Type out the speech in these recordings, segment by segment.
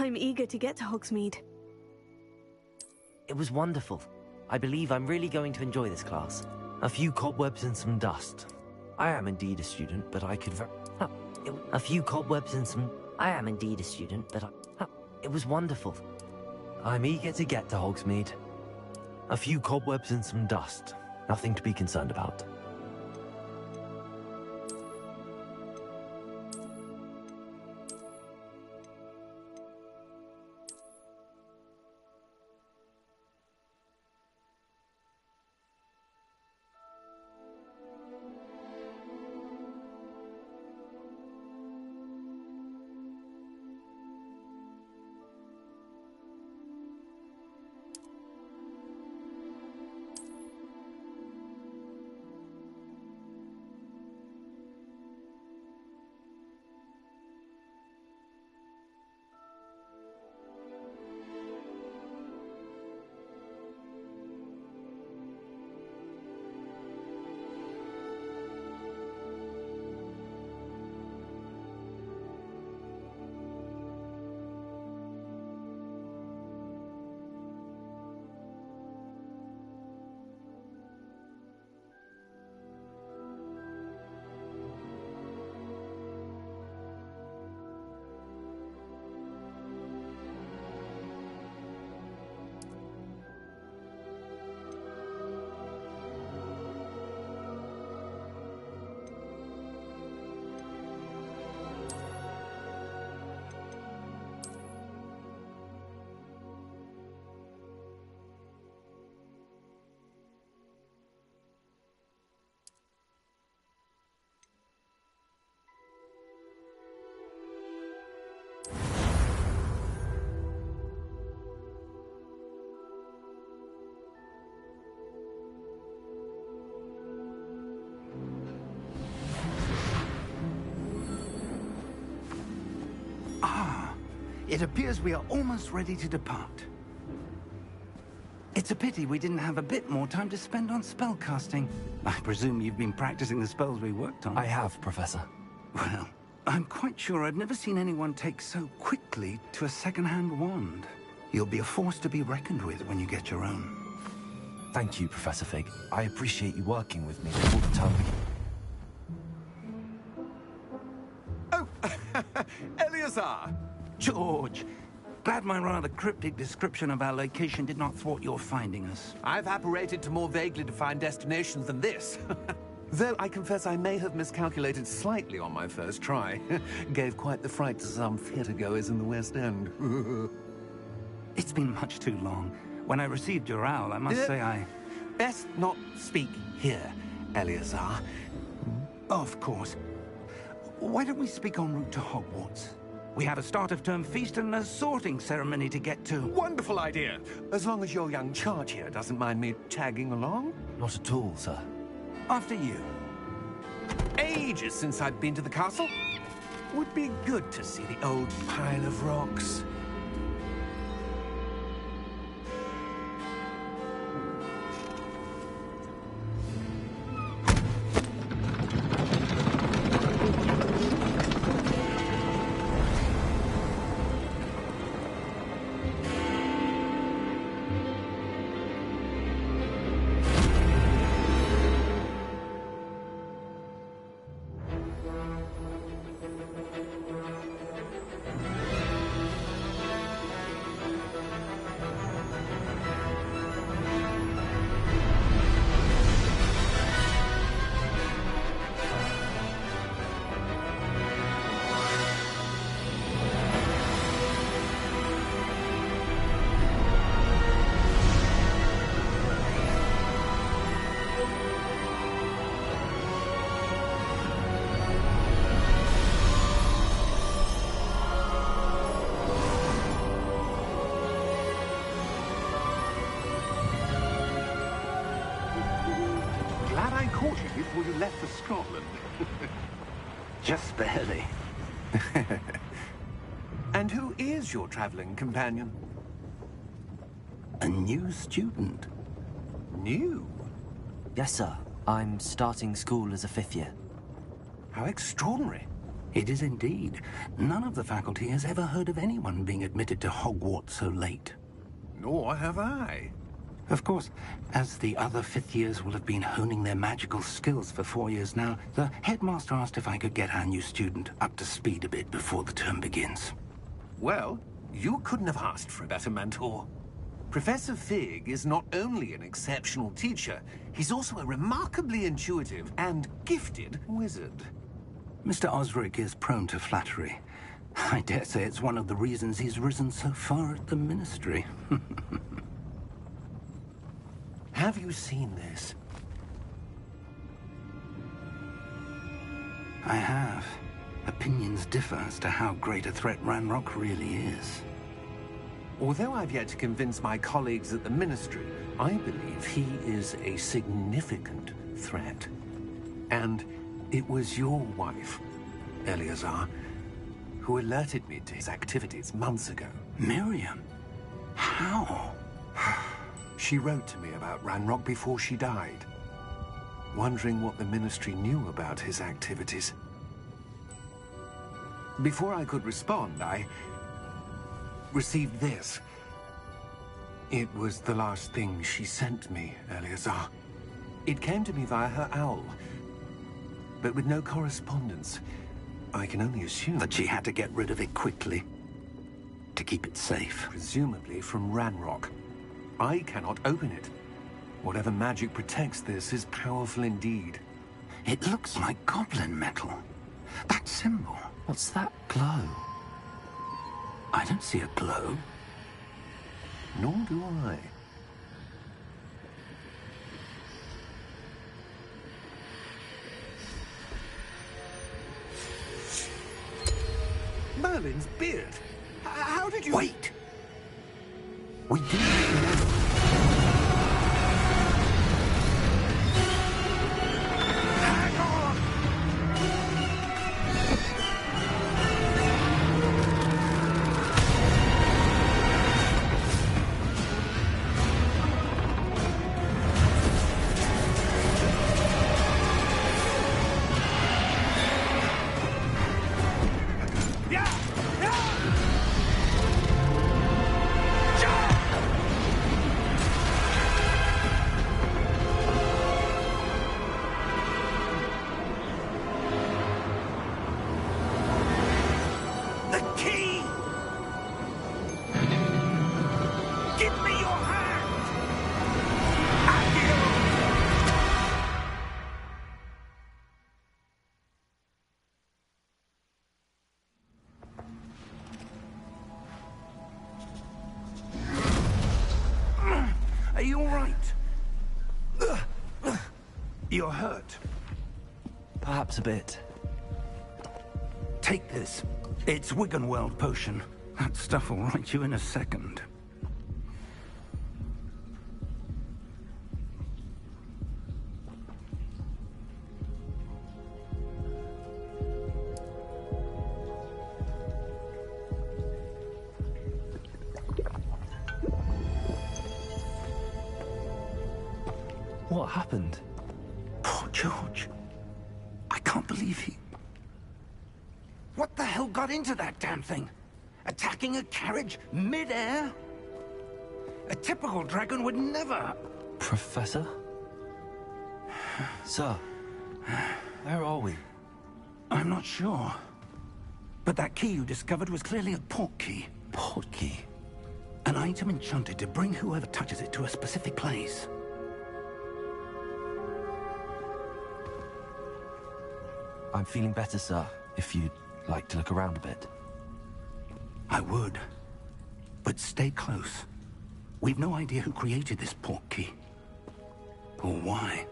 I'm eager to get to Hogsmeade. It was wonderful. I believe I'm really going to enjoy this class. A few cobwebs and some dust. I am indeed a student, but I could a few cobwebs and some... I am indeed a student, but it was wonderful. I'm eager to get to Hogsmeade. A few cobwebs and some dust. Nothing to be concerned about. It appears we are almost ready to depart. It's a pity we didn't have a bit more time to spend on spellcasting. I presume you've been practicing the spells we worked on. I have, Professor. Well, I'm quite sure I've never seen anyone take so quickly to a second-hand wand. You'll be a force to be reckoned with when you get your own. Thank you, Professor Fig. I appreciate you working with me all the time. Oh, Eleazar! George! Glad my rather cryptic description of our location did not thwart your finding us. I've apparated to more vaguely defined destinations than this. Though I confess I may have miscalculated slightly on my first try. Gave quite the fright to some theatre-goers in the West End. It's been much too long. When I received your owl, I must say I... Best not speak here, Eleazar. Of course. Why don't we speak en route to Hogwarts? We have a start-of-term feast and a sorting ceremony to get to. Wonderful idea! As long as your young charge here doesn't mind me tagging along. Not at all, sir. After you. Ages since I'd been to the castle. Would be good to see the old pile of rocks. Caught you before you left for Scotland. Just barely. And who is your traveling companion? A new student. New? Yes, sir. I'm starting school as a 5th year. How extraordinary. It is indeed. None of the faculty has ever heard of anyone being admitted to Hogwarts so late. Nor have I. Of course, as the other fifth years will have been honing their magical skills for 4 years now, the headmaster asked if I could get our new student up to speed a bit before the term begins. Well, you couldn't have asked for a better mentor. Professor Fig is not only an exceptional teacher, he's also a remarkably intuitive and gifted wizard. Mr. Osric is prone to flattery. I dare say it's one of the reasons he's risen so far at the Ministry. Have you seen this? I have. Opinions differ as to how great a threat Ranrock really is. Although I've yet to convince my colleagues at the Ministry, I believe he is a significant threat. And it was your wife, Eleazar, who alerted me to his activities months ago. Miriam? How? She wrote to me about Ranrock before she died, wondering what the Ministry knew about his activities. Before I could respond, I received this. It was the last thing she sent me, Eleazar. It came to me via her owl, but with no correspondence. I can only assume That she had to get rid of it quickly, to keep it safe. presumably from Ranrock. I cannot open it. Whatever magic protects this is powerful indeed. It looks like goblin metal. That symbol. What's that glow? I don't see a glow. Nor do I. Merlin's beard. How did you... Wait! We didn't know. Hang on! Yeah! Yeah! The key! Give me your hand! Accio! Are you all right? You're hurt. Perhaps a bit. Take this. It's Wiggenweld potion. That stuff will right you in a second. What happened? Poor George. I can't believe he... What the hell got into that damn thing? Attacking a carriage mid-air? A typical dragon would never... Professor? Sir, where are we? I'm not sure. But that key you discovered was clearly a port key. Port key? An item enchanted to bring whoever touches it to a specific place. I'm feeling better, sir, if you'd like to look around a bit. I would. But stay close. We've no idea who created this port key. Or why.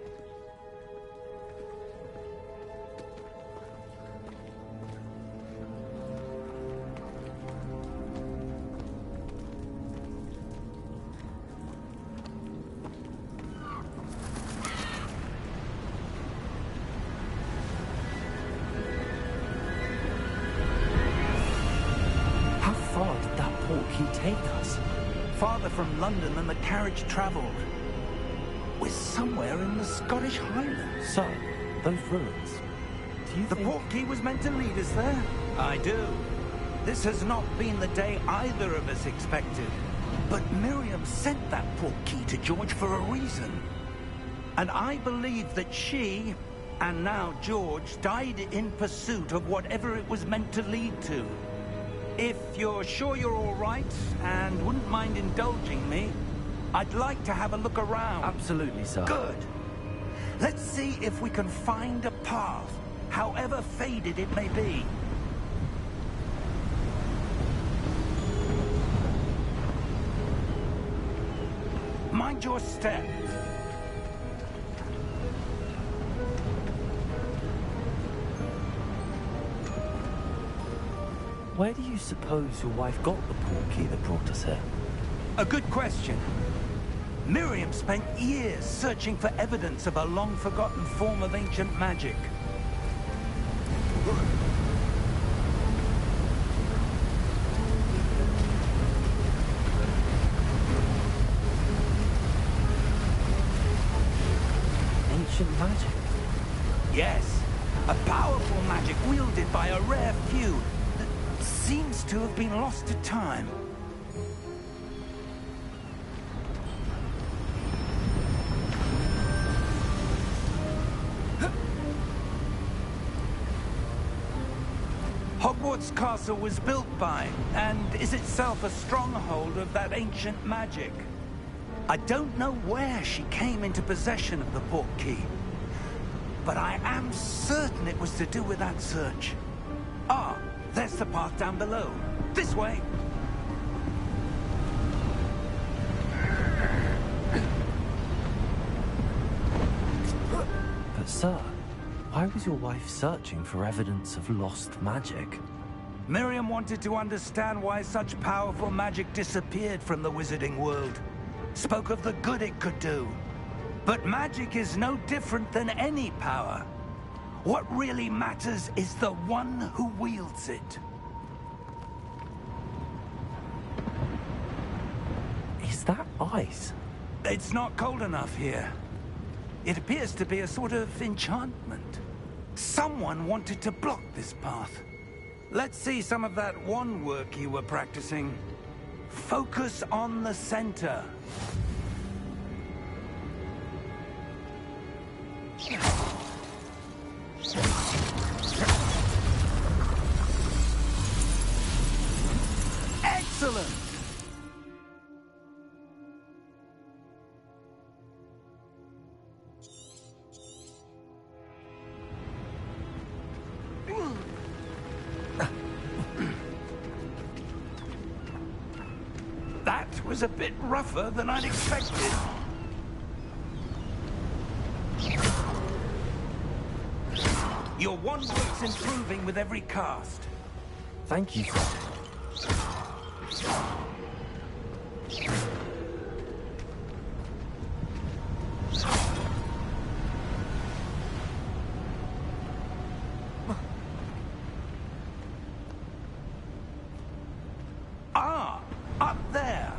How far did that port key take us? Farther from London than the carriage traveled. We're somewhere in the Scottish Highlands. Sir, those ruins. you The think... portkey was meant to lead us there? I do. This has not been the day either of us expected. But Miriam sent that portkey to George for a reason. And I believe that she, and now George, died in pursuit of whatever it was meant to lead to. If you're sure you're all right, and wouldn't mind indulging me, I'd like to have a look around. Absolutely, sir. Good. Let's see if we can find a path, however faded it may be. Mind your step. Where do you suppose your wife got the portkey that brought us here? A good question. Miriam spent years searching for evidence of a long-forgotten form of ancient magic. Ancient magic? Yes, a powerful magic wielded by a rare few that seems to have been lost to time. Hogwarts Castle was built by, and is itself a stronghold of that ancient magic. I don't know where she came into possession of the portkey, but I am certain it was to do with that search. Ah, there's the path down below. This way. But sir, why was your wife searching for evidence of lost magic? Miriam wanted to understand why such powerful magic disappeared from the wizarding world. Spoke of the good it could do. But magic is no different than any power. What really matters is the one who wields it. Is that ice? It's not cold enough here. It appears to be a sort of enchantment. Someone wanted to block this path. Let's see some of that wand work you were practicing. Focus on the center. Excellent! That was a bit rougher than I'd expected. Your wand work's improving with every cast. Thank you, sir. Ah, up there.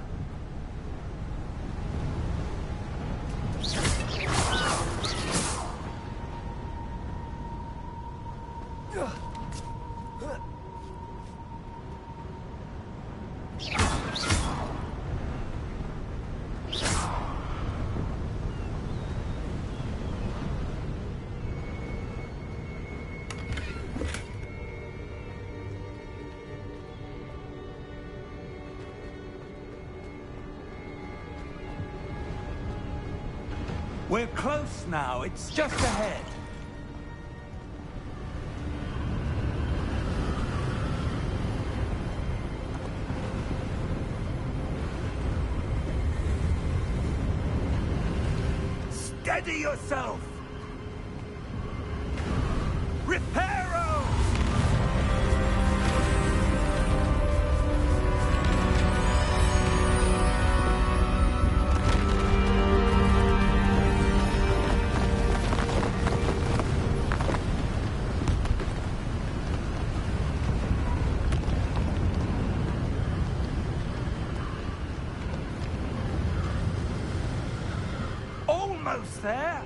We're close now. It's just ahead. Steady yourself! Reparo! Almost there.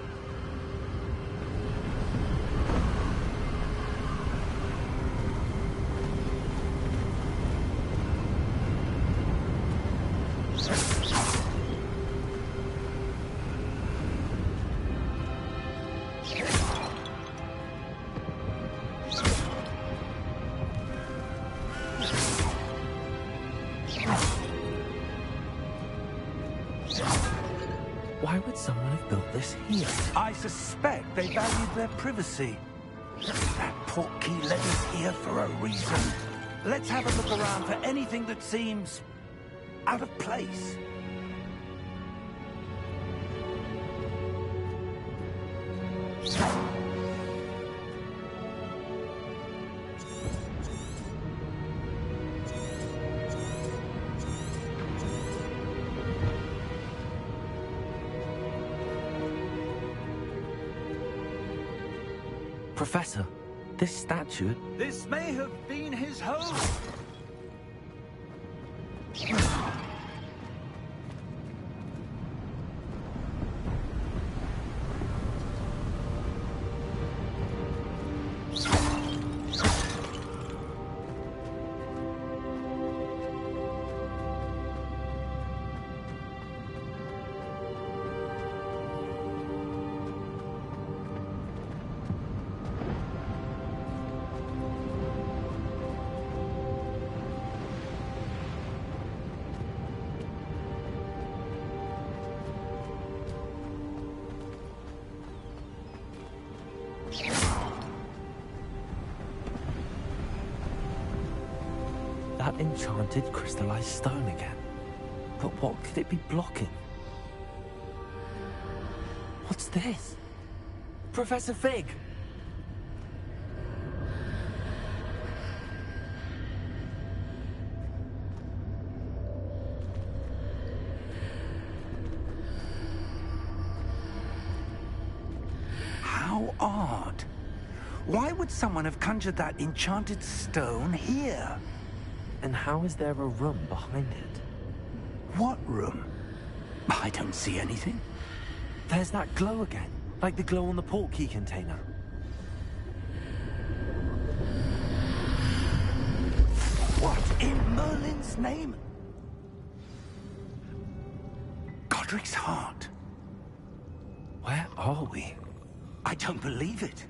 built this here. I suspect they valued their privacy. That portkey led us here for a reason. Let's have a look around for anything that seems out of place. Professor, this statue... This may have been his home. That enchanted crystallized stone again. But what could it be blocking? What's this? Professor Fig! How odd. Why would someone have conjured that enchanted stone here? And how is there a room behind it? What room? I don't see anything. There's that glow again, like the glow on the portkey container. What in Merlin's name? Godric's heart. Where are we? I don't believe it.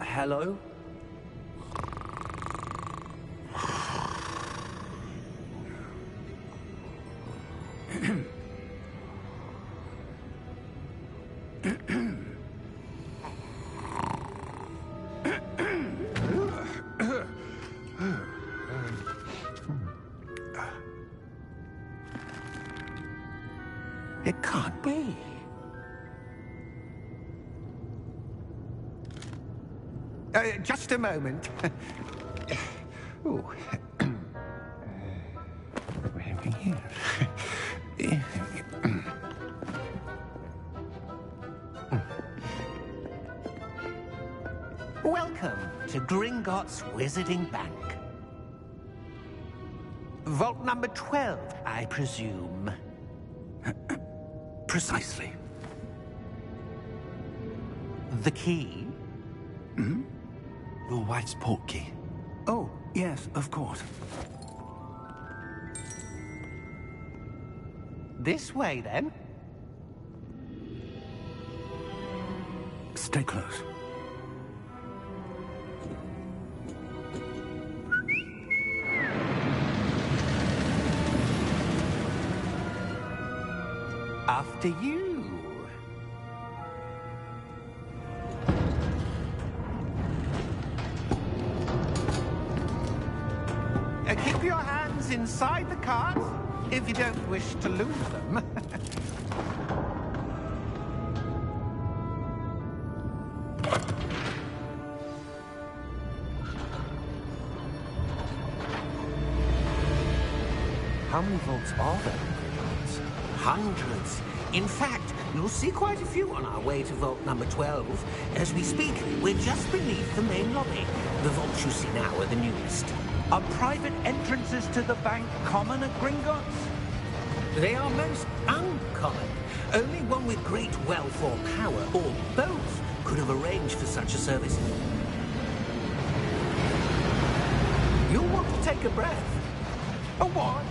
Hello? It can't be. Just a moment. Ooh. What have we here? Welcome to Gringotts Wizarding Bank. Vault number 12, I presume. Precisely. The key? Hmm? Your wife's portkey. Oh, yes, of course. This way, then. Stay close. After you. Keep your hands inside the cart if you don't wish to lose them. How many vaults are there? Hundreds. In fact, you'll see quite a few on our way to vault number 12. As we speak, we're just beneath the main lobby. The vaults you see now are the newest. Are private entrances to the bank common at Gringotts? They are most uncommon. Only one with great wealth or power, or both, could have arranged for such a service. You'll want to take a breath. A what?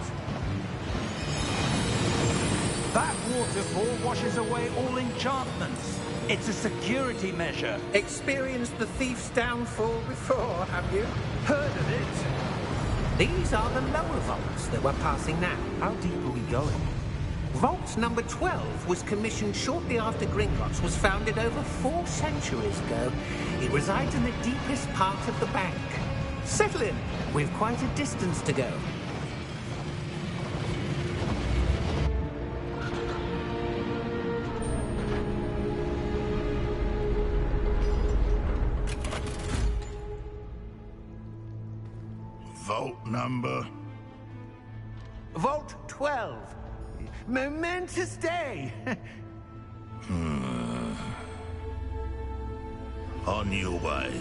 That waterfall washes away all enchantments. It's a security measure. Experienced the thief's downfall before, have you? Heard of it? These are the lower vaults that we're passing now. How deep are we going? Vault number 12 was commissioned shortly after Gringotts was founded over 4 centuries ago. It resides in the deepest part of the bank. Settle in. We've quite a distance to go. Vault number? Vault 12. Momentous day. On your way.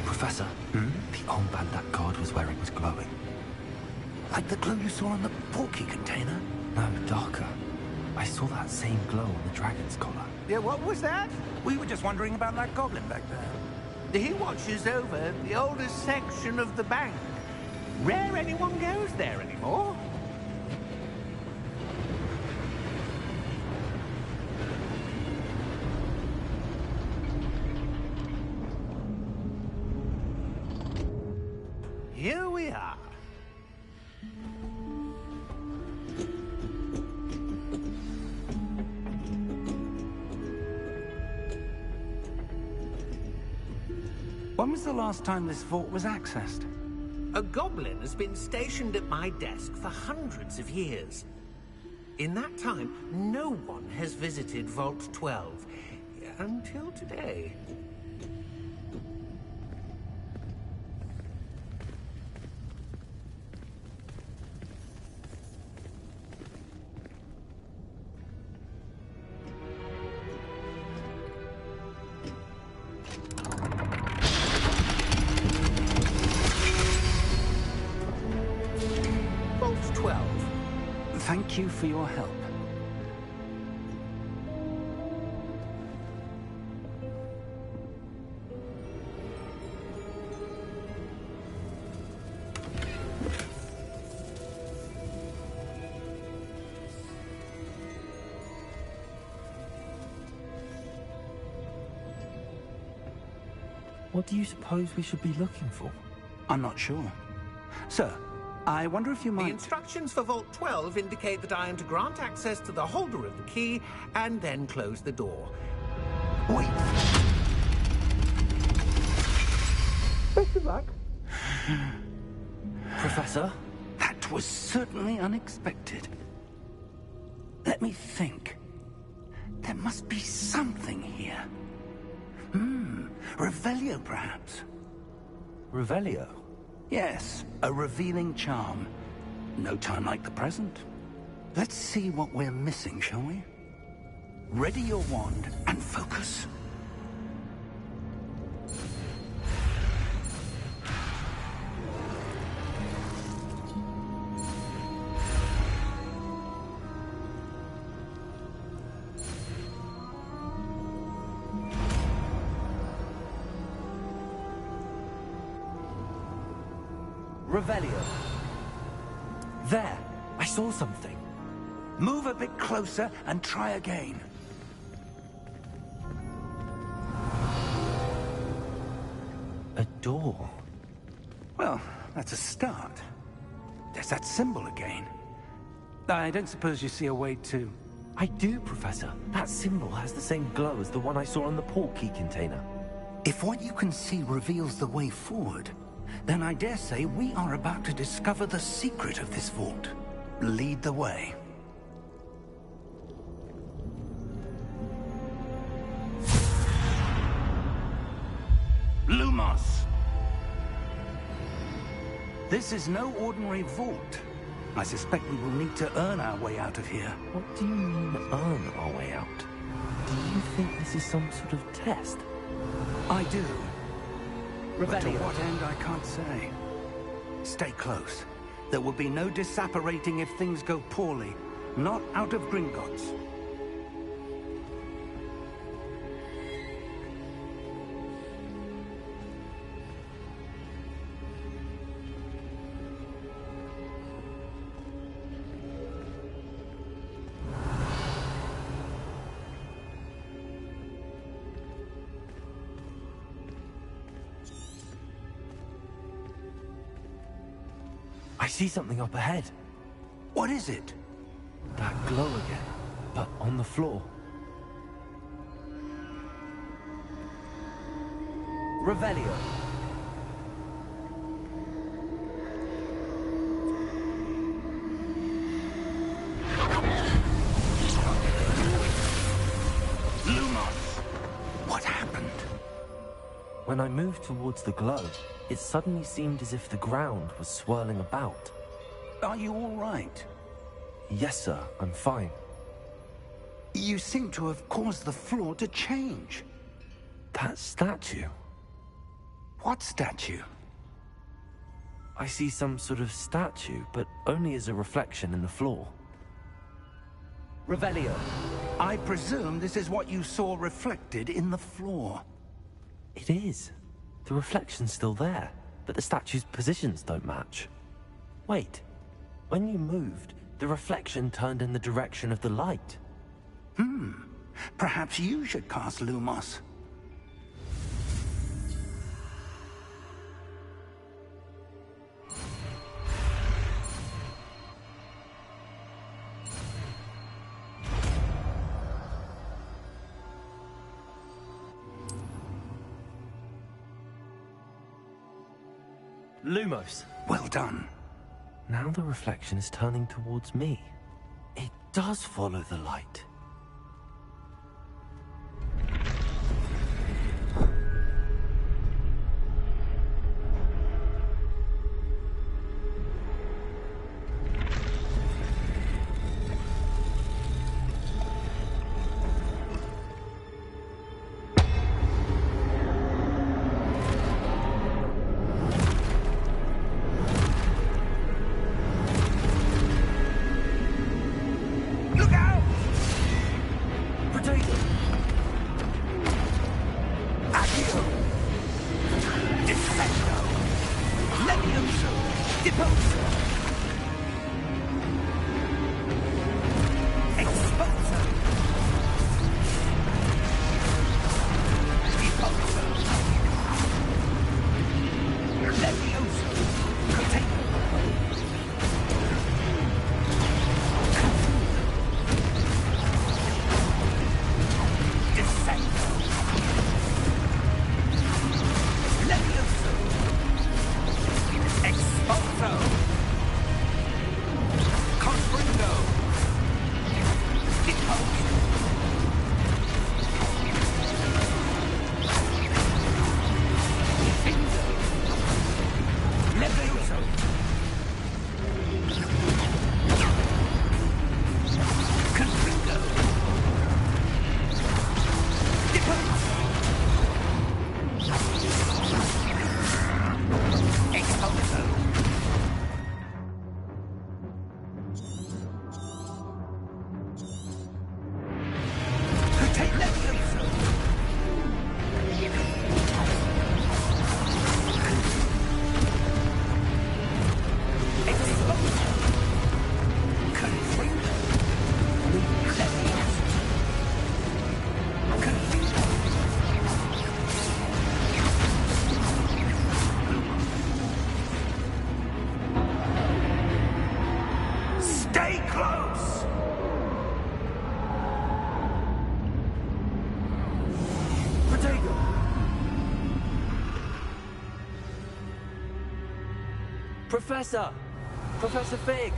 Professor, the armband that guard was wearing was glowing. Like the glow you saw on the porky container? No, darker. I saw that same glow on the dragon's collar. Yeah, what was that? We were just wondering about that goblin back there. He watches over the oldest section of the bank. Rare anyone goes there anymore. Here we are. When was the last time this vault was accessed? A goblin has been stationed at my desk for hundreds of years. In that time, no one has visited Vault 12 until today. Vault 12. Thank you for your help. What do you suppose we should be looking for? I'm not sure. Sir, I wonder if you The might... instructions for Vault 12 indicate that I am to grant access to the holder of the key and then close the door. Wait! Best of luck. Professor? That was certainly unexpected. Let me think. There must be something here. Revelio, perhaps? Revelio? Yes, a revealing charm. No time like the present. Let's see what we're missing, shall we? Ready your wand and focus. Revelio. There! I saw something. Move a bit closer and try again. A door. Well, that's a start. There's that symbol again. I don't suppose you see a way to... I do, Professor. That symbol has the same glow as the one I saw on the port key container. If what you can see reveals the way forward, then I dare say we are about to discover the secret of this vault. Lead the way. Lumos! This is no ordinary vault. I suspect we will need to earn our way out of here. What do you mean, earn our way out? Do you think this is some sort of test? I do. But to Revelio. what end, I can't say. Stay close. There will be no disapparating if things go poorly. Not out of Gringotts. I see something up ahead. What is it? That glow again, but on the floor. Revelio. Lumos! What happened? When I moved towards the glow, it suddenly seemed as if the ground was swirling about. Are you all right? Yes, sir, I'm fine. You seem to have caused the floor to change. That statue? What statue? I see some sort of statue, but only as a reflection in the floor. Revelio. I presume this is what you saw reflected in the floor. It is. The reflection's still there, but the statue's positions don't match. Wait. When you moved, the reflection turned in the direction of the light. Perhaps you should cast Lumos. Lumos. Well done. Now the reflection is turning towards me. It does follow the light. Professor! Professor Fig!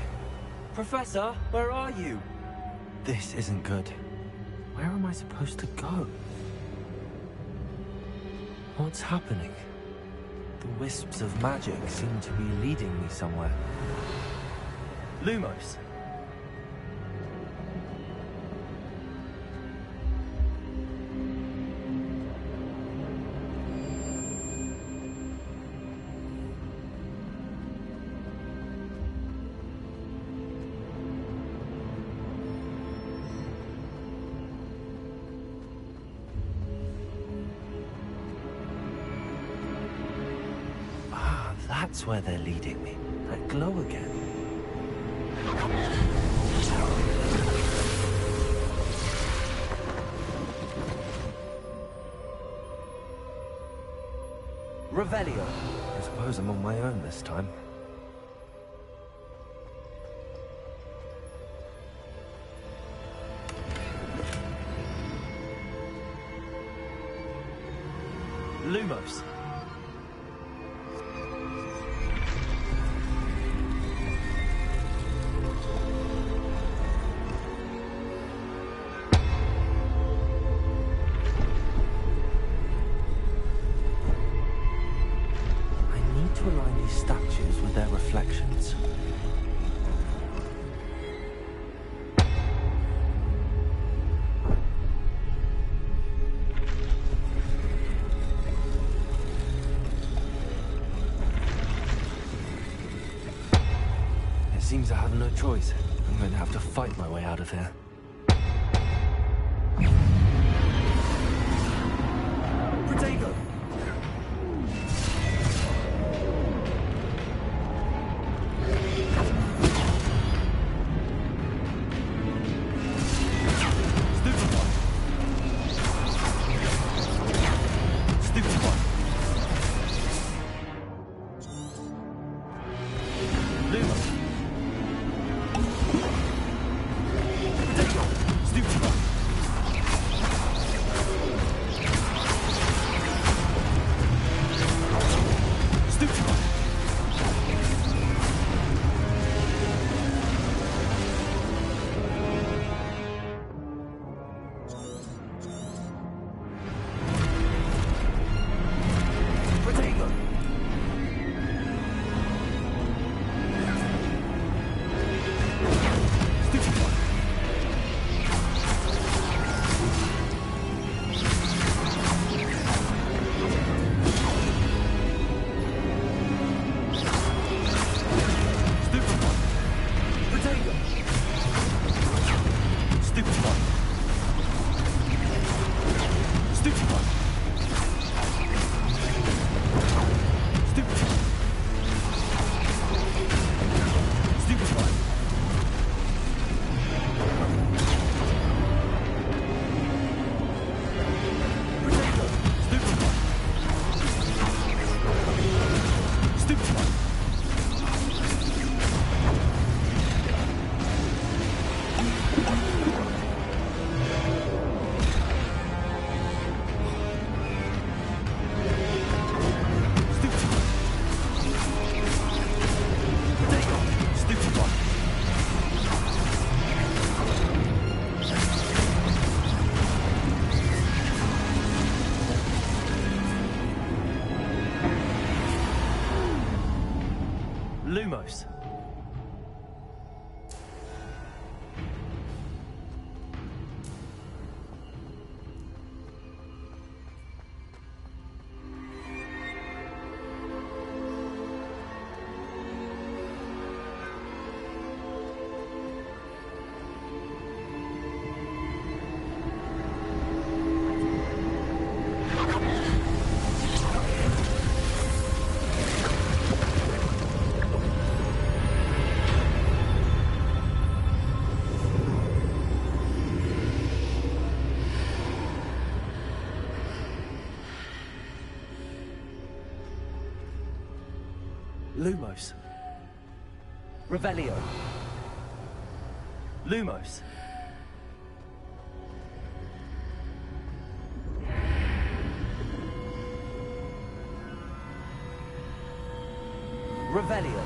Professor, where are you? This isn't good. Where am I supposed to go? What's happening? The wisps of magic seem to be leading me somewhere. Lumos! That's where they're leading me. That glow again. Revelio. I suppose I'm on my own this time. Lumos. To align these statues with their reflections. It seems I have no choice. I'm going to have to fight my way out of here. Protego! Lumos. Lumos. Revelio. Lumos. Revelio.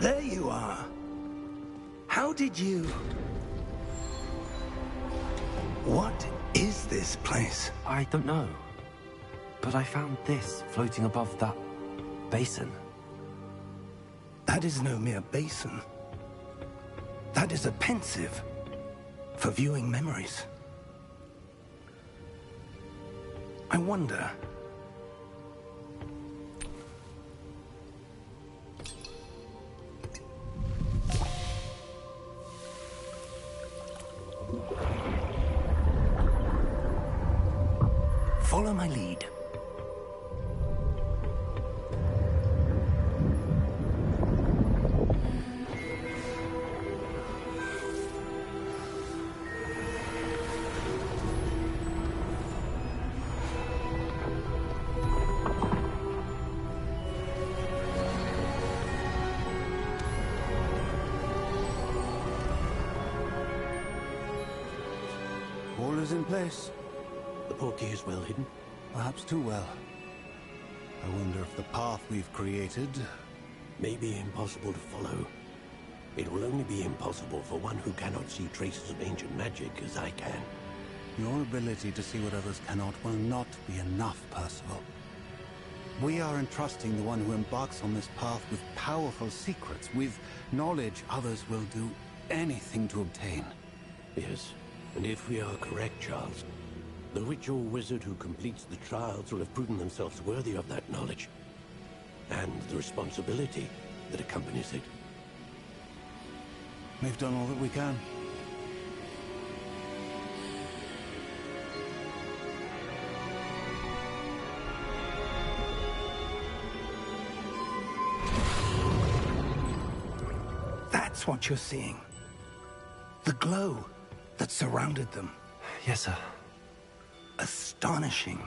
There you are. How did you... What is this place? I don't know. But I found this floating above that basin. That is no mere basin. That is a pensive for viewing memories. I wonder... Follow my lead. All is in place. The portkey is well hidden. Perhaps too well. I wonder if the path we've created... May be impossible to follow. It will only be impossible for one who cannot see traces of ancient magic as I can. Your ability to see what others cannot will not be enough, Percival. We are entrusting the one who embarks on this path with powerful secrets, with knowledge others will do anything to obtain. Yes, and if we are correct, Charles, the witch or wizard who completes the trials will have proven themselves worthy of that knowledge, and the responsibility that accompanies it. We've done all that we can. That's what you're seeing. The glow that surrounded them. Yes, sir. Astonishing.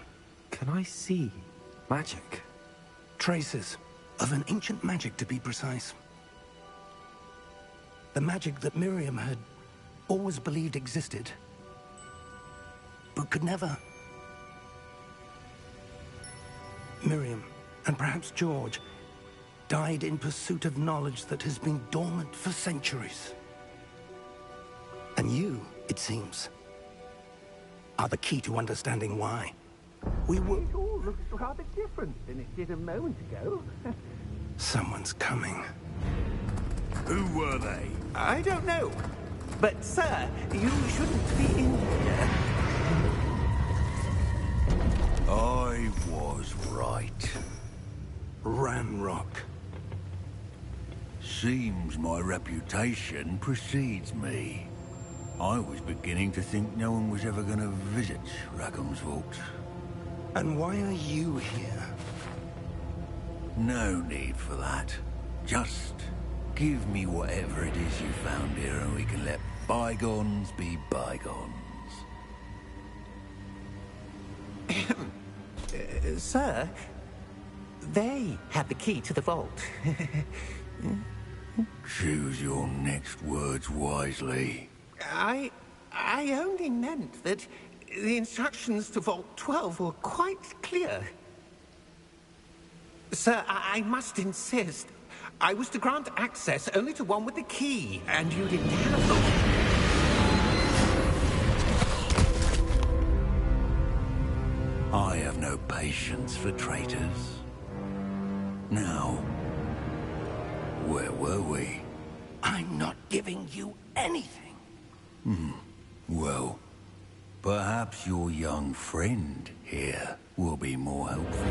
Can I see magic? Traces of an ancient magic, to be precise. The magic that Miriam had always believed existed, but could never. Miriam, and perhaps George, died in pursuit of knowledge that has been dormant for centuries. And you, it seems, are the key to understanding why. We will... It all looks rather different than it did a moment ago. Someone's coming. Who were they? I don't know. But, sir, you shouldn't be in here. I was right. Ramrock. Seems my reputation precedes me. I was beginning to think no one was ever going to visit Rackham's vault. And why are you here? No need for that. Just give me whatever it is you found here and we can let bygones be bygones. Sir, they had the key to the vault. Choose your next words wisely. I only meant that the instructions to Vault 12 were quite clear. Sir, I must insist. I was to grant access only to one with the key, and you didn't have them. I have no patience for traitors. Now, where were we? I'm not giving you anything. Well, perhaps your young friend here will be more helpful.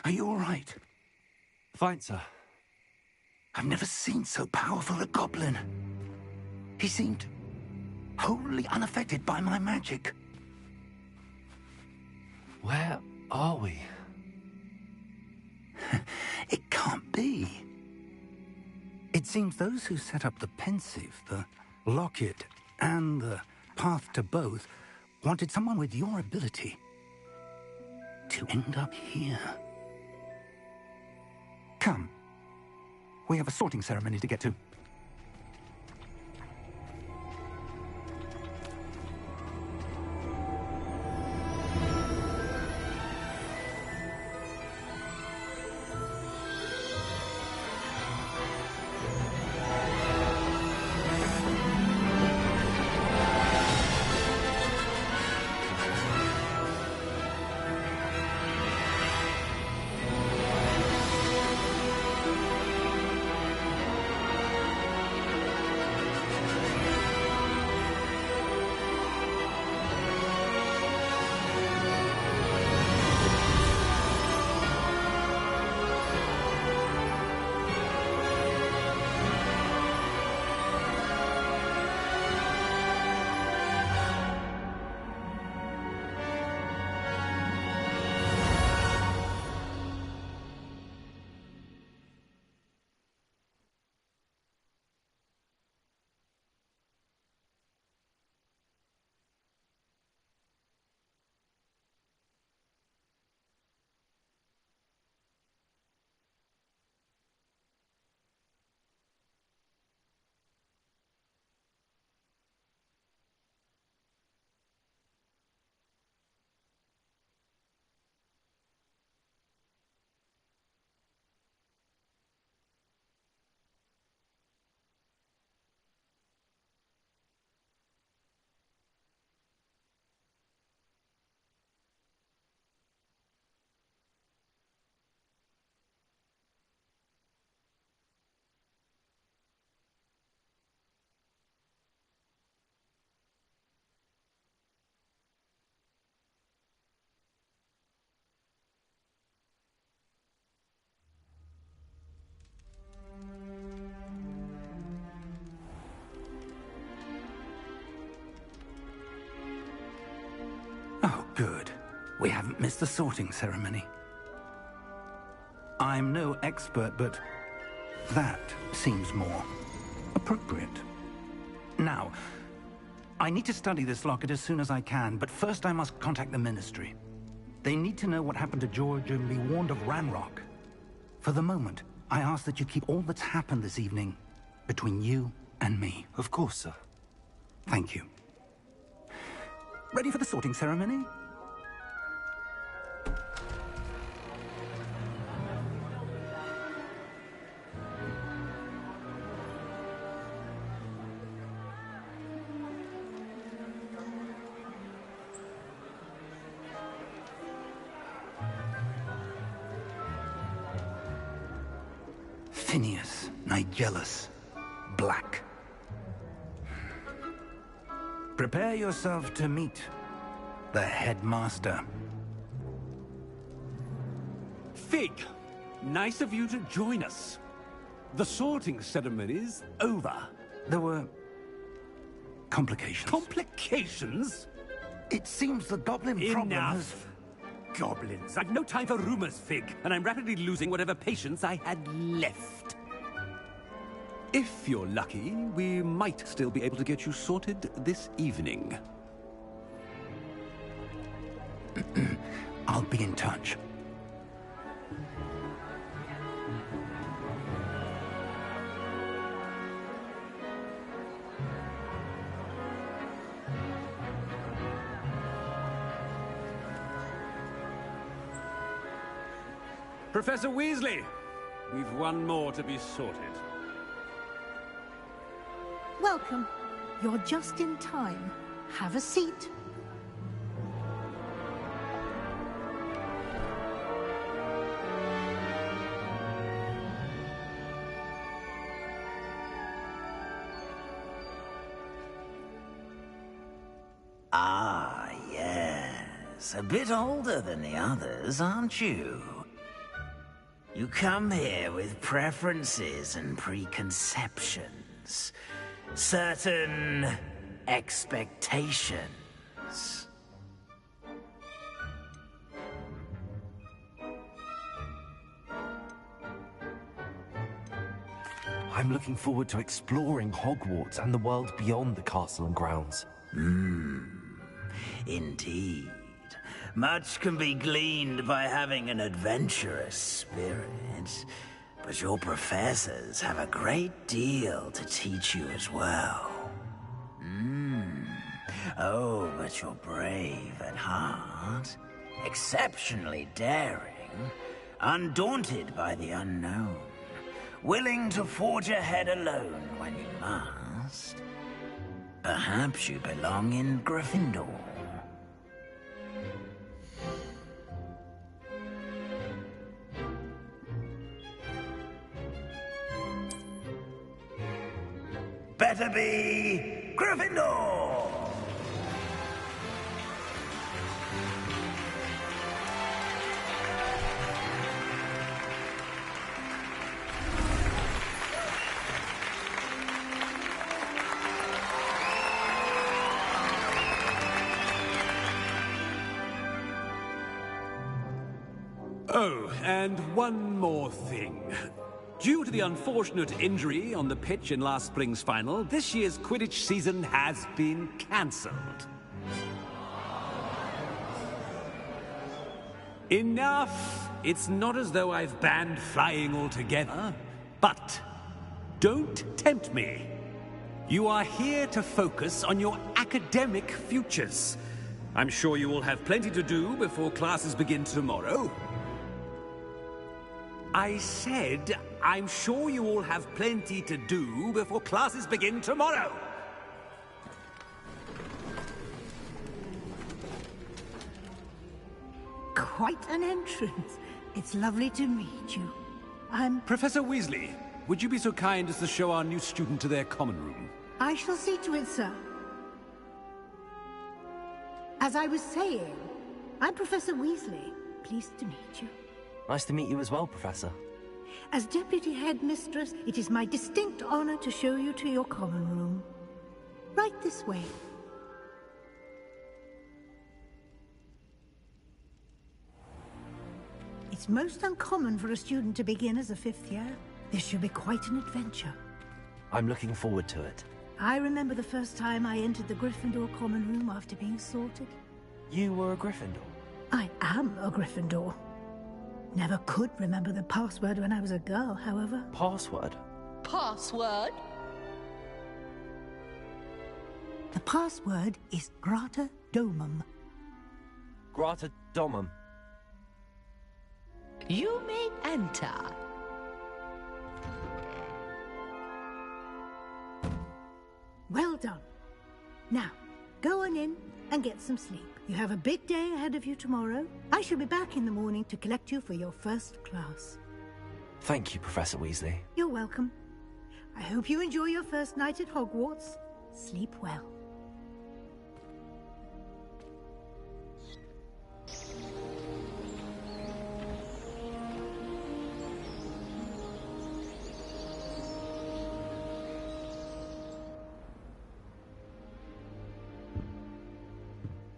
Are you all right? Fine, sir. I've never seen so powerful a goblin. He seemed wholly unaffected by my magic. Where are we? It can't be. It seems those who set up the pensive, the locket, and the path to both wanted someone with your ability to end up here. Come. We have a sorting ceremony to get to. Oh, good. We haven't missed the sorting ceremony. I'm no expert, but that seems more appropriate. Now, I need to study this locket as soon as I can, but first I must contact the Ministry. They need to know what happened to George and be warned of Ranrock. For the moment, I ask that you keep all that's happened this evening between you and me. Of course, sir. Thank you. Ready for the sorting ceremony? Phineas, Nigellus, Black. Prepare yourself to meet the headmaster. Fig, nice of you to join us. The sorting ceremony's over. There were complications. Complications? It seems the goblin problem has... Enough. Goblins. I've no time for rumors, Fig, and I'm rapidly losing whatever patience I had left. If you're lucky, we might still be able to get you sorted this evening. I'll be in touch. Professor Weasley, we've one more to be sorted. Welcome. You're just in time. Have a seat. Ah, yes. A bit older than the others, aren't you? You come here with preferences and preconceptions. Certain expectations. I'm looking forward to exploring Hogwarts and the world beyond the castle and grounds. Indeed. Much can be gleaned by having an adventurous spirit, but your professors have a great deal to teach you as well. Oh, but you're brave at heart, exceptionally daring, undaunted by the unknown, willing to forge ahead alone when you must. Perhaps you belong in Gryffindor. Better be Gryffindor! Oh, and one more thing. Due to the unfortunate injury on the pitch in last spring's final, this year's Quidditch season has been cancelled. Enough! It's not as though I've banned flying altogether, but don't tempt me. You are here to focus on your academic futures. I'm sure you will have plenty to do before classes begin tomorrow. I said, I'm sure you all have plenty to do before classes begin tomorrow. Quite an entrance. It's lovely to meet you. Professor Weasley, would you be so kind as to show our new student to their common room? I shall see to it, sir. As I was saying, I'm Professor Weasley. Pleased to meet you. Nice to meet you as well, Professor. As Deputy Headmistress, it is my distinct honor to show you to your common room. Right this way. It's most uncommon for a student to begin as a fifth year. This should be quite an adventure. I'm looking forward to it. I remember the first time I entered the Gryffindor common room after being sorted. You were a Gryffindor? I am a Gryffindor. Never could remember the password when I was a girl, however. Password? Password? The password is Grata Domum. Grata Domum. You may enter. Well done. Now, go on in and get some sleep. You have a big day ahead of you tomorrow. I shall be back in the morning to collect you for your first class. Thank you, Professor Weasley. You're welcome. I hope you enjoy your first night at Hogwarts. Sleep well.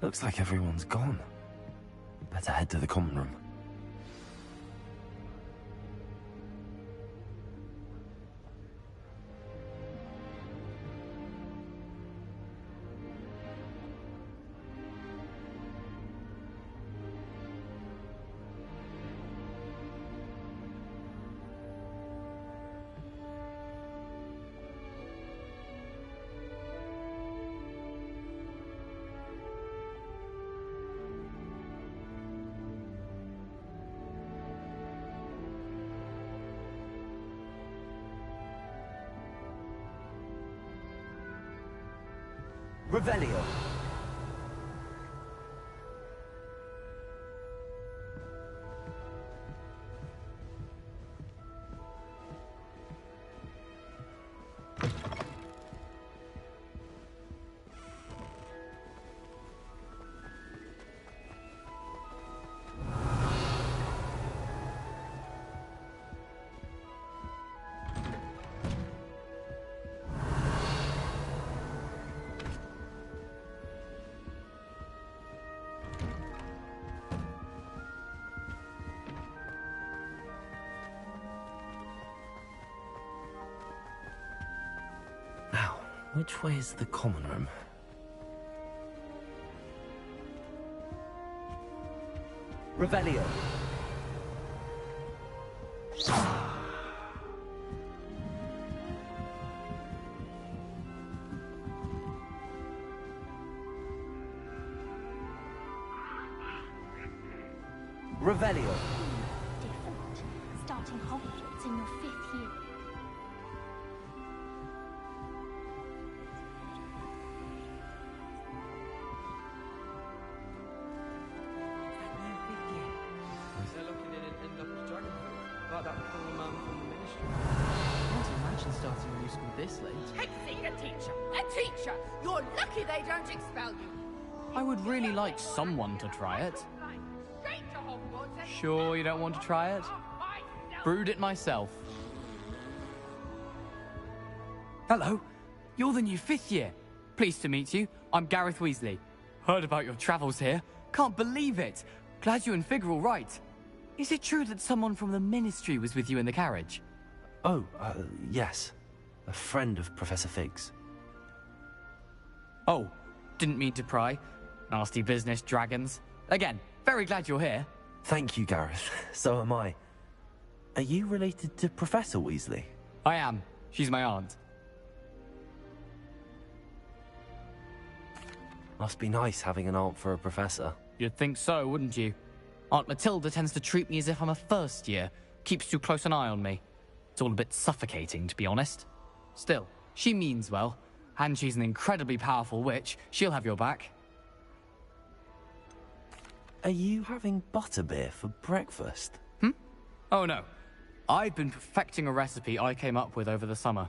Looks like everyone's gone. Better head to the common room. Revelio. Which way is the common room? Revelio. Revelio. Different. Starting Hogwarts in your 5th year. They're looking in and end up as dragon fruit, like that poor man from the ministry. I can't imagine starting a new school this late. Exceed a teacher! A teacher! You're lucky they don't expel you! I would really like someone to try it. Straight to Hogwarts and... Sure you don't want to try it? Brewed it myself. Hello, you're the new 5th year. Pleased to meet you. I'm Gareth Weasley. Heard about your travels here. Can't believe it. Glad you and Fig are all right. Is it true that someone from the ministry was with you in the carriage? Oh, yes. A friend of Professor Fig's. Oh, didn't mean to pry. Nasty business, dragons. Again, very glad you're here. Thank you, Gareth. So am I. Are you related to Professor Weasley? I am. She's my aunt. Must be nice having an aunt for a professor. You'd think so, wouldn't you? Aunt Matilda tends to treat me as if I'm a first year. Keeps too close an eye on me. It's all a bit suffocating, to be honest. Still, she means well. And she's an incredibly powerful witch. She'll have your back. Are you having butterbeer for breakfast? Oh no. I've been perfecting a recipe I came up with over the summer.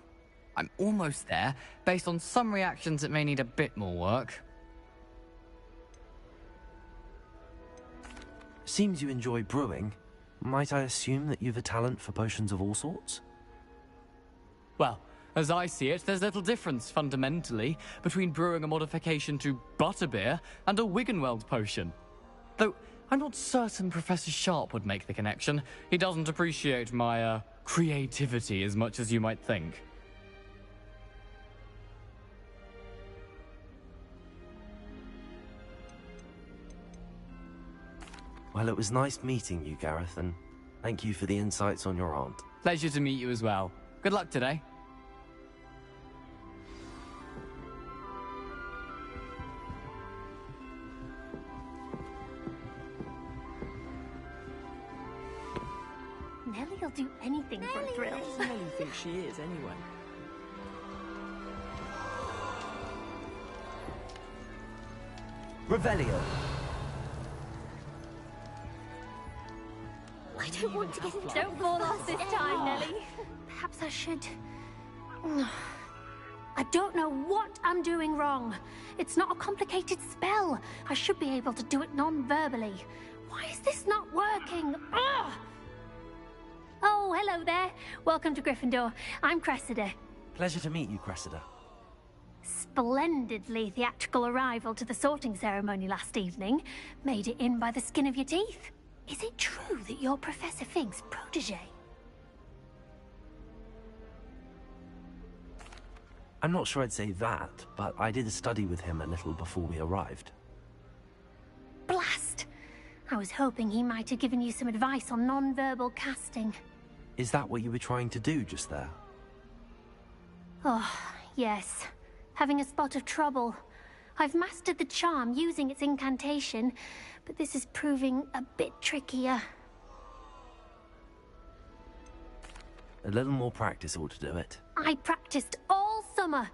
I'm almost there, based on some reactions that may need a bit more work. Seems you enjoy brewing. Might I assume that you've a talent for potions of all sorts? Well, as I see it, there's little difference, fundamentally, between brewing a modification to butterbeer and a Wiggenweld potion. Though, I'm not certain Professor Sharp would make the connection. He doesn't appreciate my, creativity as much as you might think. Well, it was nice meeting you, Gareth, and thank you for the insights on your aunt. Pleasure to meet you as well. Good luck today. Nelly'll do anything for a thrill. What does Nelly think she is, anyway? Revelio. I don't want to get into Don't fall off this time, Nelly. Perhaps I should... I don't know what I'm doing wrong. It's not a complicated spell. I should be able to do it non-verbally. Why is this not working? Ugh! Oh, hello there. Welcome to Gryffindor. I'm Cressida. Pleasure to meet you, Cressida. Splendidly theatrical arrival to the sorting ceremony last evening. Made it in by the skin of your teeth. Is it true that you're Professor Fig's protege? I'm not sure I'd say that, but I did study with him a little before we arrived. Blast! I was hoping he might have given you some advice on non-verbal casting. Is that what you were trying to do just there? Oh, yes. Having a spot of trouble. I've mastered the charm using its incantation, but this is proving a bit trickier. A little more practice ought to do it. I practiced all summer.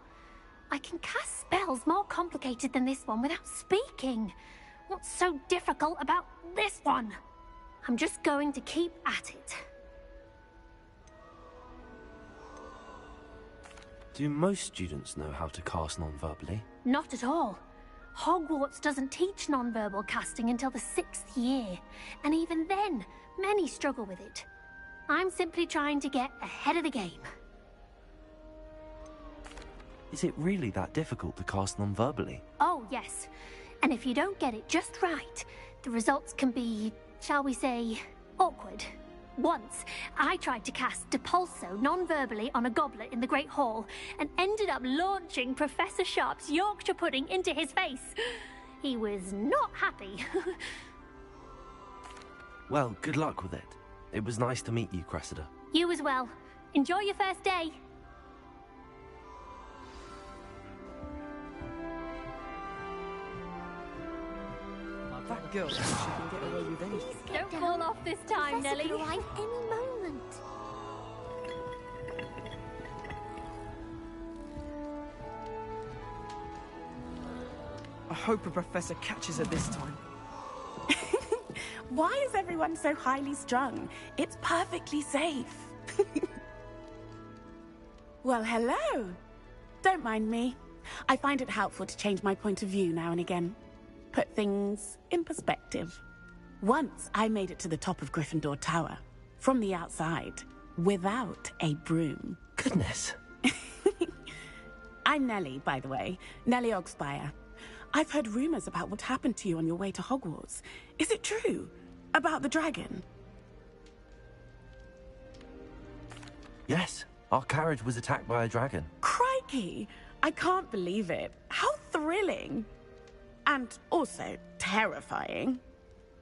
I can cast spells more complicated than this one without speaking. What's so difficult about this one? I'm just going to keep at it. Do most students know how to cast non-verbally? Not at all. Hogwarts doesn't teach non-verbal casting until the 6th year, and even then, many struggle with it. I'm simply trying to get ahead of the game. Is it really that difficult to cast non-verbally? Oh, yes. And if you don't get it just right, the results can be, shall we say, awkward. Once, I tried to cast Depulso non-verbally on a goblet in the Great Hall and ended up launching Professor Sharp's Yorkshire pudding into his face. He was not happy. Well, good luck with it. It was nice to meet you, Cressida. You as well. Enjoy your first day. That girl, she can get away with anything. Don't fall off this time, Professor Nellie. could arrive any moment. I hope a professor catches her this time. Why is everyone so highly strung? It's perfectly safe. Well, hello. Don't mind me. I find it helpful to change my point of view now and again. Put things in perspective. Once I made it to the top of Gryffindor Tower, from the outside, without a broom. Goodness. I'm Nellie, by the way. Nellie Ogspire. I've heard rumors about what happened to you on your way to Hogwarts. Is it true? About the dragon? Yes, our carriage was attacked by a dragon. Crikey! I can't believe it. How thrilling! And also terrifying.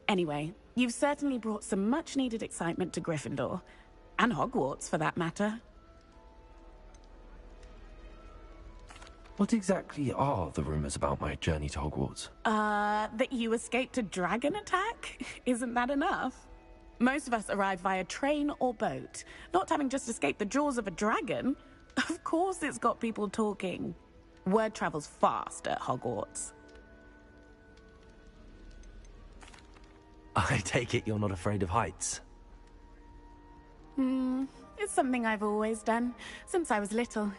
Anyway, you've certainly brought some much-needed excitement to Gryffindor. And Hogwarts, for that matter. What exactly are the rumors about my journey to Hogwarts? That you escaped a dragon attack? Isn't that enough? Most of us arrive via train or boat, not having just escaped the jaws of a dragon. Of course it's got people talking. Word travels fast at Hogwarts. I take it you're not afraid of heights. It's something I've always done, since I was little.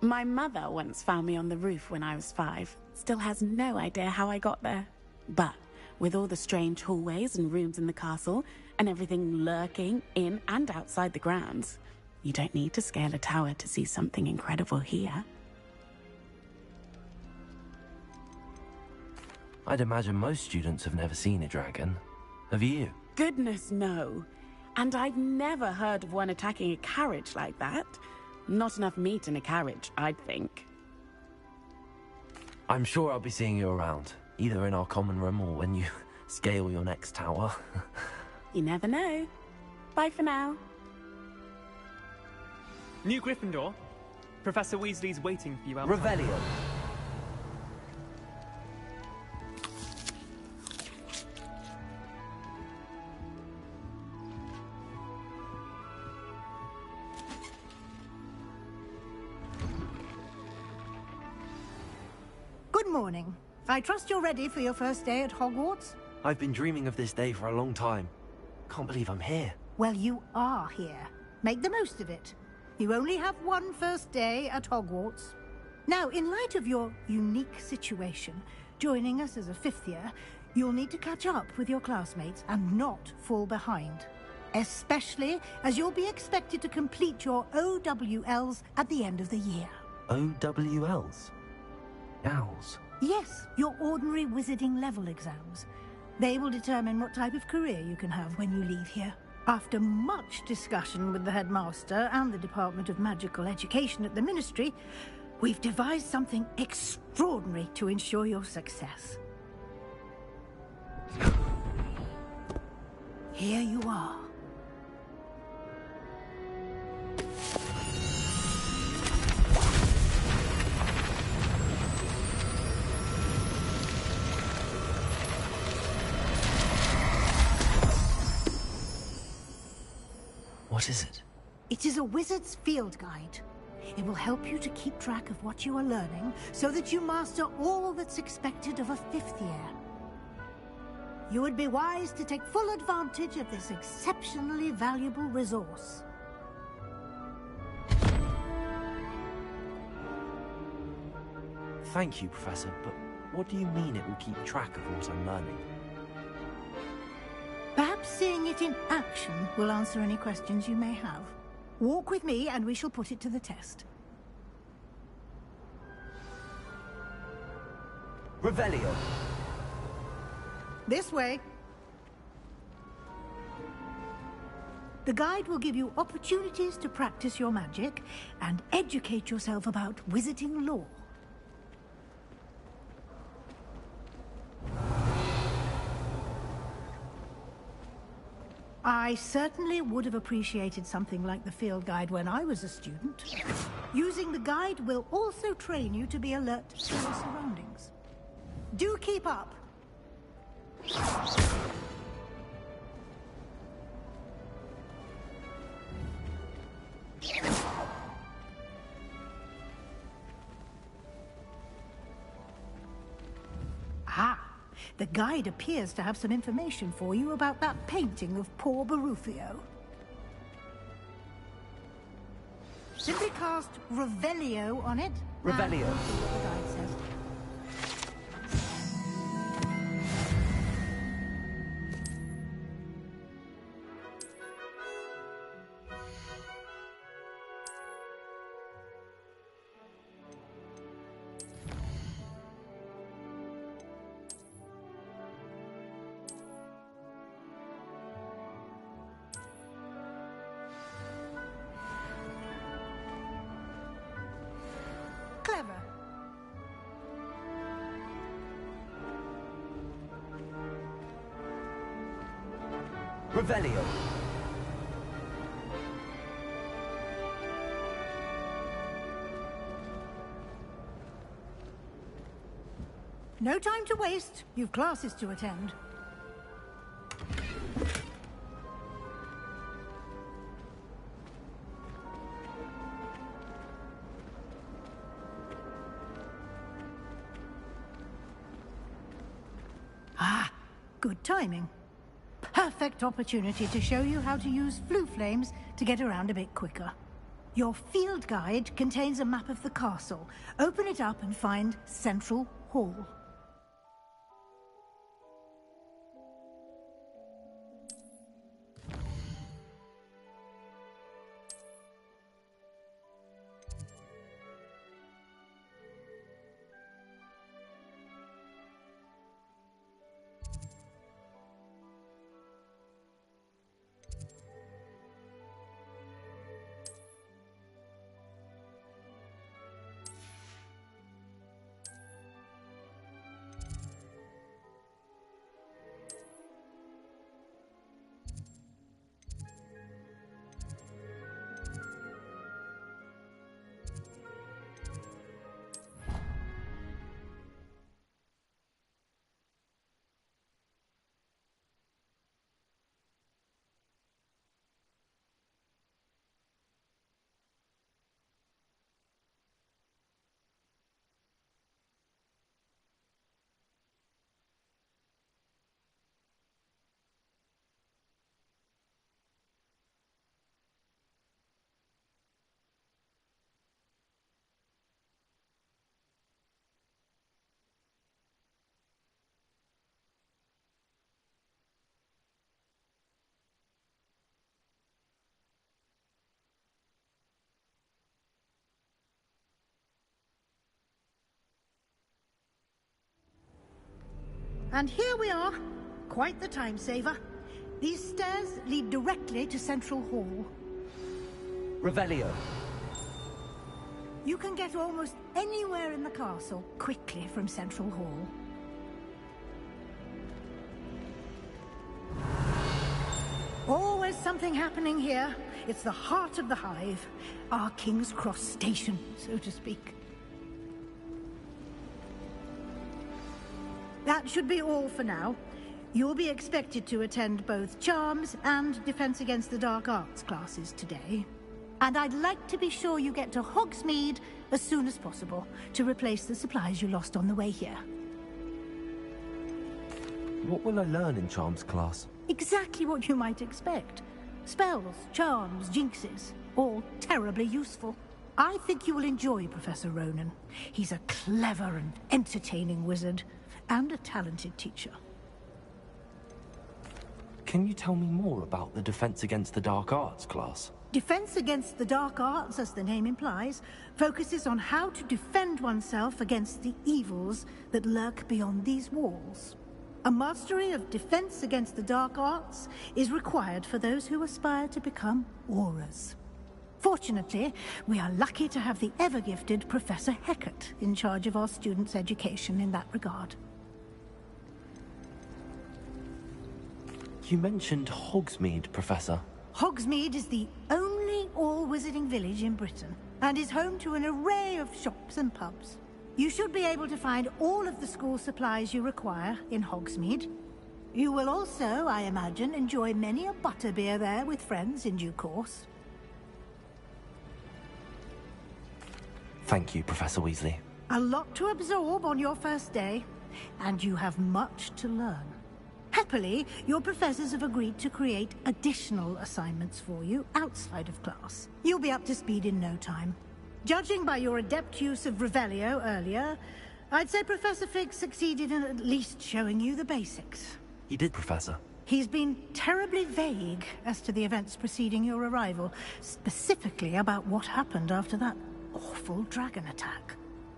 My mother once found me on the roof when I was 5. Still has no idea how I got there. But with all the strange hallways and rooms in the castle, and everything lurking in and outside the grounds, you don't need to scale a tower to see something incredible here. I'd imagine most students have never seen a dragon. Have you? Goodness, no. And I've never heard of one attacking a carriage like that. Not enough meat in a carriage, I'd think. I'm sure I'll be seeing you around, either in our common room or when you scale your next tower. You never know. Bye for now. New Gryffindor. Professor Weasley's waiting for you outside. Revelio. Good morning. I trust you're ready for your first day at Hogwarts? I've been dreaming of this day for a long time. Can't believe I'm here. Well, you are here. Make the most of it. You only have one first day at Hogwarts. Now, in light of your unique situation, joining us as a 5th year, you'll need to catch up with your classmates and not fall behind. Especially as you'll be expected to complete your OWLs at the end of the year. OWLs? Owls? Yes, your ordinary wizarding level exams. They will determine what type of career you can have when you leave here. After much discussion with the headmaster and the Department of Magical Education at the Ministry, we've devised something extraordinary to ensure your success. Here you are. What is it? It is a wizard's field guide. It will help you to keep track of what you are learning so that you master all that's expected of a 5th year. You would be wise to take full advantage of this exceptionally valuable resource. Thank you, Professor, but what do you mean it will keep track of what I'm learning? Perhaps seeing it in action will answer any questions you may have. Walk with me and we shall put it to the test. Revelio. This way. The guide will give you opportunities to practice your magic and educate yourself about wizarding lore. I certainly would have appreciated something like the field guide when I was a student. Using the guide will also train you to be alert to your surroundings. Do keep up! Ah! The guide appears to have some information for you about that painting of poor Barufio. Simply cast Revelio on it. Revelio. And see what the guide says. Clever. Revelio. No time to waste. You've classes to attend. Ah, good timing. Perfect opportunity to show you how to use flue flames to get around a bit quicker. Your field guide contains a map of the castle. Open it up and find Central Hall. And here we are. Quite the time saver. These stairs lead directly to Central Hall. Revelio. You can get almost anywhere in the castle quickly from Central Hall. Always something happening here. It's the heart of the hive. Our King's Cross station, so to speak. That should be all for now. You'll be expected to attend both Charms and Defense Against the Dark Arts classes today. And I'd like to be sure you get to Hogsmeade as soon as possible to replace the supplies you lost on the way here. What will I learn in Charms class? Exactly what you might expect. Spells, charms, jinxes, all terribly useful. I think you will enjoy Professor Ronan. He's a clever and entertaining wizard, and a talented teacher. Can you tell me more about the Defense Against the Dark Arts class? Defense Against the Dark Arts, as the name implies, focuses on how to defend oneself against the evils that lurk beyond these walls. A mastery of defense against the dark arts is required for those who aspire to become Aurors. Fortunately, we are lucky to have the ever-gifted Professor Hecat in charge of our students' education in that regard. You mentioned Hogsmeade, Professor. Hogsmeade is the only all-wizarding village in Britain, and is home to an array of shops and pubs. You should be able to find all of the school supplies you require in Hogsmeade. You will also, I imagine, enjoy many a butterbeer there with friends in due course. Thank you, Professor Weasley. A lot to absorb on your first day, and you have much to learn. Happily, your professors have agreed to create additional assignments for you outside of class. You'll be up to speed in no time. Judging by your adept use of Revelio earlier, I'd say Professor Fig succeeded in at least showing you the basics. He did, Professor. He's been terribly vague as to the events preceding your arrival, specifically about what happened after that awful dragon attack.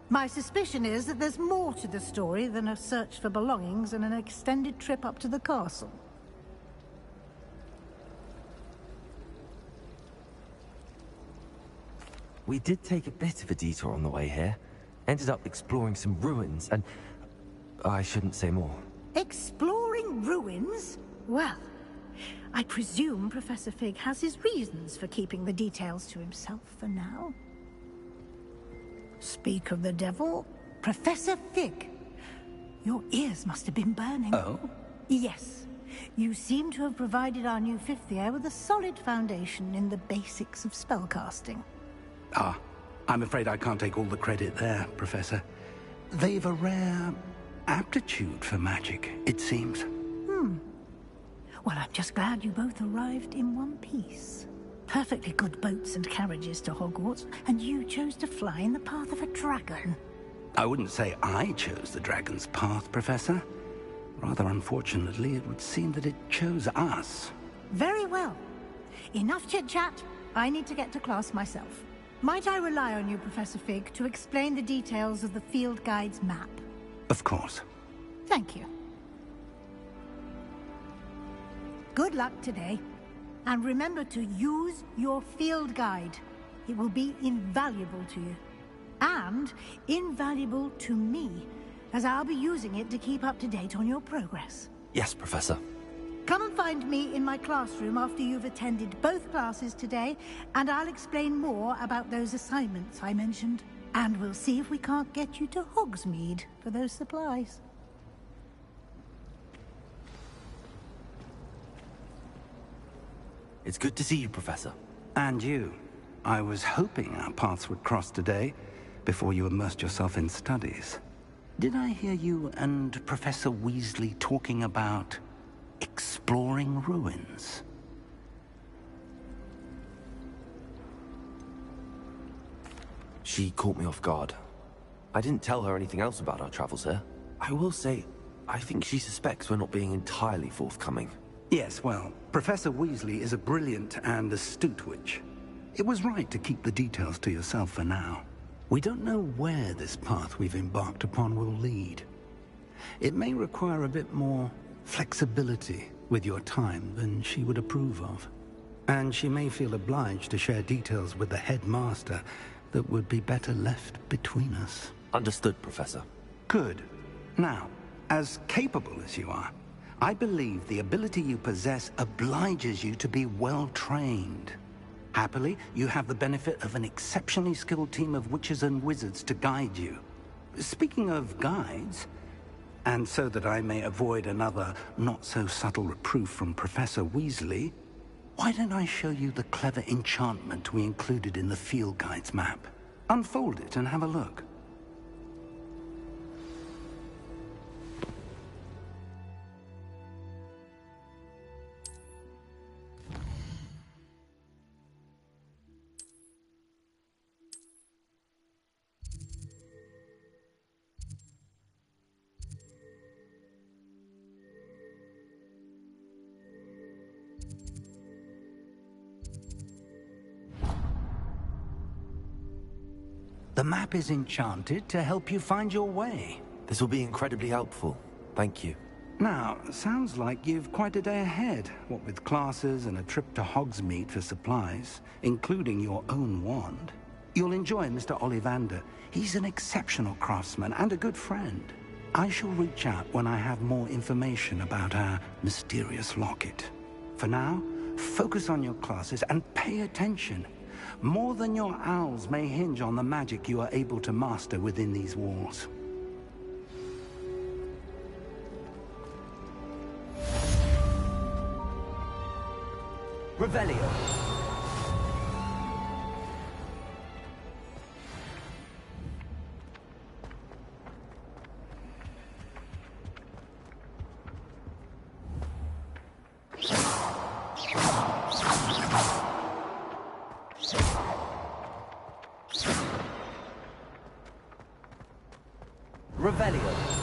My suspicion is that there's more to the story than a search for belongings and an extended trip up to the castle. We did take a bit of a detour on the way here. Ended up exploring some ruins, and I shouldn't say more. Exploring ruins? Well, I presume Professor Fig has his reasons for keeping the details to himself for now. Speak of the devil, Professor Fig. Your ears must have been burning. Oh? Yes. You seem to have provided our new fifth year with a solid foundation in the basics of spellcasting. Ah, I'm afraid I can't take all the credit there, Professor. They've a rare aptitude for magic, it seems. Well, I'm just glad you both arrived in one piece. Perfectly good boats and carriages to Hogwarts, and you chose to fly in the path of a dragon. I wouldn't say I chose the dragon's path, Professor. Rather unfortunately, it would seem that it chose us. Very well. Enough chit-chat. I need to get to class myself. Might I rely on you, Professor Fig, to explain the details of the field guide's map? Of course. Thank you. Good luck today. And remember to use your field guide. It will be invaluable to you. And invaluable to me, as I'll be using it to keep up to date on your progress. Yes, Professor. Come and find me in my classroom after you've attended both classes today, and I'll explain more about those assignments I mentioned. And we'll see if we can't get you to Hogsmeade for those supplies. It's good to see you, Professor. And you. I was hoping our paths would cross today, before you immersed yourself in studies. Did I hear you and Professor Weasley talking about exploring ruins? She caught me off guard. I didn't tell her anything else about our travels here. I will say, I think she suspects we're not being entirely forthcoming. Yes, well, Professor Weasley is a brilliant and astute witch. It was right to keep the details to yourself for now. We don't know where this path we've embarked upon will lead. It may require a bit more flexibility with your time than she would approve of. And she may feel obliged to share details with the headmaster that would be better left between us. Understood, Professor. Good. Now, as capable as you are, I believe the ability you possess obliges you to be well-trained. Happily, you have the benefit of an exceptionally skilled team of witches and wizards to guide you. Speaking of guides, and so that I may avoid another not-so-subtle reproof from Professor Weasley, why don't I show you the clever enchantment we included in the field guide's map? Unfold it and have a look. The map is enchanted to help you find your way. This will be incredibly helpful. Thank you. Now, sounds like you've quite a day ahead, what with classes and a trip to Hogsmeade for supplies, including your own wand. You'll enjoy Mr. Ollivander. He's an exceptional craftsman and a good friend. I shall reach out when I have more information about our mysterious locket. For now, focus on your classes and pay attention. More than your owls may hinge on the magic you are able to master within these walls. Revelio. Revelio.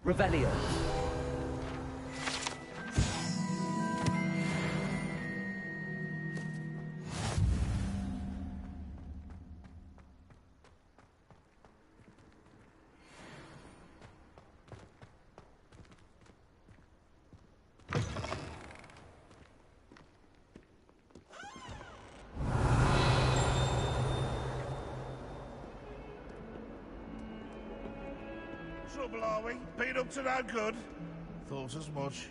Revelio. Trouble, are we? Been up to no good? Thought as much.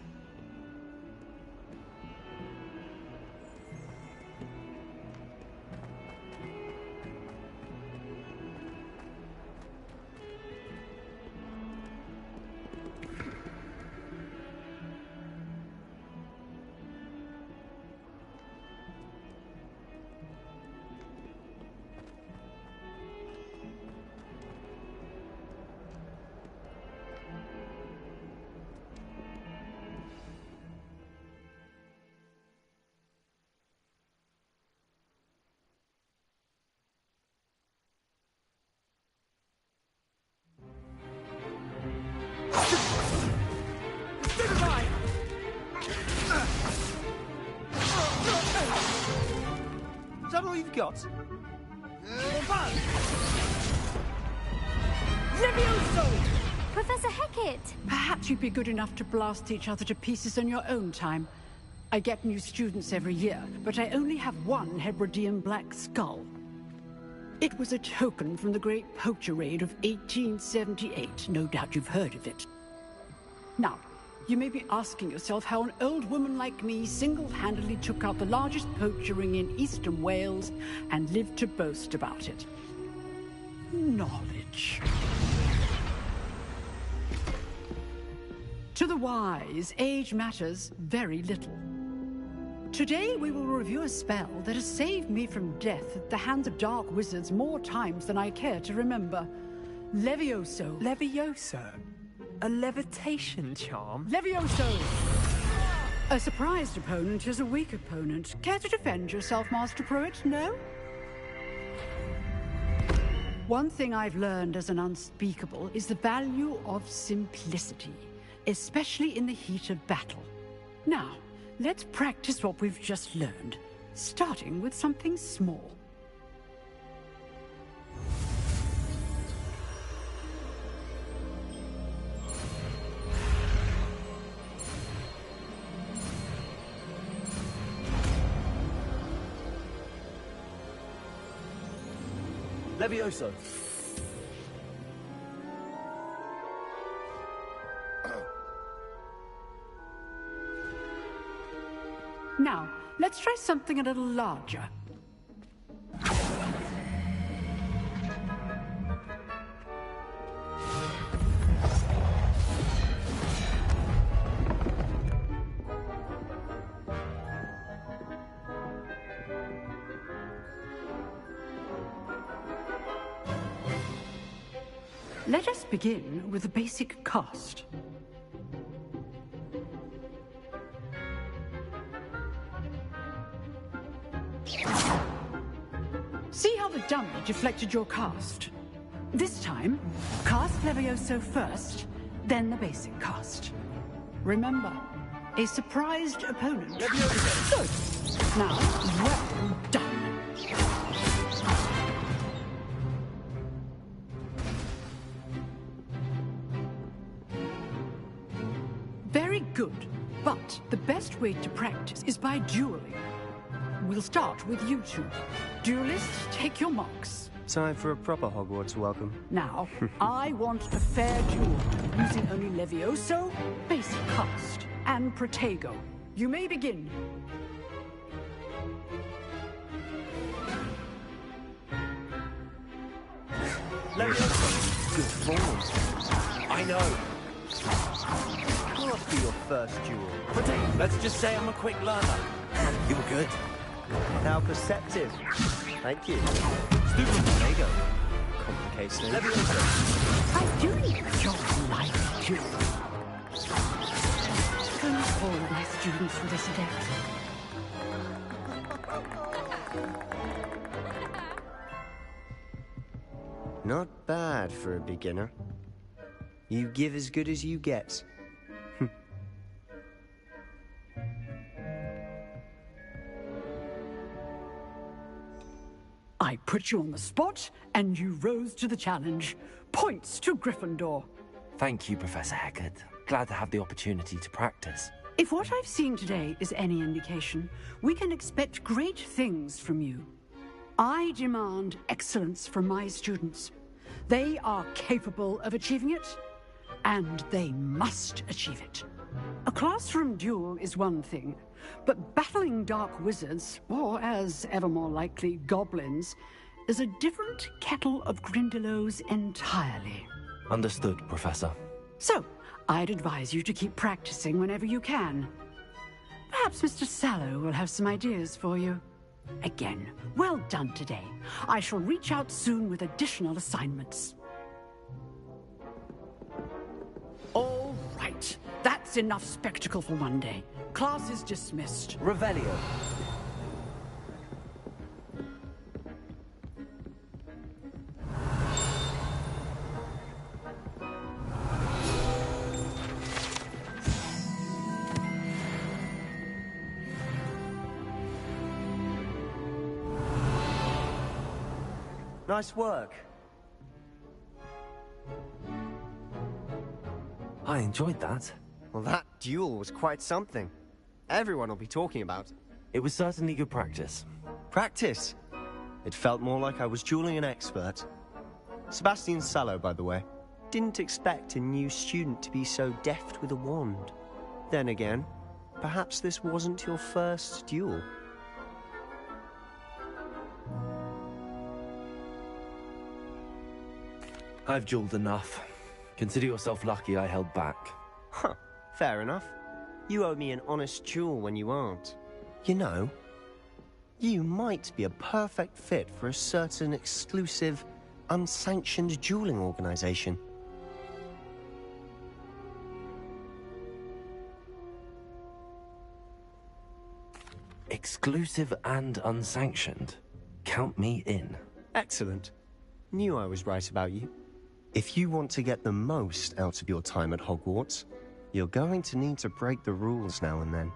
Is that all you've got? Levioso! Professor Hecat! Perhaps you'd be good enough to blast each other to pieces in your own time. I get new students every year, but I only have one Hebridean black skull. It was a token from the Great Poacher Raid of 1878. No doubt you've heard of it. Now, you may be asking yourself how an old woman like me single-handedly took out the largest poacher ring in eastern Wales and lived to boast about it. Knowledge. To the wise, age matters very little. Today we will review a spell that has saved me from death at the hands of dark wizards more times than I care to remember. Levioso. Levioso? A levitation charm? Levioso! A surprised opponent is a weak opponent. Care to defend yourself, Master Pruitt? No? One thing I've learned as an unspeakable is the value of simplicity, especially in the heat of battle. Now, let's practice what we've just learned, starting with something small. Levioso. Now, let's try something a little larger. Let us begin with the basic cast. See how the dummy deflected your cast? This time, cast Levioso first, then the basic cast. Remember, a surprised opponent. Good. Now, well done. Very good, but the best way to practice is by dueling. We'll start with you two. Duelists, take your marks. Time for a proper Hogwarts welcome. Now, I want a fair duel, using only Levioso, basic cast, and Protego. You may begin. Levioso, good form. I know. Must be your first duel. Protego, let's just say I'm a quick learner. You're good. How perceptive. Thank you. Stupid Protego. Complicates things. Levioso. I do need a job like you. Don't all my students for this event. Not bad for a beginner. You give as good as you get. I put you on the spot, and you rose to the challenge. Points to Gryffindor. Thank you, Professor Hecat. Glad to have the opportunity to practice. If what I've seen today is any indication, we can expect great things from you. I demand excellence from my students. They are capable of achieving it, and they must achieve it. A classroom duel is one thing, but battling dark wizards, or as ever more likely, goblins, is a different kettle of Grindylows entirely. Understood, Professor. So, I'd advise you to keep practicing whenever you can. Perhaps Mr. Sallow will have some ideas for you. Again, well done today. I shall reach out soon with additional assignments. All right. That's enough spectacle for one day. Class is dismissed. Revelio. Nice work. I enjoyed that. Well, that duel was quite something. Everyone will be talking about it. It was certainly good practice. Practice? It felt more like I was dueling an expert. Sebastian Sallow, by the way. Didn't expect a new student to be so deft with a wand. Then again, perhaps this wasn't your first duel. I've dueled enough. Consider yourself lucky I held back. Huh, fair enough. You owe me an honest duel when you aren't. You know, you might be a perfect fit for a certain exclusive, unsanctioned dueling organization. Exclusive and unsanctioned. Count me in. Excellent. Knew I was right about you. If you want to get the most out of your time at Hogwarts, you're going to need to break the rules now and then.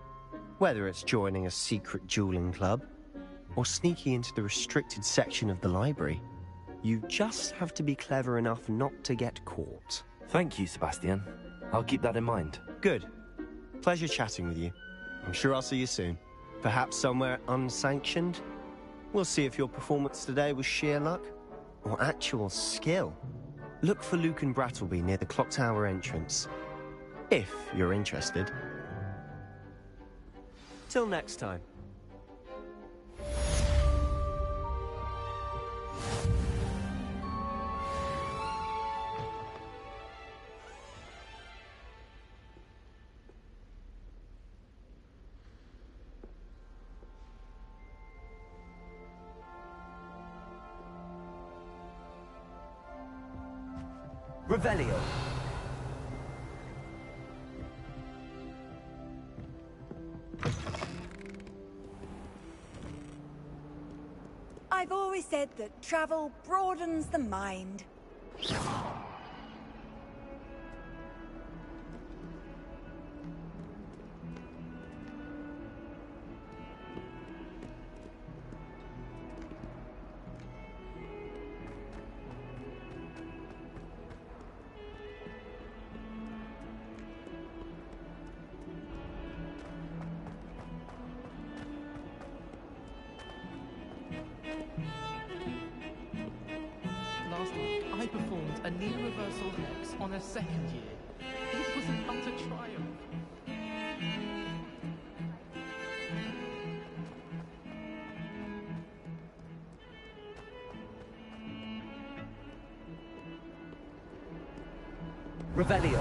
Whether it's joining a secret dueling club, or sneaking into the restricted section of the library, you just have to be clever enough not to get caught. Thank you, Sebastian. I'll keep that in mind. Good. Pleasure chatting with you. I'm sure I'll see you soon. Perhaps somewhere unsanctioned? We'll see if your performance today was sheer luck, or actual skill. Look for Luke and Brattleby near the clock tower entrance. If you're interested. Till next time. Revelio. I've always said that travel broadens the mind. Last week, I performed a near reversal hex on a second year. It was an utter triumph. Revelio.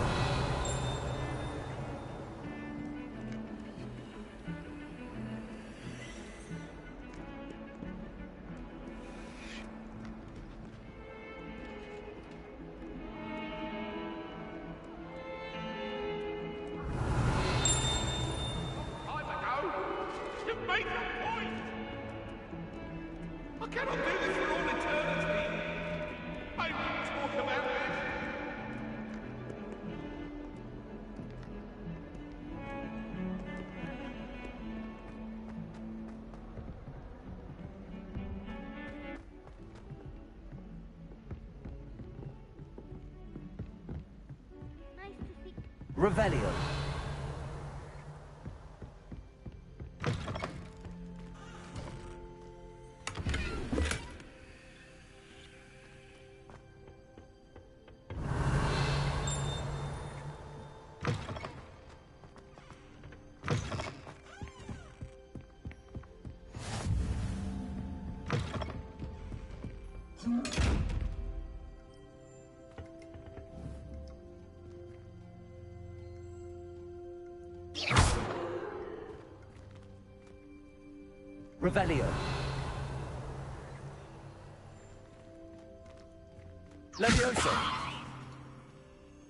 You've made your point! I cannot do this for all eternity! I won't talk about this! Revelio. Revelio. Levioso.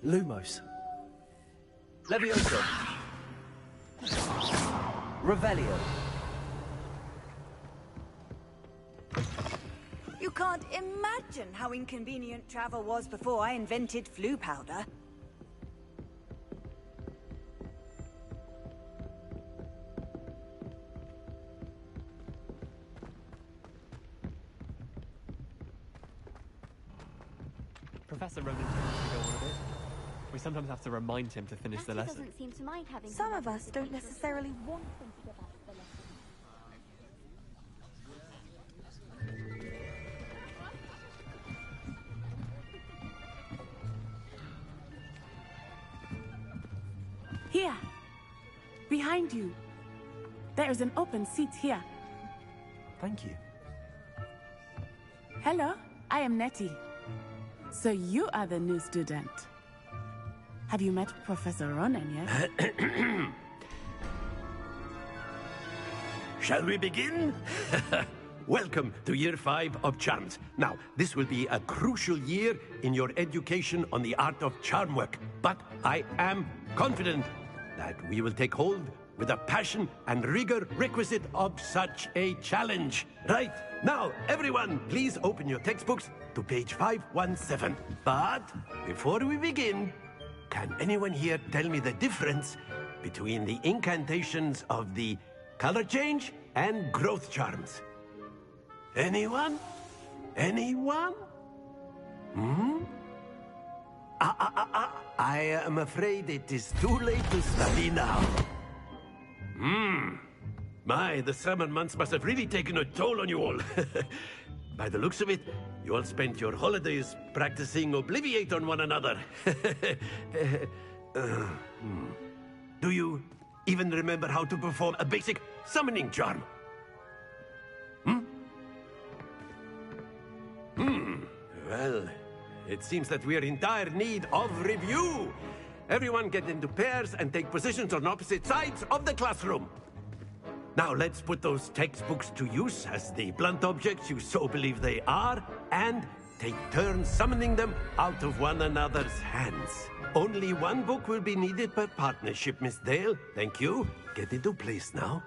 Lumos. Levioso. Revelio. You can't imagine how inconvenient travel was before I invented flu powder. Professor Ronan tends to go on a bit. We sometimes have to remind him to finish the lesson. Doesn't seem to mind having Some of us don't necessarily want them to give us the lesson. Here. Behind you. There is an open seat here. Thank you. Hello, I am Nettie. So you are the new student. Have you met Professor Ronan yet? Shall we begin? Welcome to Year 5 of Charms. Now, this will be a crucial year in your education on the art of charm work, but I am confident that we will take hold with the passion and rigor requisite of such a challenge. Right, now, everyone, please open your textbooks to page 517. But before we begin, can anyone here tell me the difference between the incantations of the color change and growth charms? Anyone? Anyone? I am afraid it is too late to study now. My, the summer months must have really taken a toll on you all. By the looks of it, you all spent your holidays practicing Obliviate on one another. Do you even remember how to perform a basic summoning charm? Well, it seems that we are in dire need of review. Everyone get into pairs and take positions on opposite sides of the classroom. Now let's put those textbooks to use as the blunt objects you so believe they are, and take turns summoning them out of one another's hands. Only one book will be needed per partnership, Miss Dale. Thank you. Get into place now.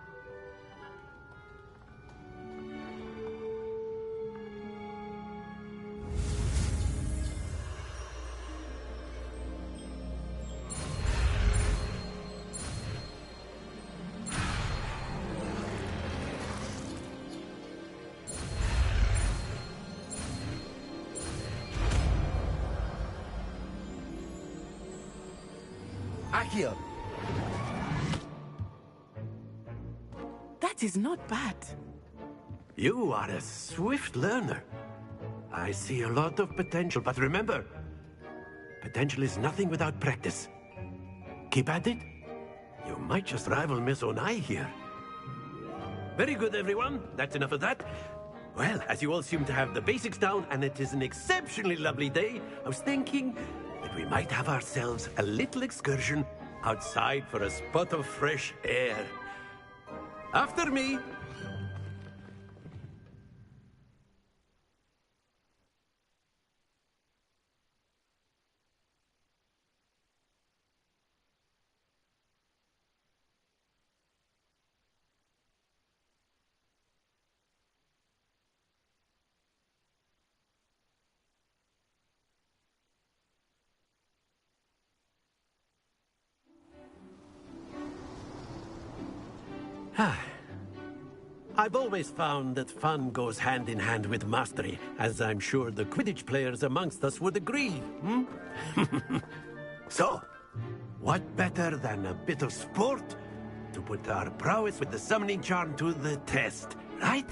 Accio! That is not bad. You are a swift learner. I see a lot of potential, but remember, potential is nothing without practice. Keep at it. You might just rival Miss Onai here. Very good, everyone. That's enough of that. Well, as you all seem to have the basics down, and it is an exceptionally lovely day, I was thinking that we might have ourselves a little excursion outside for a spot of fresh air. After me! I've always found that fun goes hand in hand with mastery, as I'm sure the Quidditch players amongst us would agree. So, what better than a bit of sport to put our prowess with the summoning charm to the test, right?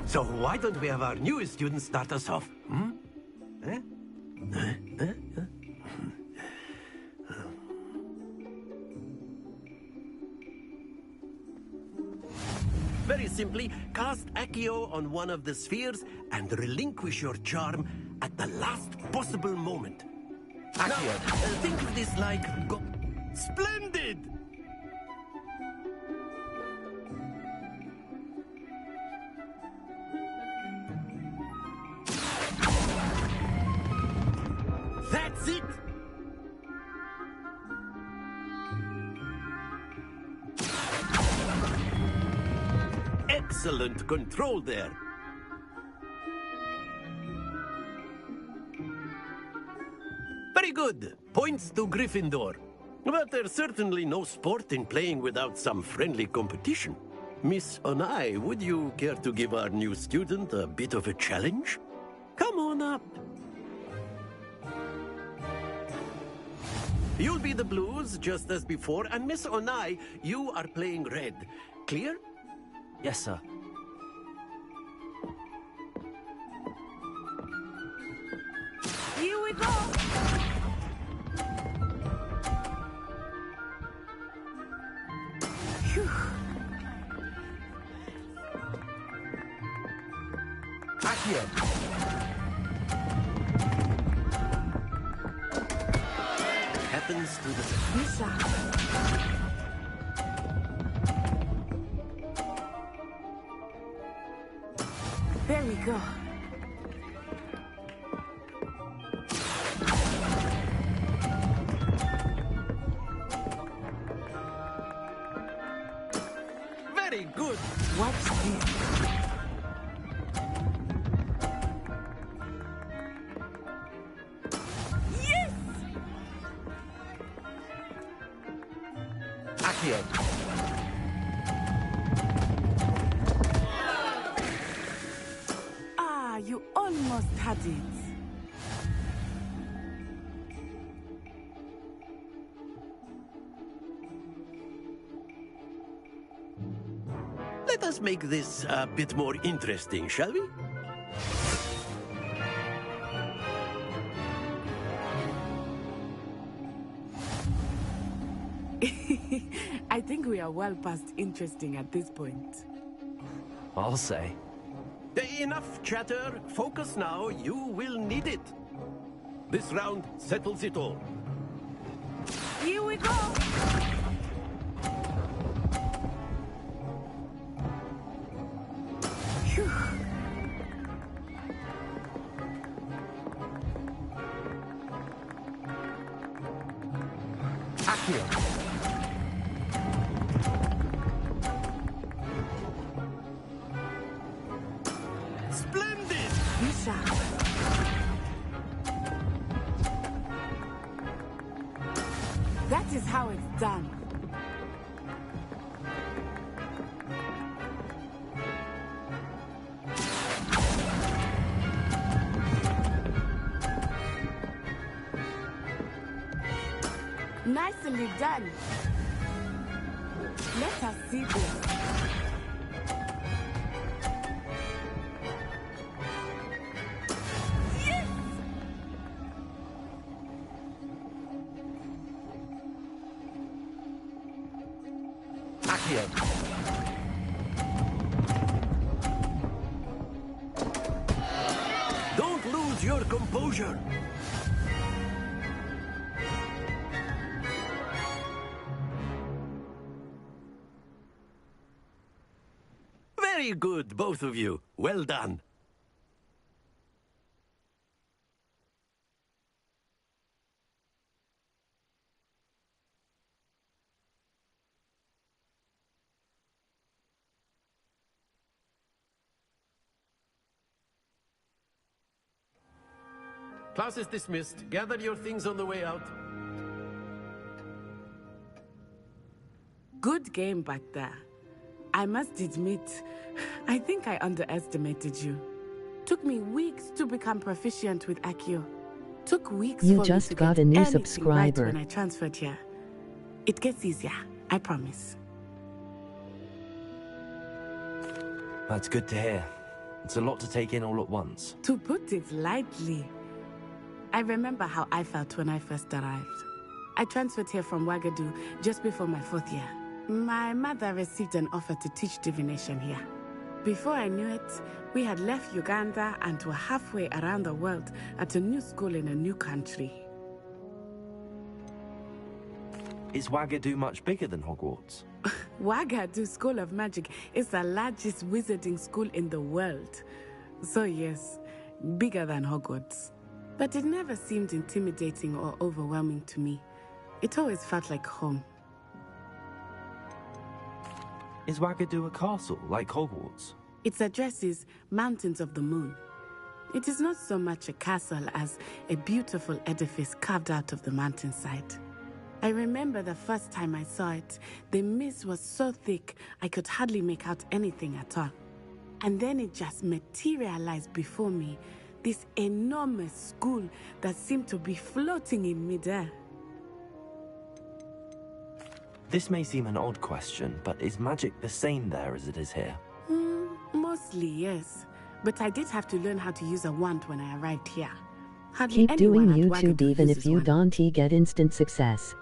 So why don't we have our newest student start us off? Very simply, cast Accio on one of the spheres and relinquish your charm at the last possible moment. Accio. Now, think of this like... Splendid! That's it! Excellent control there. Very good. Points to Gryffindor. But there's certainly no sport in playing without some friendly competition. Miss Onai, would you care to give our new student a bit of a challenge? Come on up. You'll be the blues, just as before, and Miss Onai, you are playing red. Clear? Yes, sir. Here we go! Phew. Accio! Happens to the... Yes, sir. There we go. Very good. Watch this. Yes! Accio! Ah, you almost had it. Let us make this a bit more interesting, shall we? I think we are well past interesting at this point. I'll say. Enough chatter. Focus now. You will need it. This round settles it all. Here we go! Phew. Accio. Splendid! Misha. That is how it's done. Nicely done. Let us see this. Yes! Accio. Don't lose your composure. Very good, both of you. Well done. Class is dismissed. Gather your things on the way out. Good game back there. I must admit, I think I underestimated you. Took me weeks to become proficient with Accio. Took weeks You for just me to got get a new anything subscriber. right when I transferred here. It gets easier, I promise. That's good to hear. It's a lot to take in all at once. To put it lightly, I remember how I felt when I first arrived. I transferred here from Wagadu just before my 4th year. My mother received an offer to teach divination here. Before I knew it, we had left Uganda and were halfway around the world at a new school in a new country. Is Wagadu much bigger than Hogwarts? Wagadu School of Magic is the largest wizarding school in the world. So yes, bigger than Hogwarts. But it never seemed intimidating or overwhelming to me. It always felt like home. Is Wagadu a castle, like Hogwarts? Its address is Mountains of the Moon. It is not so much a castle as a beautiful edifice carved out of the mountainside. I remember the first time I saw it, the mist was so thick I could hardly make out anything at all. And then it just materialized before me, this enormous school that seemed to be floating in midair. This may seem an odd question, but is magic the same there as it is here? Mostly, yes. But I did have to learn how to use a wand when I arrived here. Hardly Keep doing anyone at YouTube Wagadu even if uses you one. don't get instant success.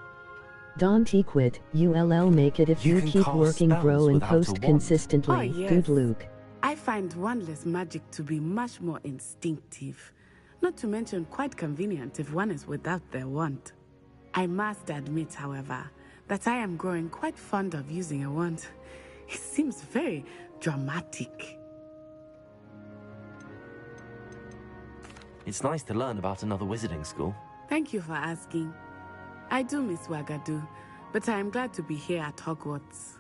Don't quit, ULL make it if you can keep cast working bro spells and without a post wand. consistently. Oh, yes. Good Luke. I find wandless magic to be much more instinctive. Not to mention quite convenient if one is without their wand. I must admit, however, that I am growing quite fond of using a wand. It seems very dramatic. It's nice to learn about another wizarding school. Thank you for asking. I do miss Wagadu, but I am glad to be here at Hogwarts.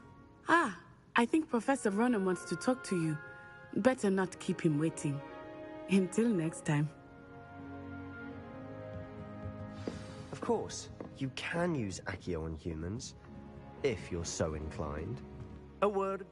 Ah, I think Professor Ronan wants to talk to you. Better not keep him waiting. Until next time. Of course, you can use Accio on humans, if you're so inclined. A word.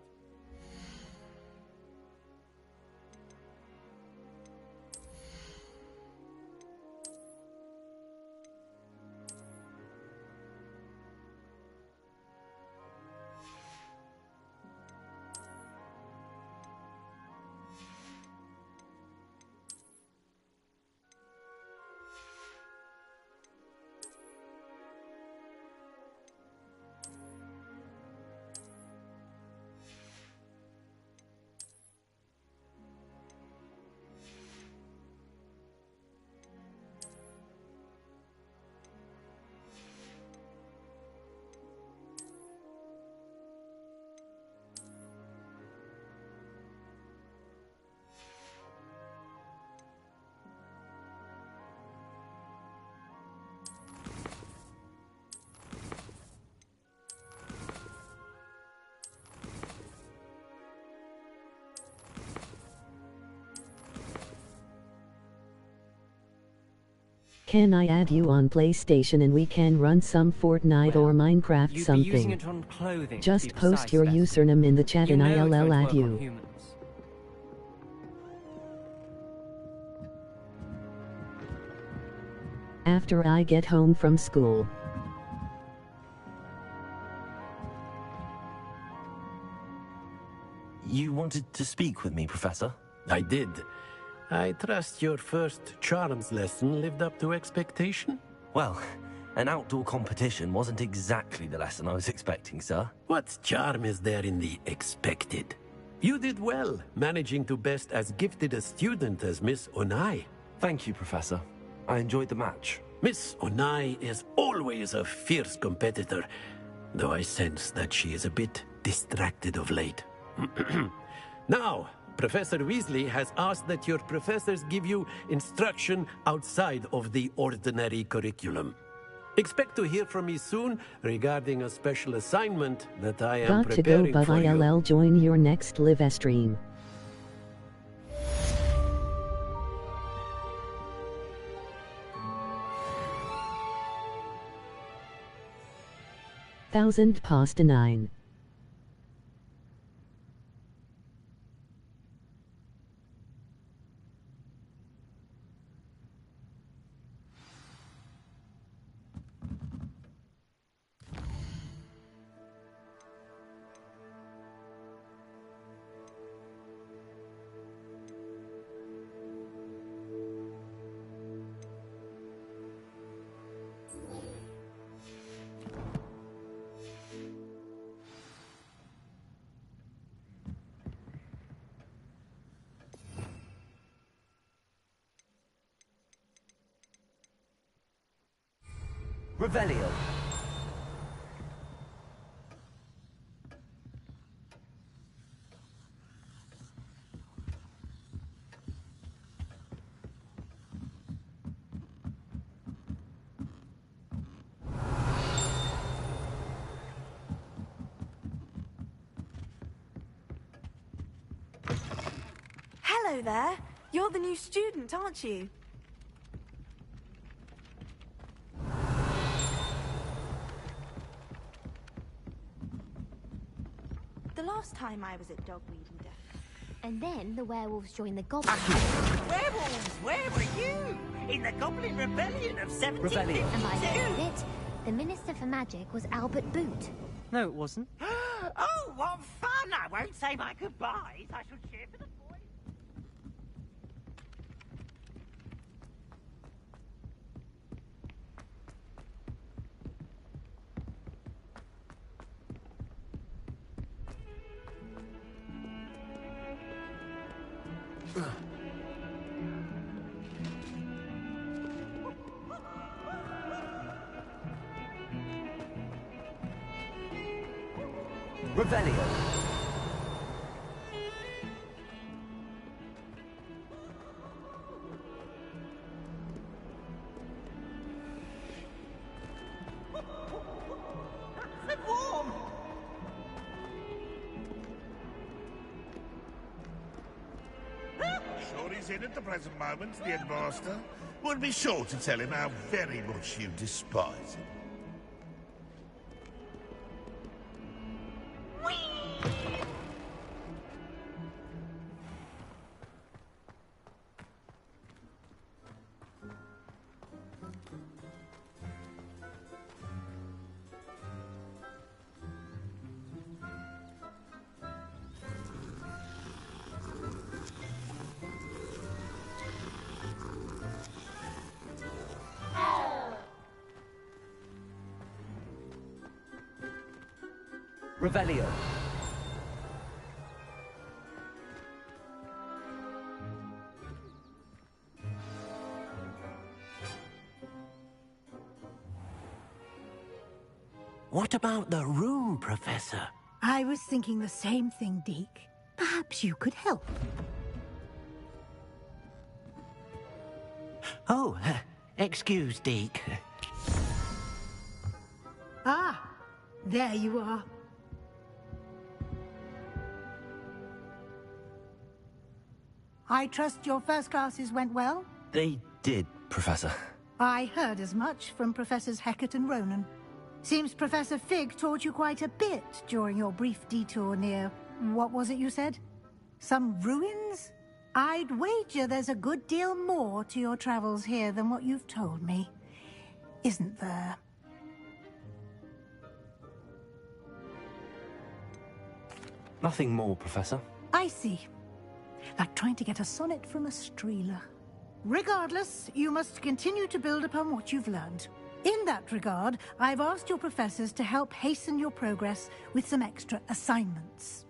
can I add you on PlayStation and we can run some Fortnite or Minecraft You'd something? be using it on clothing. Just to be post precise, your Beth. username in the chat You and know it I'll won't add work on you. humans. After I get home from school. You wanted to speak with me, Professor? I did. I trust your first charms lesson lived up to expectation? Well, an outdoor competition wasn't exactly the lesson I was expecting, sir. What charm is there in the expected? You did well, managing to best as gifted a student as Miss Onai. Thank you, Professor. I enjoyed the match. Miss Onai is always a fierce competitor, though I sense that she is a bit distracted of late. Now, Professor Weasley has asked that your professors give you instruction outside of the ordinary curriculum. Expect to hear from me soon regarding a special assignment that I am Got to go, preparing but for you. I'll join your next live stream. Thousand past 9. Revelio. Hello there. You're the new student, aren't you? The last time I was at Dogweed and And then the werewolves joined the goblins. Werewolves, where were you? In the Goblin Rebellion of 1752? And by the end of it, the Minister for Magic was Albert Boot. No, it wasn't. Oh, what fun! I won't say my goodbyes. I shall cheer for the boys. Revelio. Warm. Sure he's in at the present moment, the headmaster. Would be sure to tell him how very much you despise him. Revelio. What about the room, Professor? I was thinking the same thing, Deke. Perhaps you could help. Oh, excuse, Deke. Ah, there you are. I trust your first classes went well? They did, Professor. I heard as much from Professors Hecat and Ronan. Seems Professor Fig taught you quite a bit during your brief detour near... what was it you said? Some ruins? I'd wager there's a good deal more to your travels here than what you've told me. Isn't there? Nothing more, Professor. I see. Like trying to get a sonnet from a streeler. Regardless, you must continue to build upon what you've learned. In that regard, I've asked your professors to help hasten your progress with some extra assignments.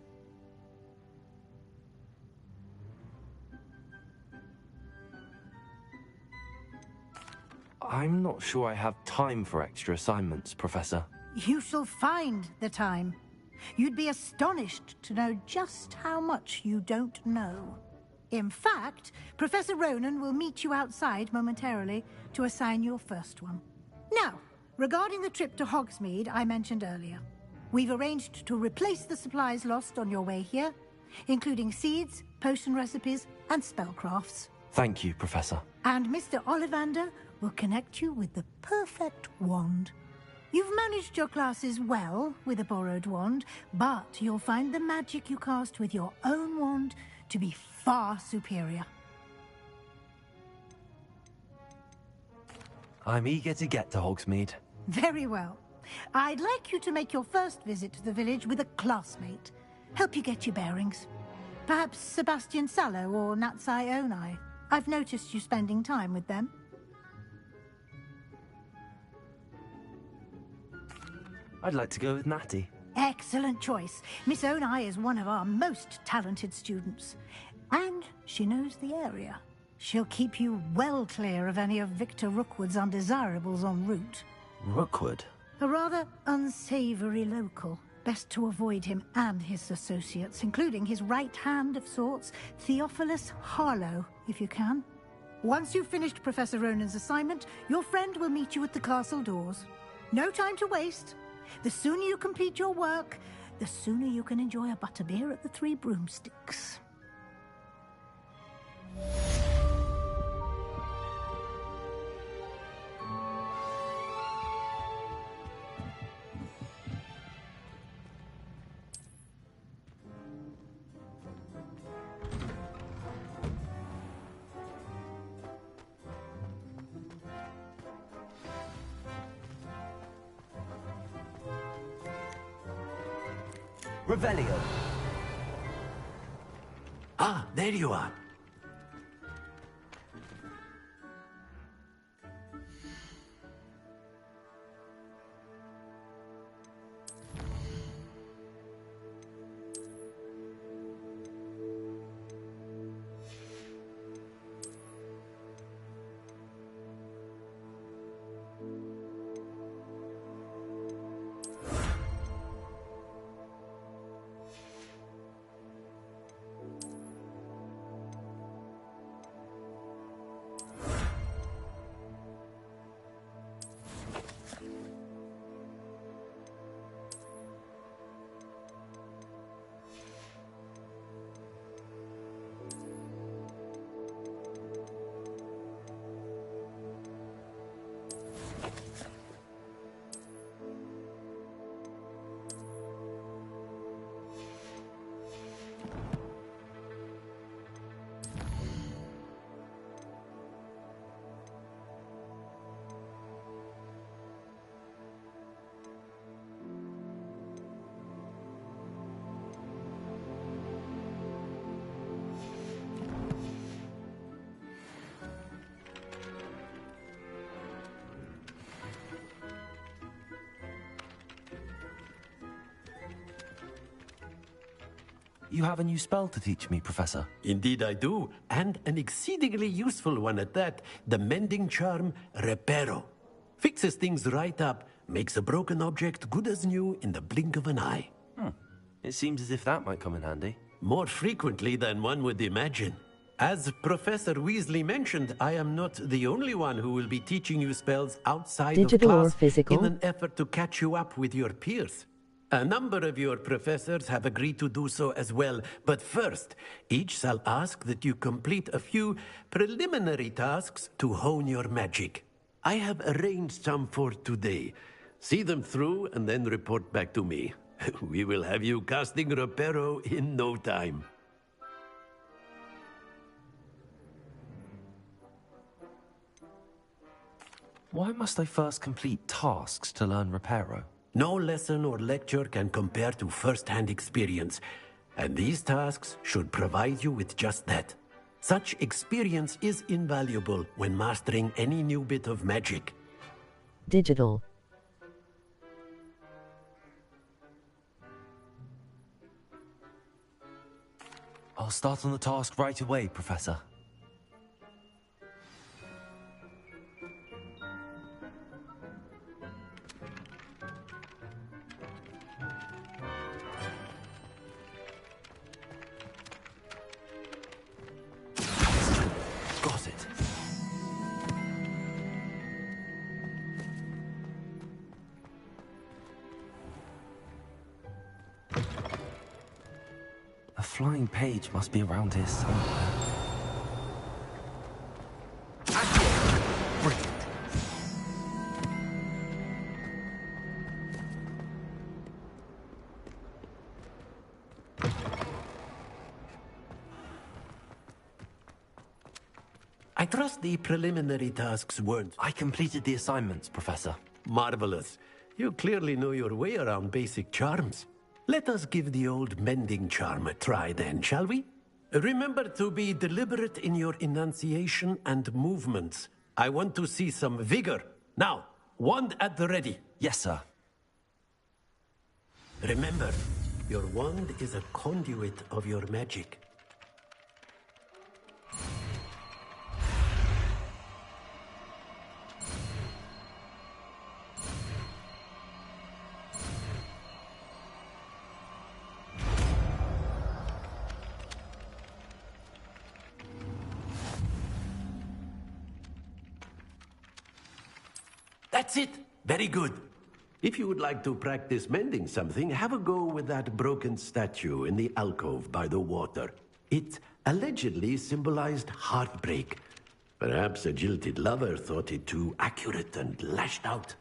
I'm not sure I have time for extra assignments, Professor. You shall find the time. You'd be astonished to know just how much you don't know. In fact, Professor Ronan will meet you outside momentarily to assign your first one. Now, regarding the trip to Hogsmeade I mentioned earlier, we've arranged to replace the supplies lost on your way here, including seeds, potion recipes, and spellcrafts. Thank you, Professor. And Mr. Ollivander will connect you with the perfect wand. You've managed your classes well with a borrowed wand, but you'll find the magic you cast with your own wand to be far superior. I'm eager to get to Hogsmeade. Very well. I'd like you to make your first visit to the village with a classmate. Help you get your bearings. Perhaps Sebastian Sallow or Natsai Onai. I've noticed you spending time with them. I'd like to go with Natty. Excellent choice. Miss Onai is one of our most talented students. And she knows the area. She'll keep you well clear of any of Victor Rookwood's undesirables en route. Rookwood? A rather unsavory local. Best to avoid him and his associates, including his right hand of sorts, Theophilus Harlow, if you can. Once you've finished Professor Ronan's assignment, your friend will meet you at the castle doors. No time to waste. The sooner you complete your work, the sooner you can enjoy a butterbeer at the Three Broomsticks. Revelio. Ah, there you are. You have a new spell to teach me, Professor. Indeed I do, and an exceedingly useful one at that. The mending charm, Reparo. Fixes things right up, makes a broken object good as new in the blink of an eye. It seems as if that might come in handy. More frequently than one would imagine. As Professor Weasley mentioned, I am not the only one who will be teaching you spells outside Digital of or class physical? in an effort to catch you up with your peers. A number of your professors have agreed to do so as well, but first, each shall ask that you complete a few preliminary tasks to hone your magic. I have arranged some for today. See them through and then report back to me. We will have you casting Reparo in no time. Why must I first complete tasks to learn Reparo? No lesson or lecture can compare to first-hand experience, and these tasks should provide you with just that. Such experience is invaluable when mastering any new bit of magic. Digital. I'll start on the task right away, Professor. Got it. A flying page must be around here somewhere. Brilliant. I trust the preliminary tasks weren't... I completed the assignments, Professor. Marvelous. You clearly know your way around basic charms. Let us give the old mending charm a try then, shall we? Remember to be deliberate in your enunciation and movements. I want to see some vigor. Now, wand at the ready. Yes, sir. Remember, your wand is a conduit of your magic. That's it. Very good. If you would like to practice mending something, have a go with that broken statue in the alcove by the water. It allegedly symbolized heartbreak. Perhaps a jilted lover thought it too accurate and lashed out.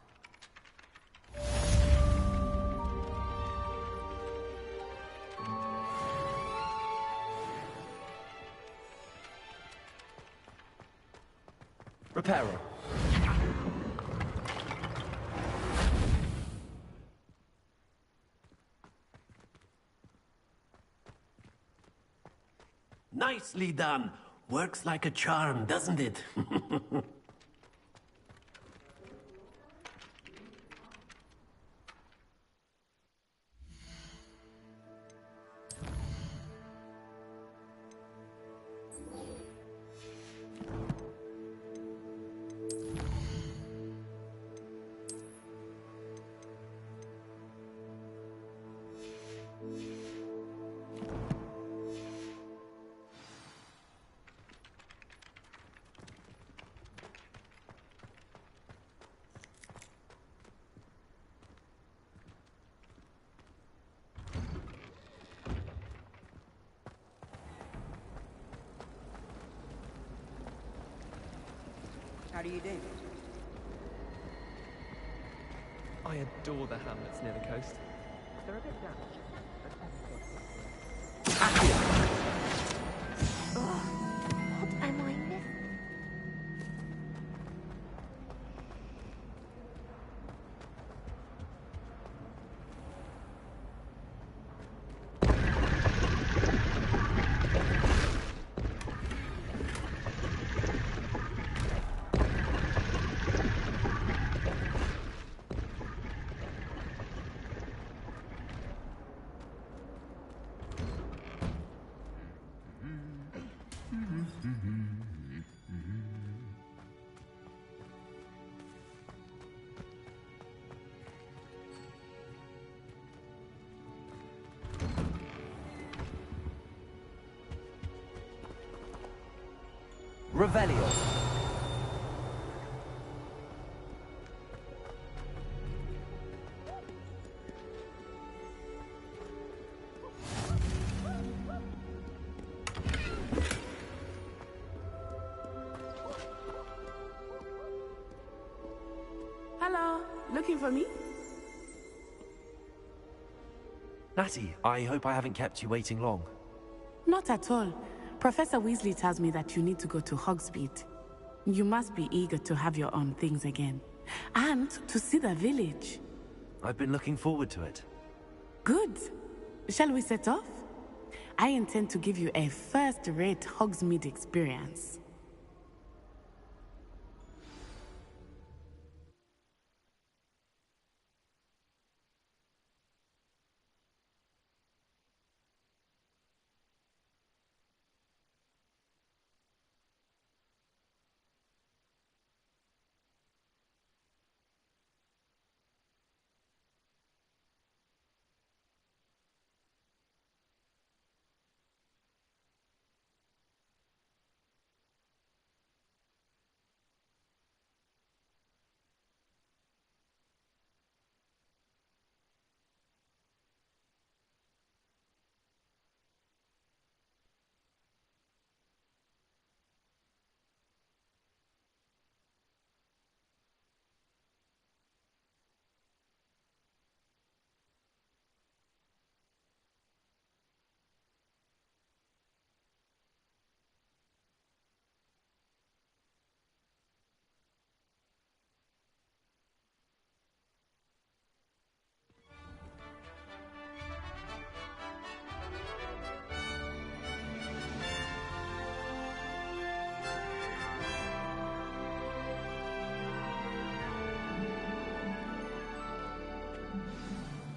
Reparo. Nicely done. Works like a charm, doesn't it? How do you do? I adore the hamlets near the coast. They're a bit damaged, but What am I missing? Revelio. looking for me? Natty, I hope I haven't kept you waiting long. Not at all. Professor Weasley tells me that you need to go to Hogsmeade. You must be eager to have your own things again. And to see the village. I've been looking forward to it. Good. Shall we set off? I intend to give you a first-rate Hogsmeade experience.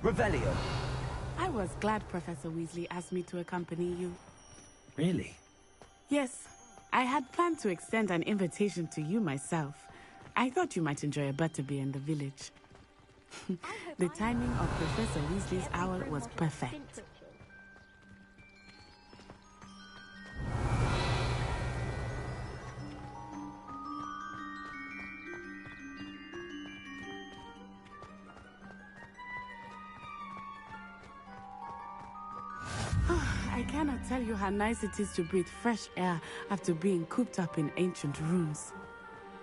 Revelio. I was glad Professor Weasley asked me to accompany you. Really? Yes. I had planned to extend an invitation to you myself. I thought you might enjoy a butterbeer in the village. The timing of Professor Weasley's owl was perfect. I cannot tell you how nice it is to breathe fresh air after being cooped up in ancient rooms.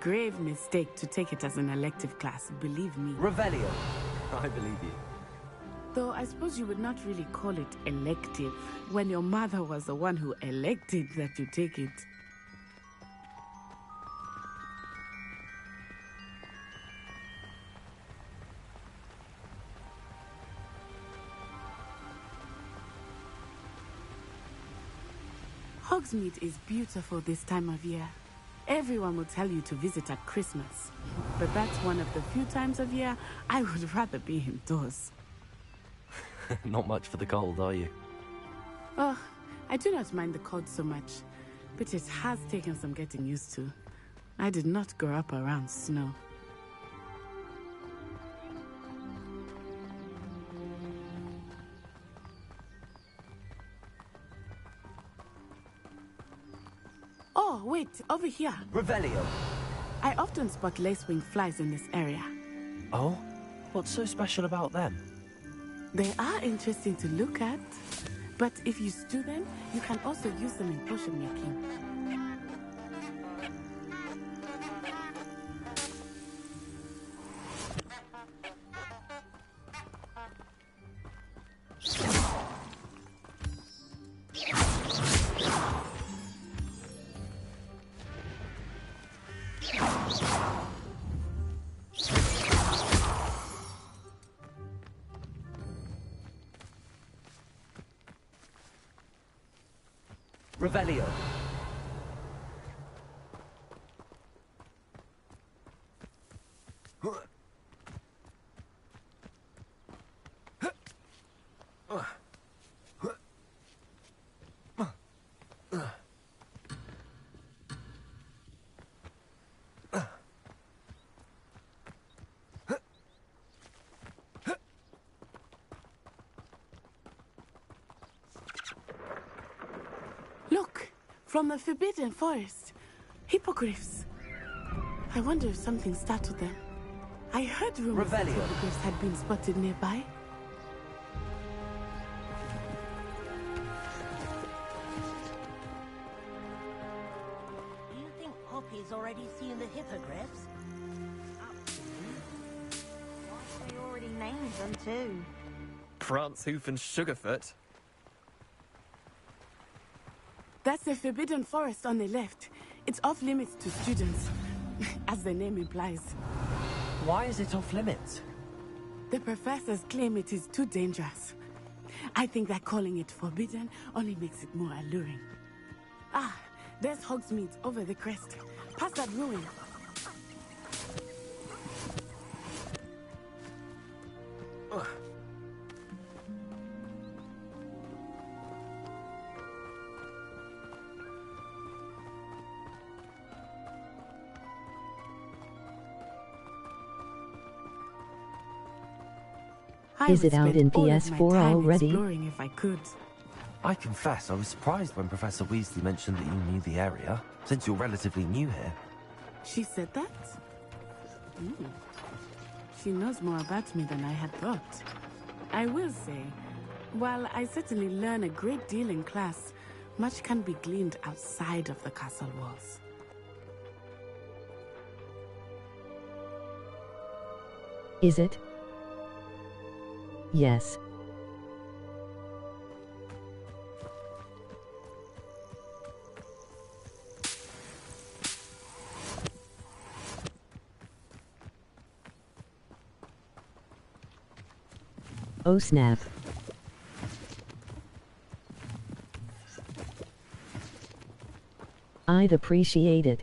Grave mistake to take it as an elective class, believe me. Revelio. I believe you. Though I suppose you would not really call it elective when your mother was the one who elected that you take it. Hogsmeade is beautiful this time of year. Everyone will tell you to visit at Christmas. But that's one of the few times of year I would rather be indoors. Not much for the cold, are you? Oh, I do not mind the cold so much, but it has taken some getting used to. I did not grow up around snow. Oh, wait, over here. Revelio. I often spot lacewing flies in this area. Oh? What's so special about them? They are interesting to look at, but if you stew them, you can also use them in potion making. Revelio. Look, from the Forbidden Forest. Hippogriffs. I wonder if something startled them. I heard rumors that hippogriffs had been spotted nearby. Do you think Poppy's already seen the hippogriffs? already named them too. Prancehoof and Sugarfoot. That's the Forbidden Forest on the left. It's off limits to students, as the name implies. Why is it off limits? The professors claim it is too dangerous. I think that calling it forbidden only makes it more alluring. Ah, there's Hogsmeade over the crest. Past that ruin. Ugh. Is it out in PS4 already? Exploring if I could. I confess, I was surprised when Professor Weasley mentioned that you knew the area, since you're relatively new here. She said that? She knows more about me than I had thought. I will say, while I certainly learn a great deal in class, much can be gleaned outside of the castle walls. Is it? Yes. Oh snap. I'd appreciate it.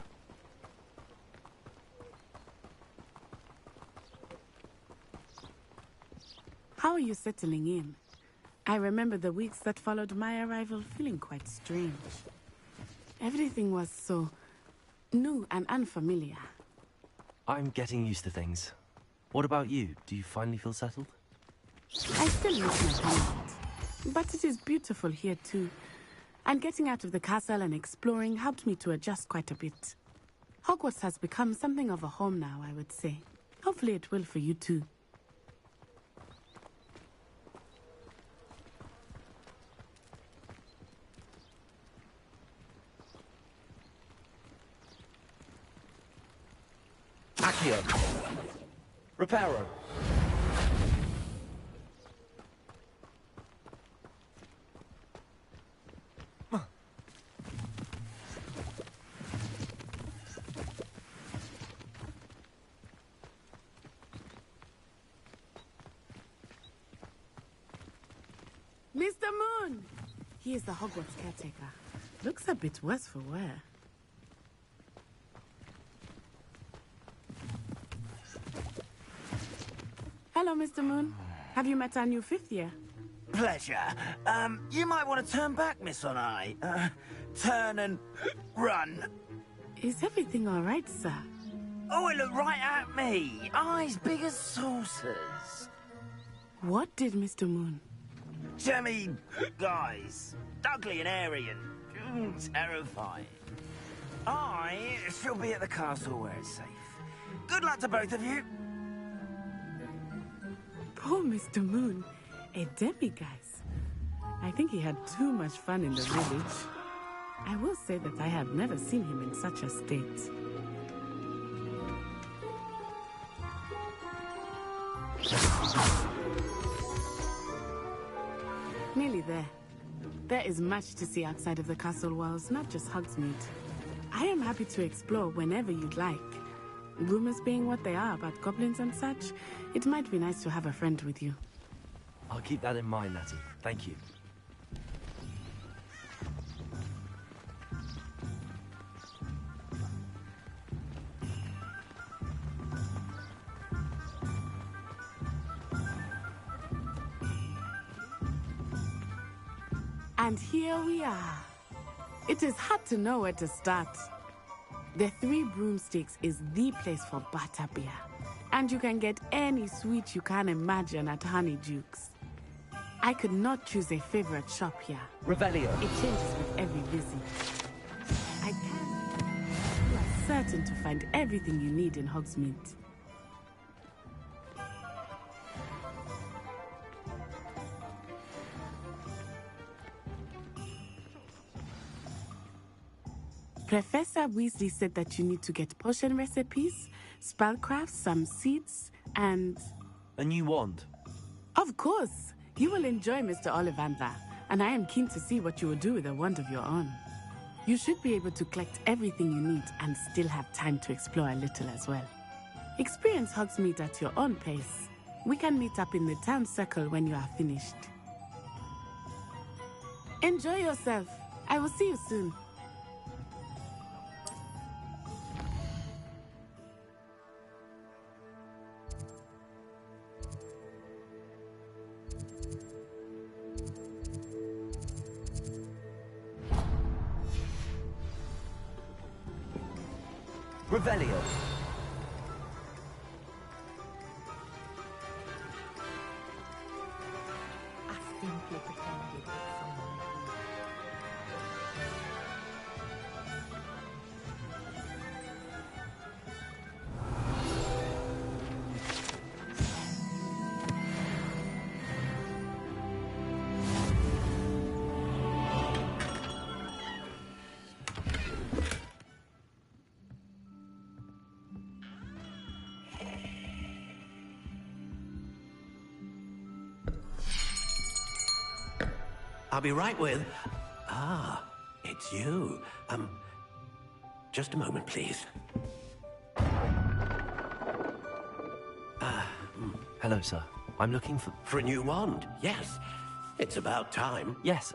How are you settling in? I remember the weeks that followed my arrival feeling quite strange. Everything was so new and unfamiliar. I'm getting used to things. What about you? Do you finally feel settled? I still miss my homeland, but it is beautiful here too. And getting out of the castle and exploring helped me to adjust quite a bit. Hogwarts has become something of a home now, I would say. Hopefully it will for you too. Accio! Reparo! Mr. Moon! He is the Hogwarts caretaker. Looks a bit worse for wear. Hello, Mr. Moon. Have you met our new fifth year? Pleasure. You might want to turn back, Miss Onai. Turn and run. Is everything all right, sir? Oh, it looked right at me. Eyes big as saucers. What did Mr. Moon? Jemmy, guys. Ugly and airy and terrifying. I shall be at the castle where it's safe. Good luck to both of you. Poor Mr. Moon. A demiguise. I think he had too much fun in the village. I will say that I have never seen him in such a state. Nearly there. There is much to see outside of the castle walls, not just Hogsmeade. I am happy to explore whenever you'd like. Rumors being what they are about goblins and such, it might be nice to have a friend with you. I'll keep that in mind, Natty. Thank you. And here we are. It is hard to know where to start. The Three Broomsticks is the place for butterbeer. And you can get any sweet you can imagine at Honeyduke's. I could not choose a favorite shop here. Revelio. It changes with every visit. I can. You are certain to find everything you need in Hogsmeade. Professor Weasley said that you need to get potion recipes, spellcrafts, some seeds, and A new wand? Of course. You will enjoy Mr. Ollivander, and I am keen to see what you will do with a wand of your own. You should be able to collect everything you need and still have time to explore a little as well. Experience Hogsmeade at your own pace. We can meet up in the town circle when you are finished. Enjoy yourself. I will see you soon. Revelio. I simply pretended that someone I'll be right with... Ah, it's you. Just a moment, please. Hello, sir. I'm looking for... For a new wand, yes. It's about time. Yes,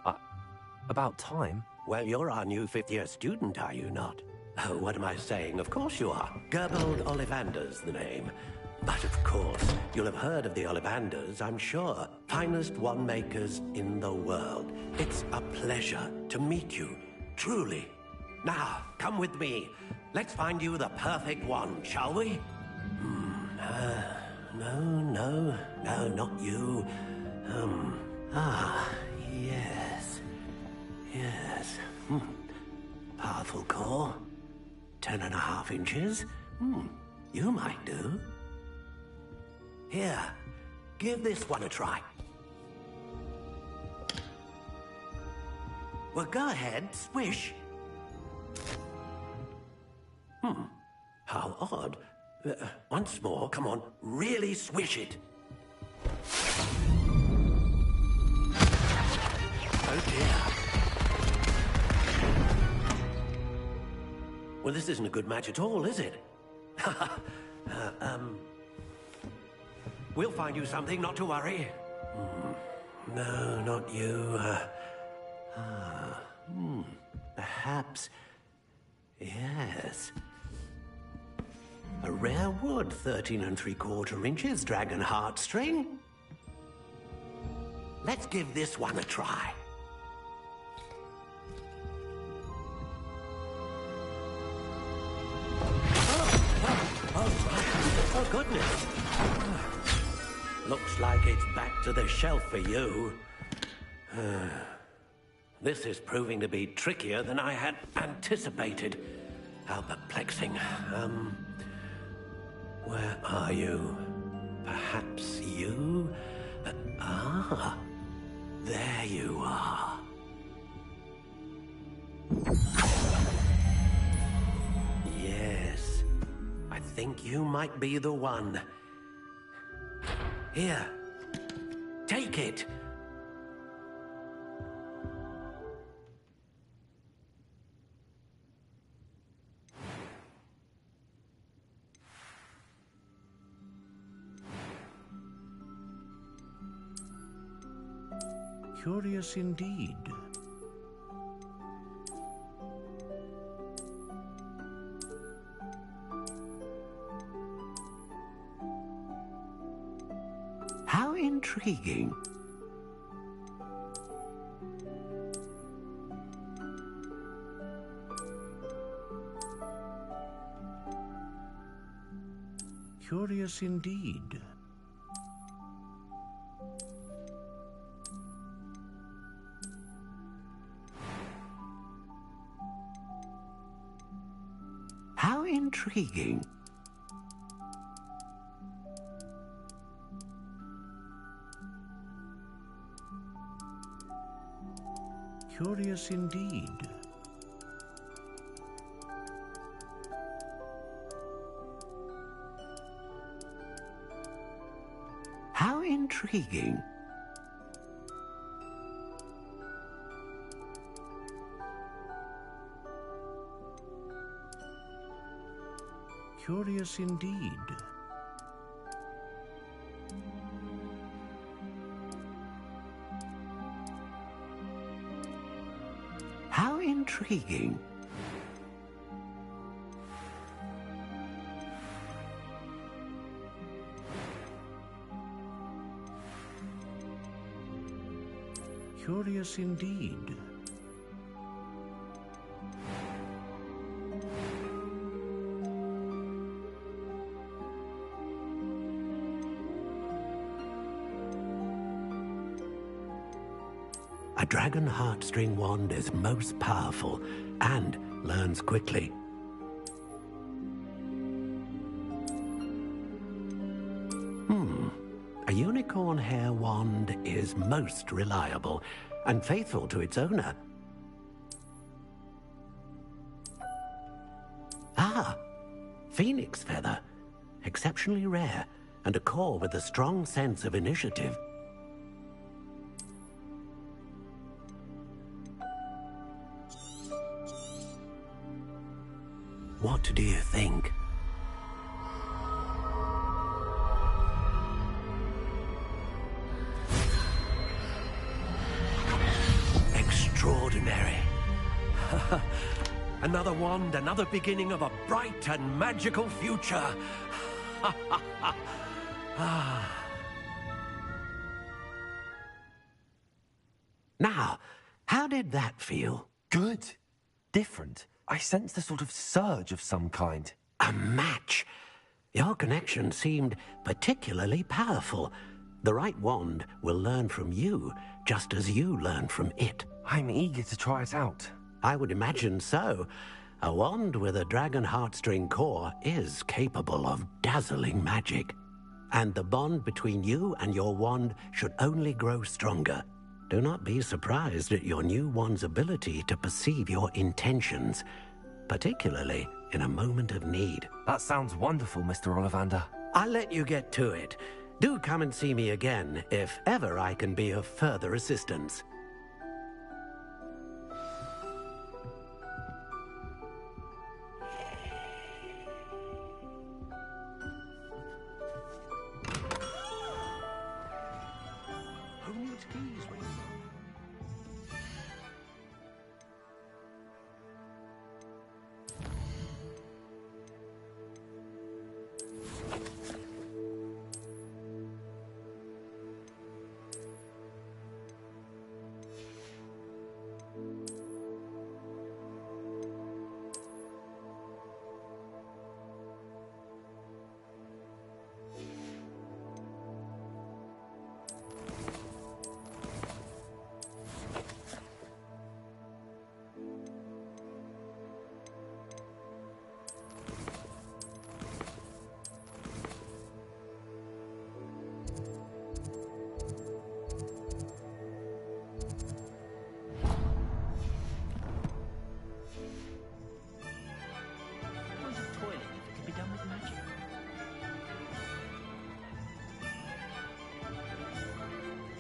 about time? Well, you're our new fifth-year student, are you not? Oh, what am I saying? Of course you are. Gerbold Ollivander's the name. But of course, you'll have heard of the Ollivanders, I'm sure. Finest wand makers in the world. It's a pleasure to meet you, truly. Now, come with me. Let's find you the perfect wand, shall we? No, not you. Yes. Yes. Powerful core. 10.5 inches. You might do. Here, give this one a try. Well, go ahead, swish. How odd. Once more, come on, really swish it. Oh dear. Well, this isn't a good match at all, is it? We'll find you something, not to worry. No, not you. Perhaps... Yes. A rare wood, 13 3/4 inches, dragon heartstring. Let's give this one a try. Oh, goodness. Looks like it's back to the shelf for you. This is proving to be trickier than I had anticipated. How perplexing. Where are you? Perhaps you? There you are. Yes, I think you might be the one. Here, take it. Curious indeed. How intriguing. Curious indeed. How intriguing. Curious indeed. intriguing. Curious indeed. How intriguing. Curious indeed. A dragon heartstring wand is most powerful and learns quickly. A unicorn hair wand is most reliable and faithful to its owner. Ah, phoenix feather. Exceptionally rare, and a core with a strong sense of initiative. What do you think? Extraordinary. Another wand, another beginning of a bright and magical future. Now, how did that feel? Good. Different. I sensed a sort of surge of some kind. A match. Your connection seemed particularly powerful. The right wand will learn from you, just as you learn from it. I'm eager to try it out. I would imagine so. A wand with a dragon heartstring core is capable of dazzling magic. And the bond between you and your wand should only grow stronger. Do not be surprised at your new wand's ability to perceive your intentions, particularly in a moment of need. That sounds wonderful, Mr. Ollivander. I'll let you get to it. Do come and see me again if ever I can be of further assistance. Who needs keys when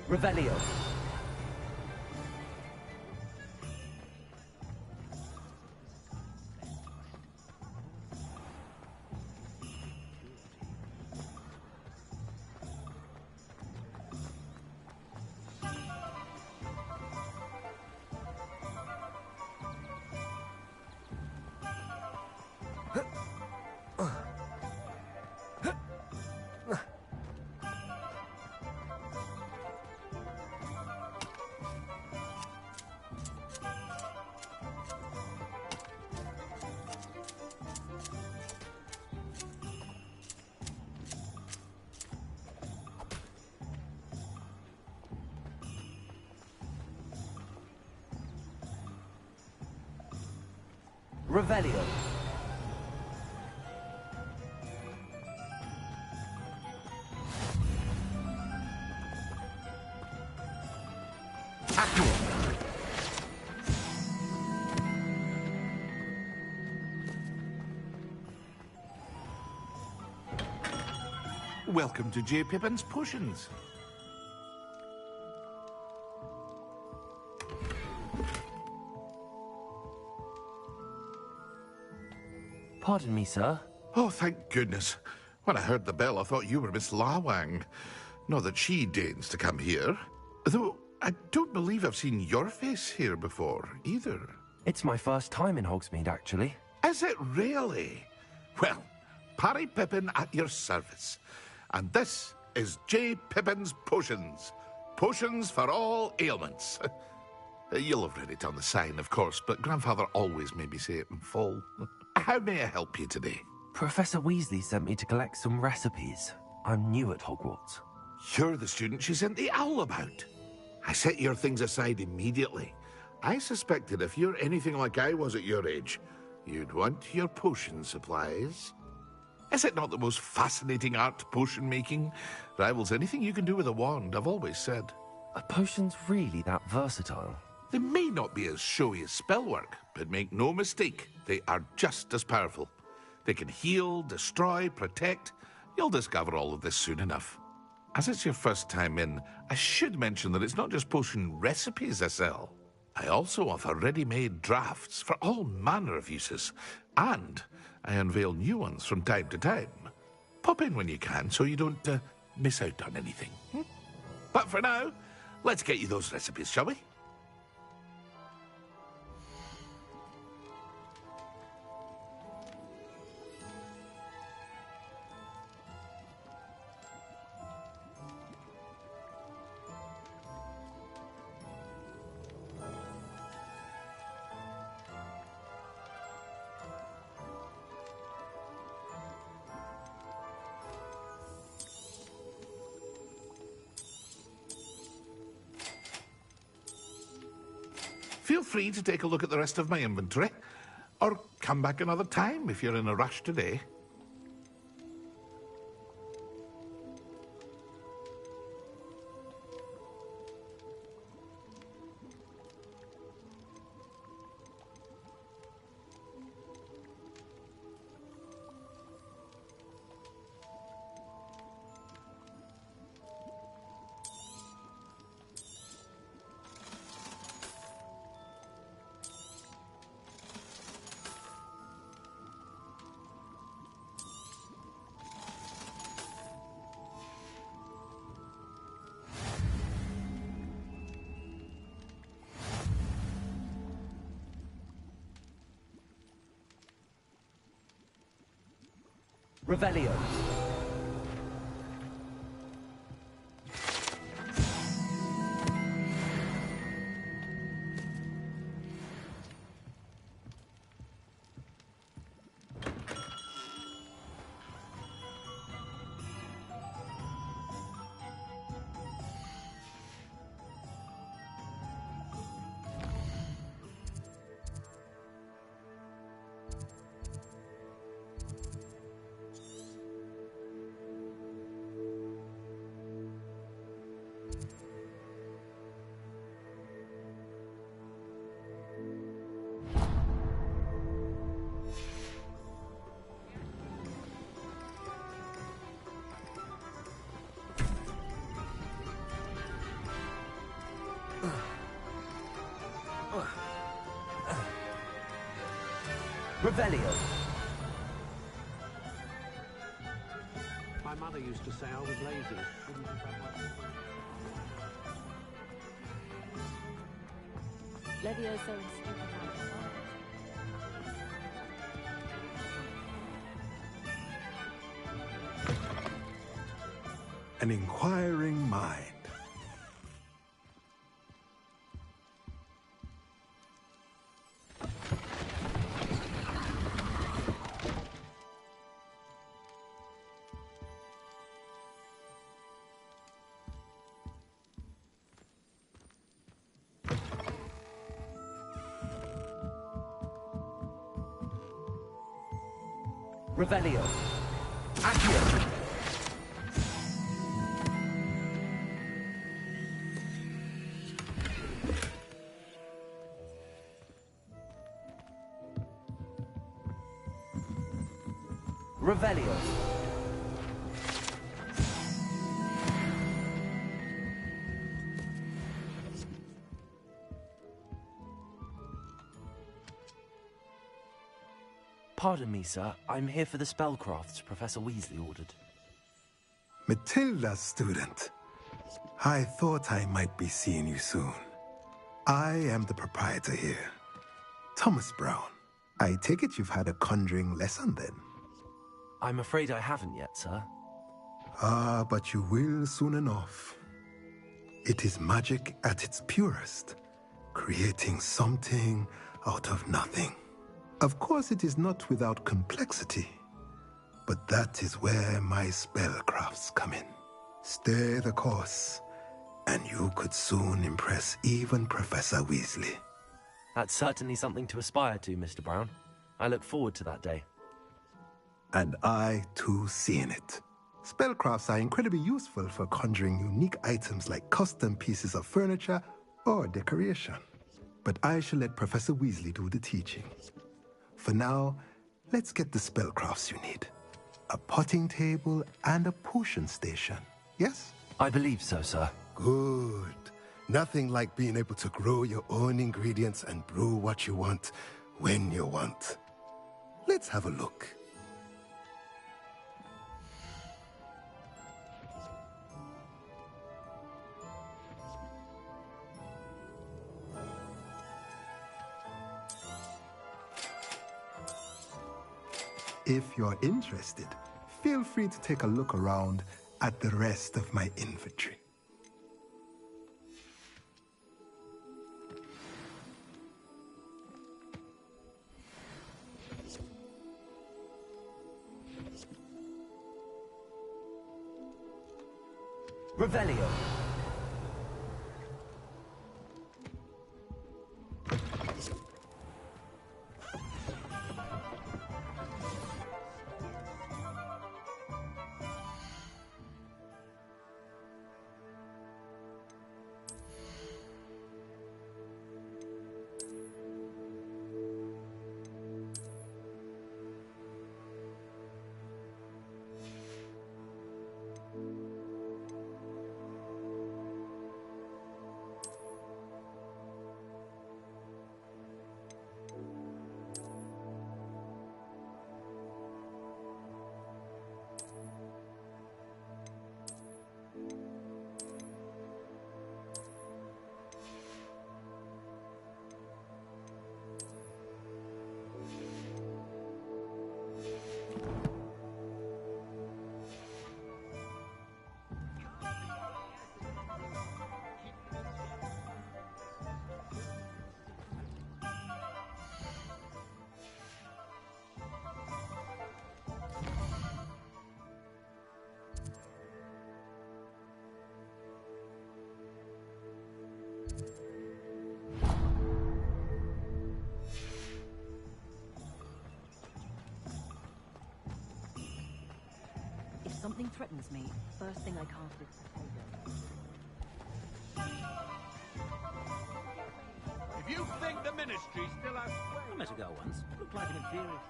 Revelio. Revelio. Welcome to J. Pippin's Potions. Pardon me, sir. Oh, thank goodness. When I heard the bell, I thought you were Miss Lawang. Not that she deigns to come here. Though, I don't believe I've seen your face here before, either. It's my first time in Hogsmeade, actually. Is it really? Well, Parry Pippin at your service. And this is J. Pippin's Potions. Potions for all ailments. You'll have read it on the sign, of course, but Grandfather always made me say it in full. How may I help you today? Professor Weasley sent me to collect some recipes. I'm new at Hogwarts. You're the student she sent the owl about. I set your things aside immediately. I suspected if you're anything like I was at your age, you'd want your potion supplies. Is it not the most fascinating art, potion making? Rivals anything you can do with a wand, I've always said. Are potions really that versatile? They may not be as showy as spellwork, but make no mistake, they are just as powerful. They can heal, destroy, protect. You'll discover all of this soon enough. As it's your first time in, I should mention that it's not just potion recipes I sell. I also offer ready-made drafts for all manner of uses, and I unveil new ones from time to time. Pop in when you can so you don't miss out on anything. But for now, let's get you those recipes, shall we? Feel free to take a look at the rest of my inventory, or come back another time if you're in a rush today. Revelio. Revelio. My mother used to say I was lazy. Levioso An inquiring mind. Revelio. Accio. Revelio. Pardon me, sir. I'm here for the spellcrafts Professor Weasley ordered. Matilda's student. I thought I might be seeing you soon. I am the proprietor here, Thomas Brown. I take it you've had a conjuring lesson then? I'm afraid I haven't yet, sir. Ah, but you will soon enough. It is magic at its purest, creating something out of nothing. Of course, it is not without complexity, but that is where my spellcrafts come in. Stay the course, and you could soon impress even Professor Weasley. That's certainly something to aspire to, Mr. Brown. I look forward to that day. And I, too, seeing it. Spellcrafts are incredibly useful for conjuring unique items like custom pieces of furniture or decoration. But I shall let Professor Weasley do the teaching. For now, let's get the spellcrafts you need. A potting table and a potion station, yes? I believe so, sir. Good. Nothing like being able to grow your own ingredients and brew what you want when you want. Let's have a look. If you're interested, feel free to take a look around at the rest of my inventory. Revelio. If something threatens me, first thing I cast is If you think the Ministry still has... I met a girl once. Looked like an inferior.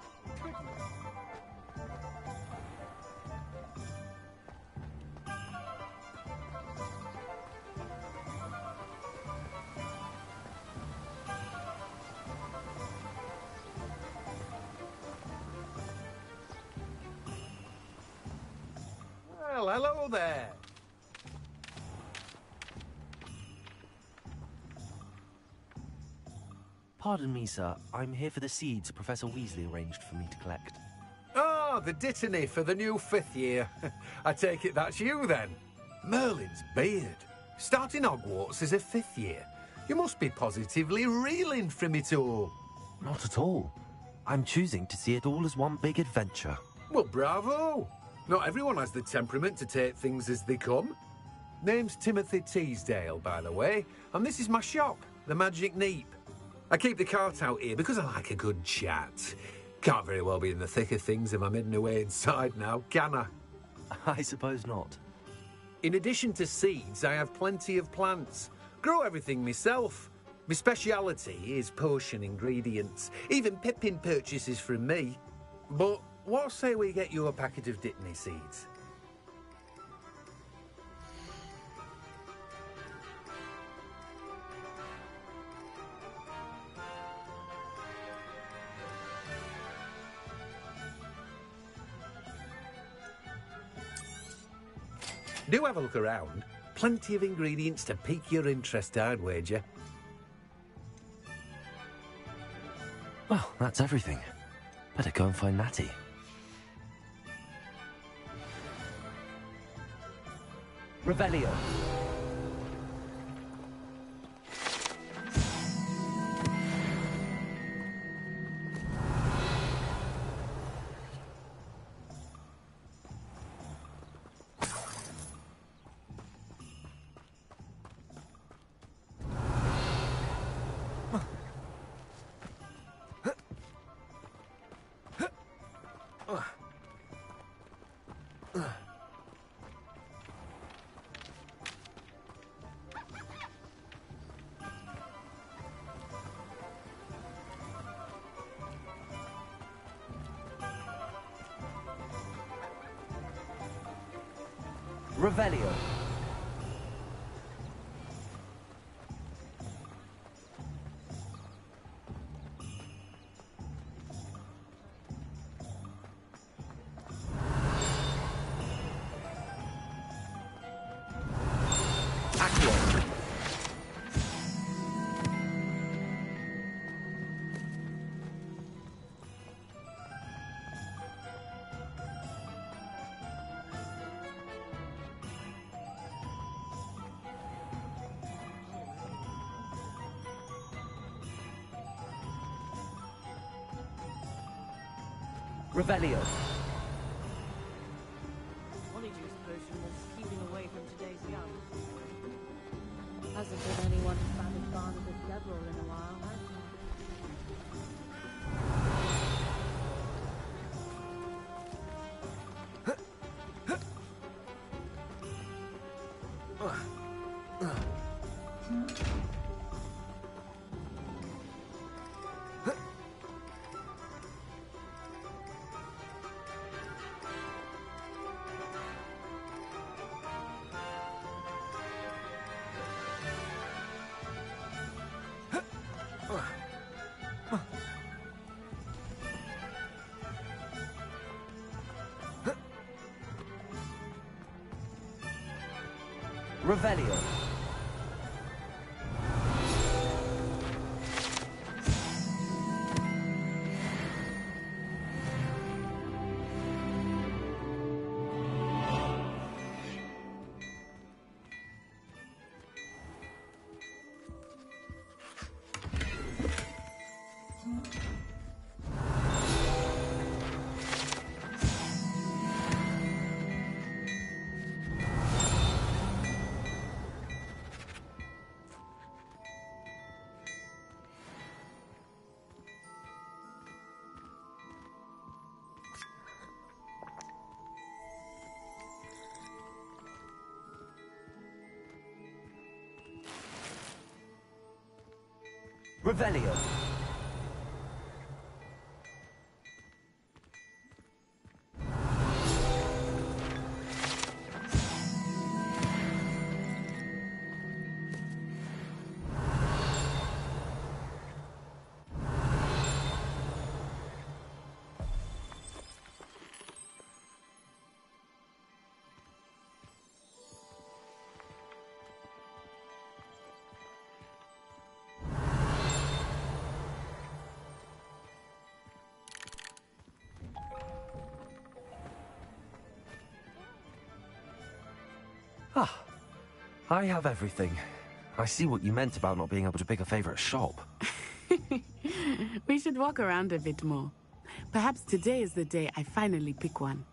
Well, hello there. Pardon me, sir. I'm here for the seeds Professor Weasley arranged for me to collect. Oh, the dittany for the new 5th year. I take it that's you, then. Merlin's beard. Starting Hogwarts as a 5th year. You must be positively reeling from it all. Not at all. I'm choosing to see it all as one big adventure. Well, bravo. Not everyone has the temperament to take things as they come. Name's Timothy Teasdale, by the way, and this is my shop, the Magic Neep. I keep the cart out here because I like a good chat. Can't very well be in the thick of things if I'm hidden away inside now, can I? I suppose not. In addition to seeds, I have plenty of plants. Grow everything myself. My speciality is potion ingredients. Even Pippin purchases from me. But what say we get you a packet of Dittany seeds? Do have a look around. Plenty of ingredients to pique your interest, I'd wager. Well, that's everything. Better go and find Natty. Revelio. Revelio. Revelio. Honeyjuice potion was keeping away from today's young. Hasn't been anyone who's batted Barnabas Deverell in a while, has Revelio. Revelio. Ah, I have everything. I see what you meant about not being able to pick a favorite shop. We should walk around a bit more. Perhaps today is the day I finally pick one.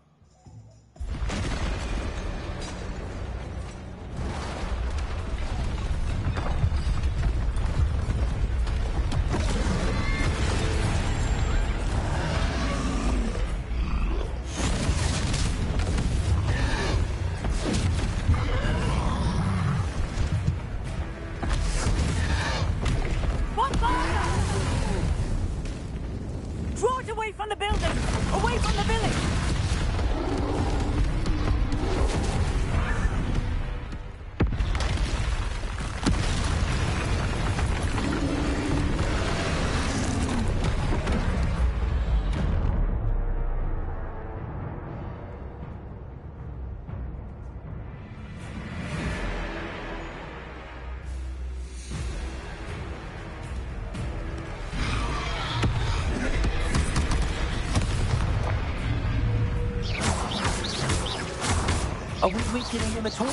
Draw it away from the building! Away from the village! Are we weakening him at all?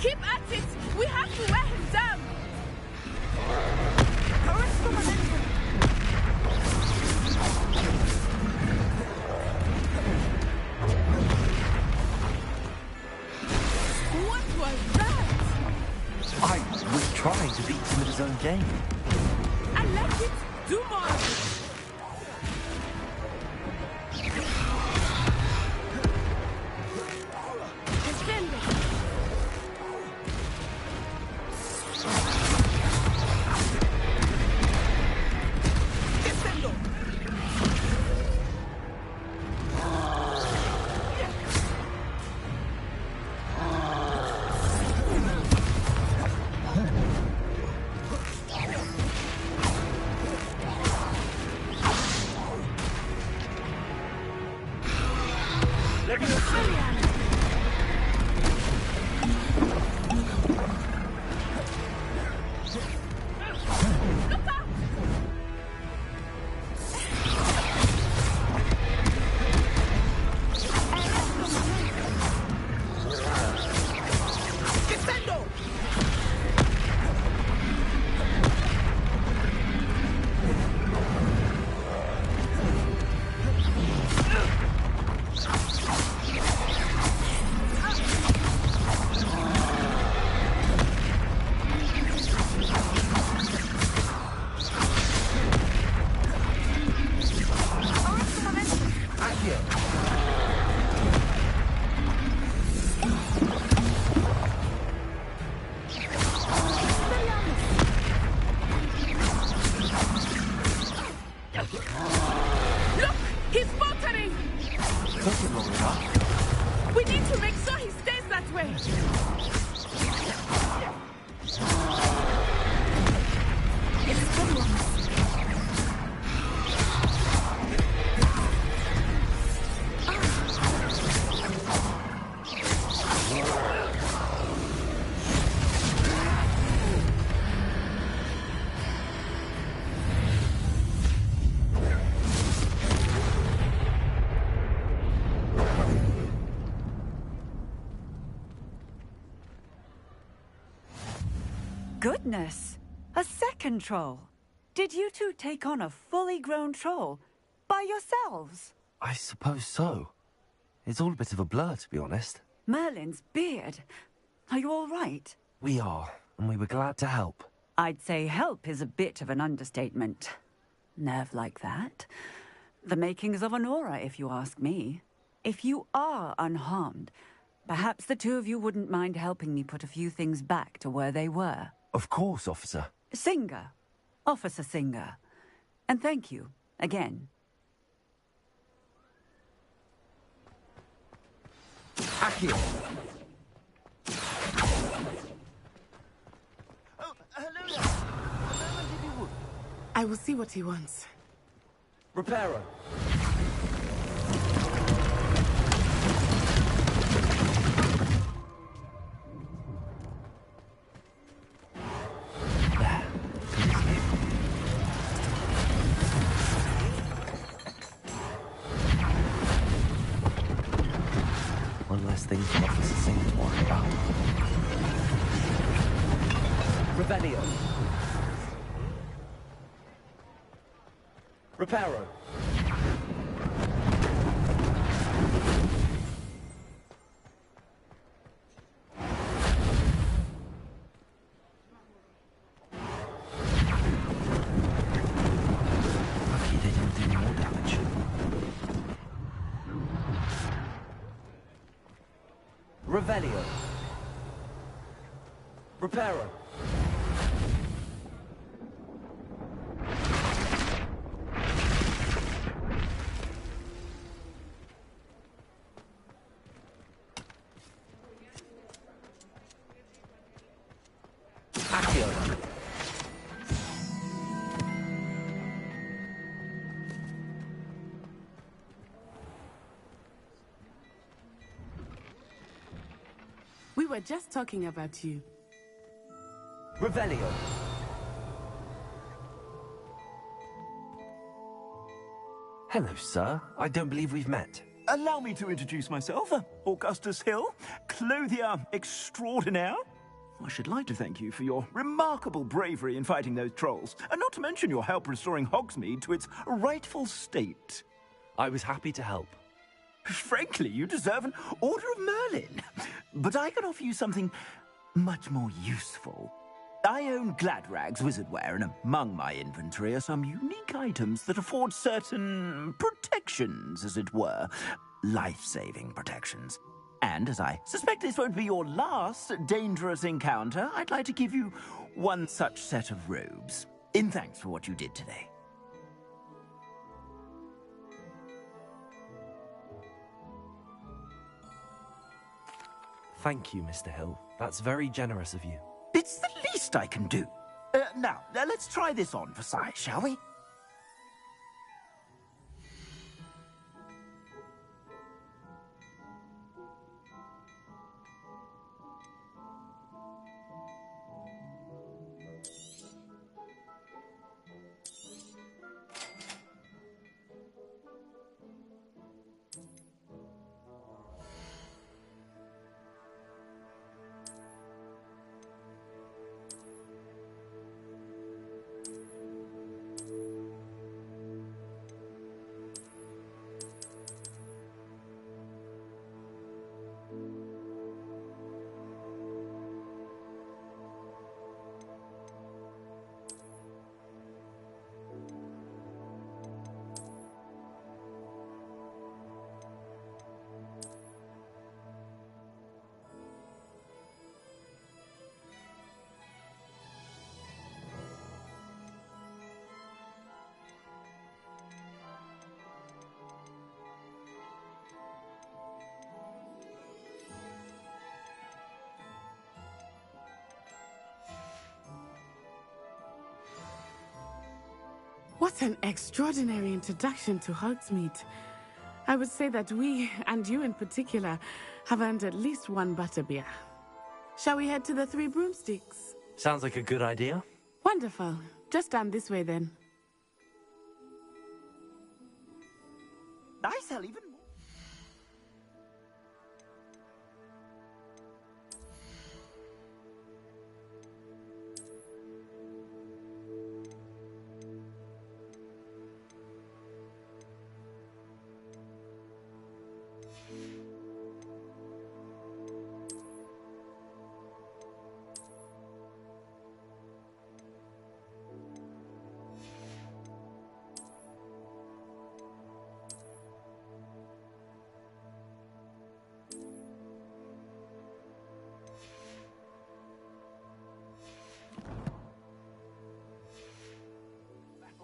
Keep at it! We have to wear him down! Arrest the momentum! What was that? I was trying to beat him at his own game. I like it! Do more of it! Goodness! A second troll! Did you two take on a fully grown troll by yourselves? I suppose so. It's all a bit of a blur, to be honest. Merlin's beard. Are you all right? We are, and we were glad to help. I'd say help is a bit of an understatement. Nerve like that. The makings of an aura, if you ask me. If you are unharmed, perhaps the two of you wouldn't mind helping me put a few things back to where they were. Of course, officer. Singer. Officer Singer. And thank you, again. Accio! Oh, hello there. I will see what he wants. Reparo. One less thing for Officer Singer to worry about. Revelio. Reparo. Lucky they didn't do any more damage. Revelio. Reparo. Accio. We were just talking about you. Revelio. Hello, sir. I don't believe we've met. Allow me to introduce myself, Augustus Hill, clothier extraordinaire. I should like to thank you for your remarkable bravery in fighting those trolls, and not to mention your help restoring Hogsmeade to its rightful state. I was happy to help. Frankly, you deserve an Order of Merlin. But I can offer you something much more useful. I own Gladrag's wizardware, and among my inventory are some unique items that afford certain protections, as it were. Life-saving protections. And as I suspect this won't be your last dangerous encounter, I'd like to give you one such set of robes, in thanks for what you did today. Thank you, Mr. Hill. That's very generous of you. It's the least I can do. Now, let's try this on for size, shall we? What an extraordinary introduction to Hogsmeade. I would say that we, and you in particular, have earned at least one butterbeer. Shall we head to the Three Broomsticks? Sounds like a good idea. Wonderful. Just down this way then. I sell even more.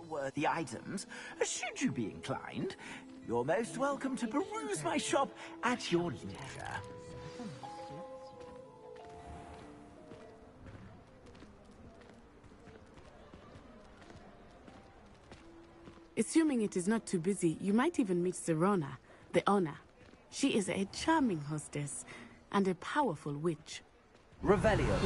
Worthy items, should you be inclined. You're most welcome to peruse my shop at your leisure. Assuming it is not too busy, you might even meet Serona, the owner. She is a charming hostess and a powerful witch. Revelio.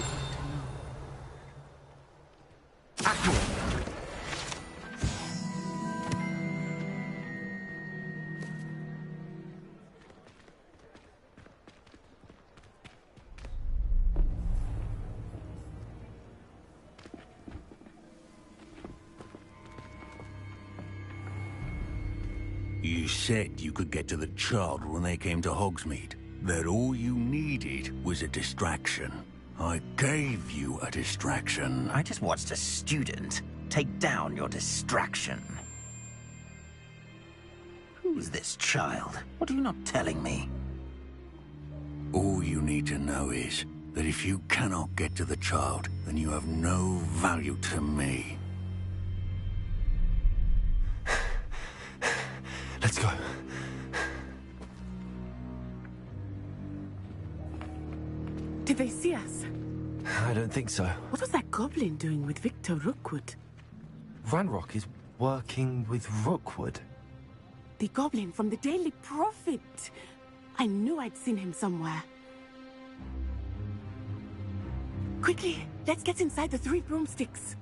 You said you could get to the child when they came to Hogsmeade. That all you needed was a distraction. I gave you a distraction. I just watched a student take down your distraction. Who's this child? What are you not telling me? All you need to know is that if you cannot get to the child, then you have no value to me. Let's go. Did they see us? I don't think so. What was that goblin doing with Victor Rookwood? Ranrock is working with Rookwood. The goblin from the Daily Prophet. I knew I'd seen him somewhere. Quickly, let's get inside the Three Broomsticks.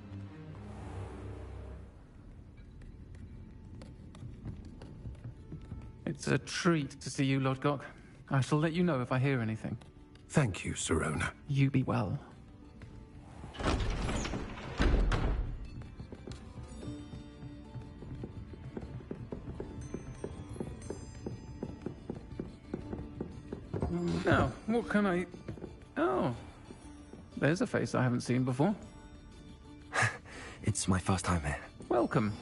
It's a treat to see you, Lodgok. I shall let you know if I hear anything. Thank you, Sirona. You be well. Now, what can I... Oh. There's a face I haven't seen before. It's my first time here. Welcome.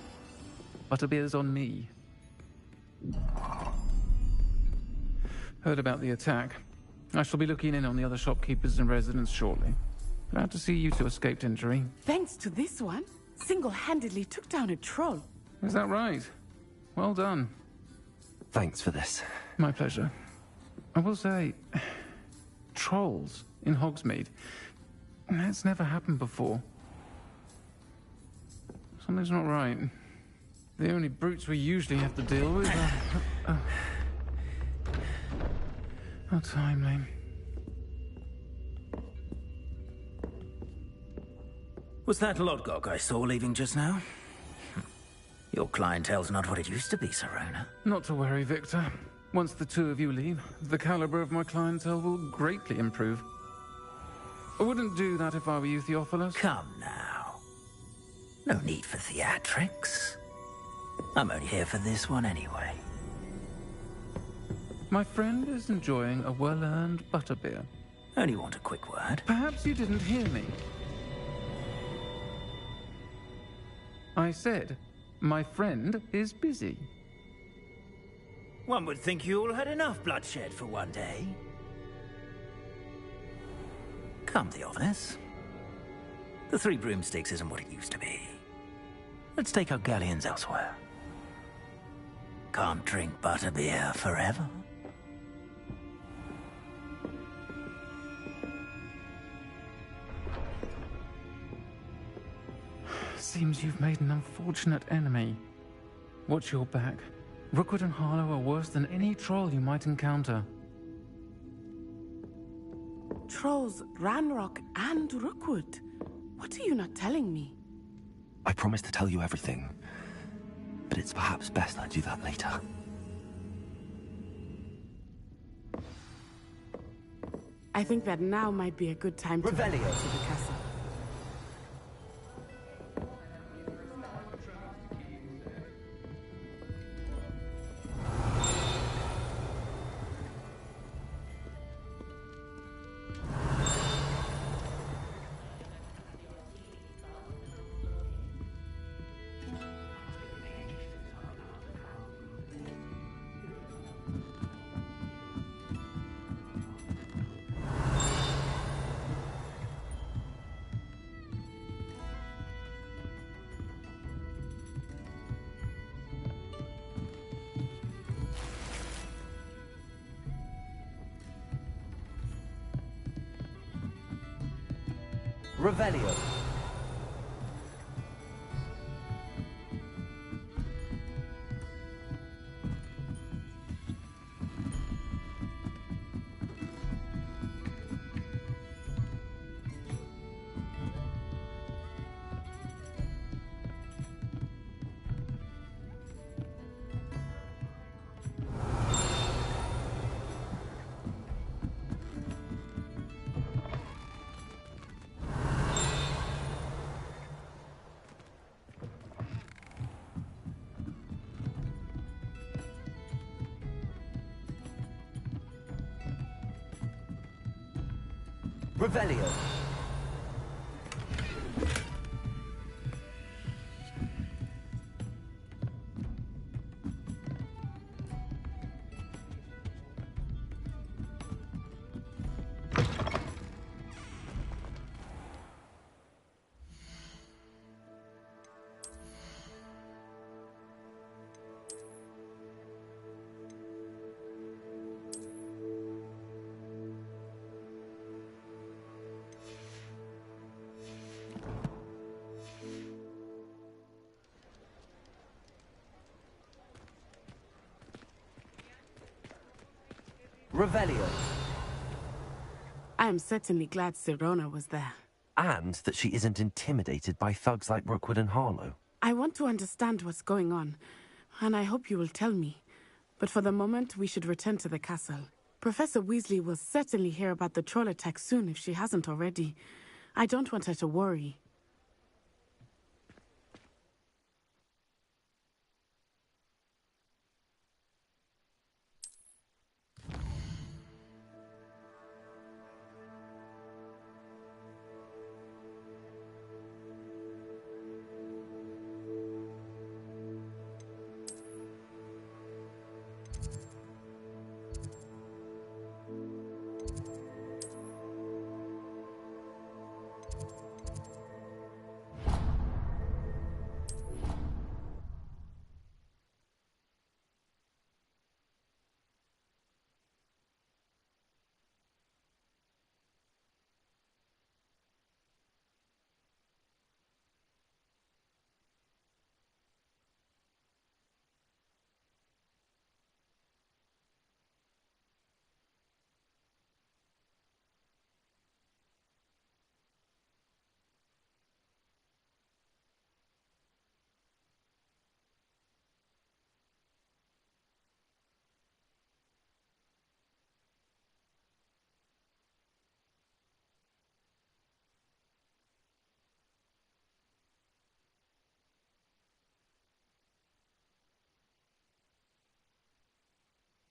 Butterbeer's on me. Heard about the attack. I shall be looking in on the other shopkeepers and residents shortly. Glad to see you two escaped injury. Thanks to this one, single-handedly took down a troll. Is that right? Well done. Thanks for this. My pleasure. I will say, trolls in Hogsmeade. That's never happened before. Something's not right. The only brutes we usually have to deal with are... How timely. Was that Lodgok I saw leaving just now? Your clientele's not what it used to be, Sirona. Not to worry, Victor. Once the two of you leave, the caliber of my clientele will greatly improve. I wouldn't do that if I were you, Theophilus. Come now. No need for theatrics. I'm only here for this one anyway. My friend is enjoying a well-earned butterbeer. Only want a quick word. Perhaps you didn't hear me. I said, my friend is busy. One would think you all had enough bloodshed for one day. Come, Theophilus. The Three Broomsticks isn't what it used to be. Let's take our galleons elsewhere. Can't drink butterbeer forever. Seems you've made an unfortunate enemy. Watch your back. Rookwood and Harlow are worse than any troll you might encounter. Trolls, Ranrock, and Rookwood. What are you not telling me? I promised to tell you everything, but it's perhaps best I do that later. I think that now might be a good time to Revelio to the castle. Revelio. Revelio. Revelio. I am certainly glad Sirona was there. And that she isn't intimidated by thugs like Rookwood and Harlow. I want to understand what's going on, and I hope you will tell me. But for the moment, we should return to the castle. Professor Weasley will certainly hear about the troll attack soon if she hasn't already. I don't want her to worry.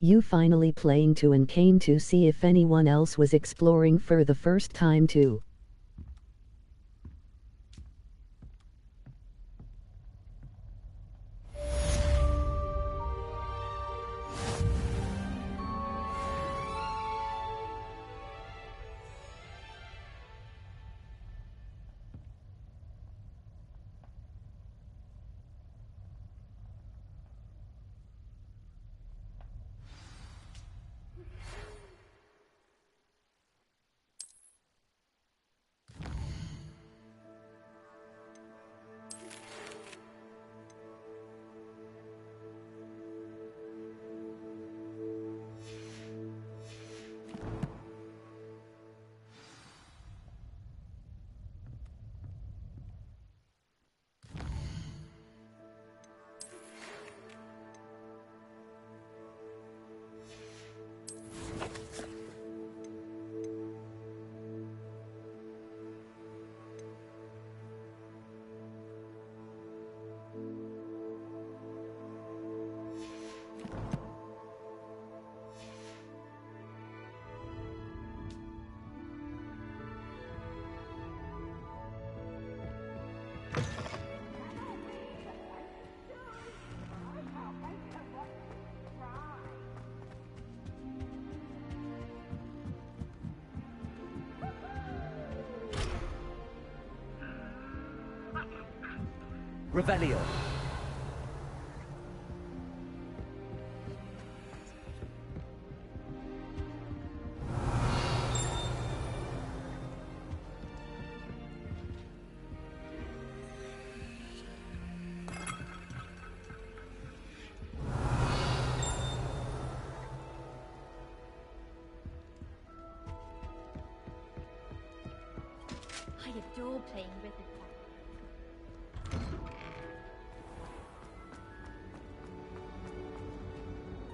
You finally playing to and came to see if anyone else was exploring for the first time too. Revelio. I adore playing with it.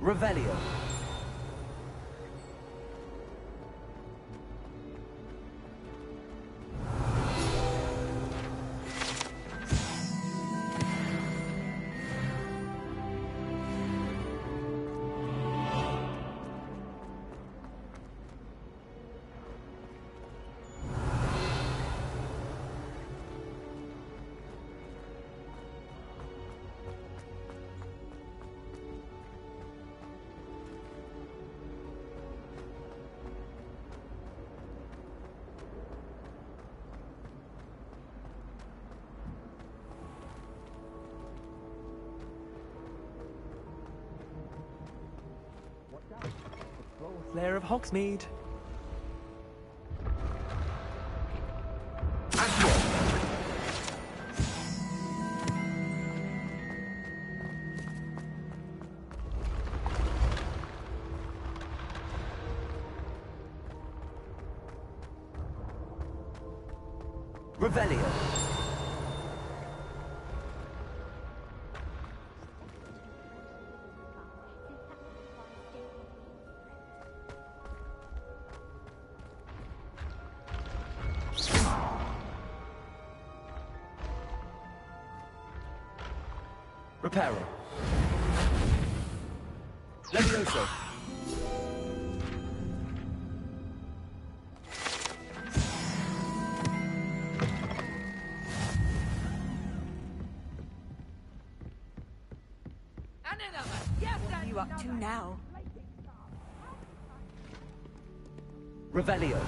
Revelio. Slayer of Hogsmeade. Revelio. Reparo. Levioso. What are you up to now? Revelio.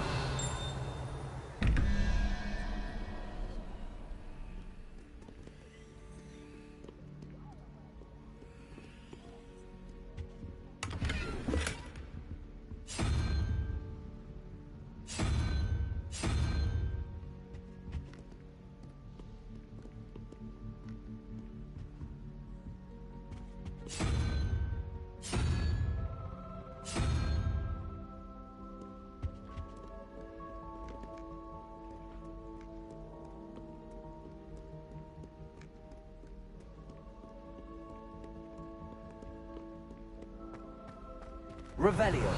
Revelio.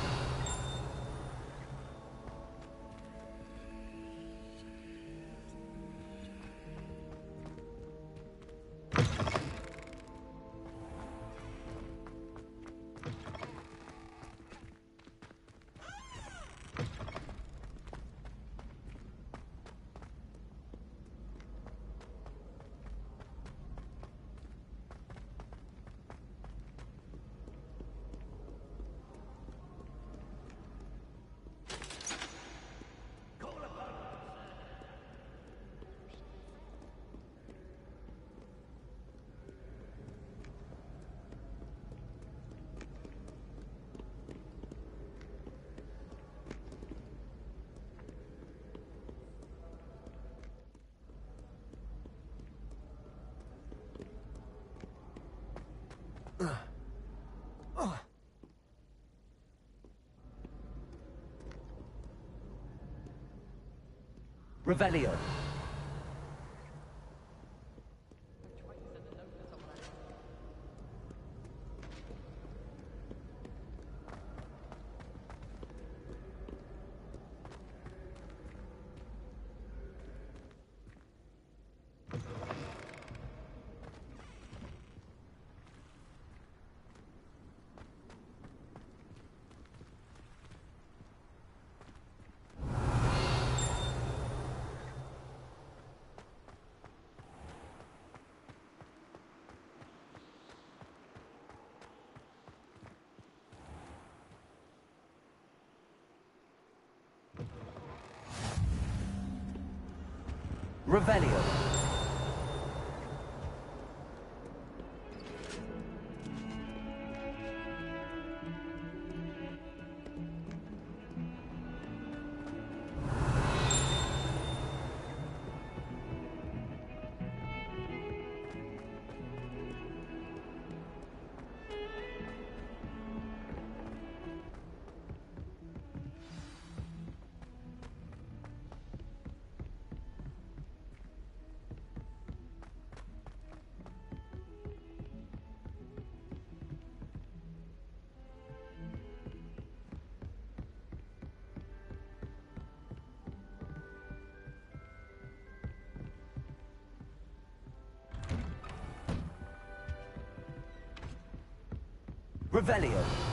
Revelio. Revelio. Revelio.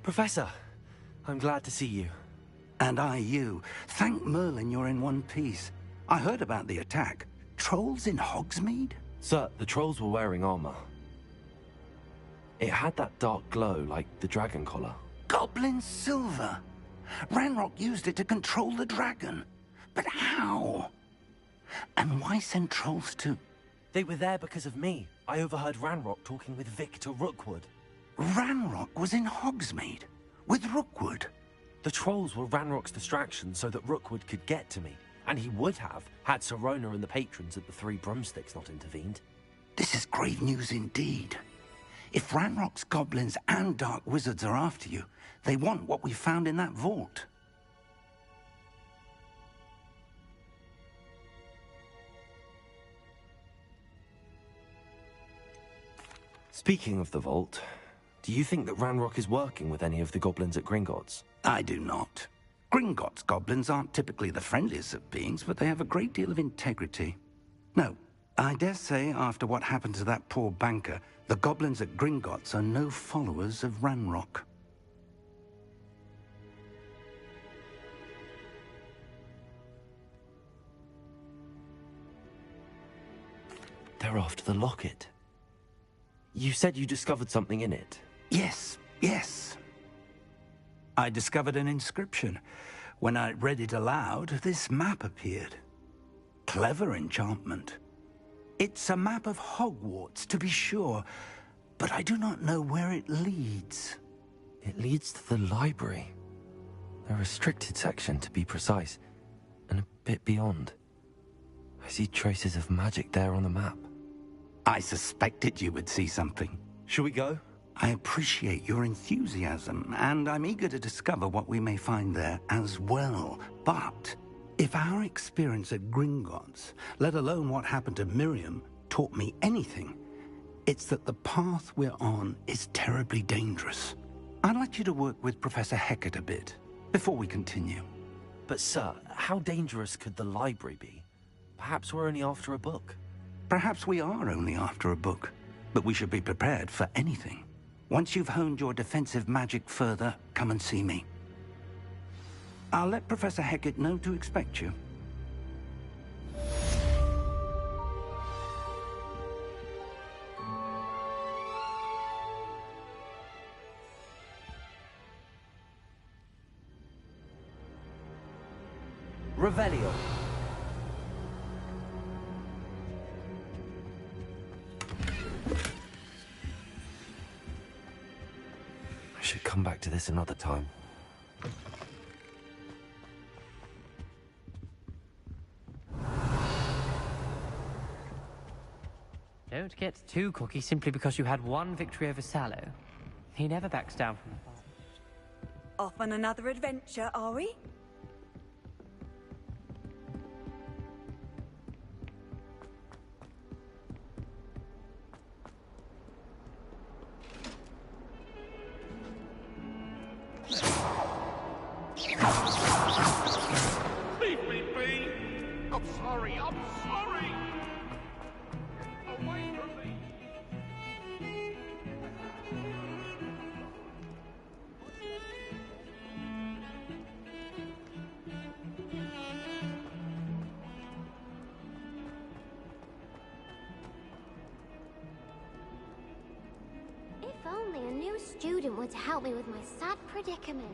Professor, I'm glad to see you. And I you. Thank Merlin you're in one piece. I heard about the attack. Trolls in Hogsmeade? Sir, the trolls were wearing armor. It had that dark glow like the dragon collar. Goblin silver. Ranrock used it to control the dragon. But how? And why send trolls to... They were there because of me. I overheard Ranrock talking with Victor Rookwood. Ranrock was in Hogsmeade? With Rookwood? The trolls were Ranrock's distraction so that Rookwood could get to me. And he would have, had Sirona and the patrons at the Three Broomsticks not intervened. This is grave news indeed. If Ranrock's goblins and dark wizards are after you, they want what we found in that vault. Speaking of the vault, do you think that Ranrock is working with any of the goblins at Gringotts? I do not. Gringotts goblins aren't typically the friendliest of beings, but they have a great deal of integrity. No, I dare say after what happened to that poor banker, the goblins at Gringotts are no followers of Ranrock. They're after the locket. You said you discovered something in it. Yes, yes. I discovered an inscription. When I read it aloud, this map appeared. Clever enchantment. It's a map of Hogwarts, to be sure, but I do not know where it leads. It leads to the library. A restricted section, to be precise, and a bit beyond. I see traces of magic there on the map. I suspected you would see something. Shall we go? I appreciate your enthusiasm, and I'm eager to discover what we may find there as well. But if our experience at Gringotts, let alone what happened to Miriam, taught me anything, it's that the path we're on is terribly dangerous. I'd like you to work with Professor Hecat a bit, before we continue. But sir, how dangerous could the library be? Perhaps we're only after a book. Perhaps we are only after a book, but we should be prepared for anything. Once you've honed your defensive magic further, come and see me. I'll let Professor Hecat know to expect you. Revelio. I should come back to this another time. Don't get too cocky simply because you had one victory over Sallow. He never backs down from the fight. Off on another adventure, are we? Leave me be! I'm sorry, I'm sorry! Away from me! If only a new student would help me with my sad predicament.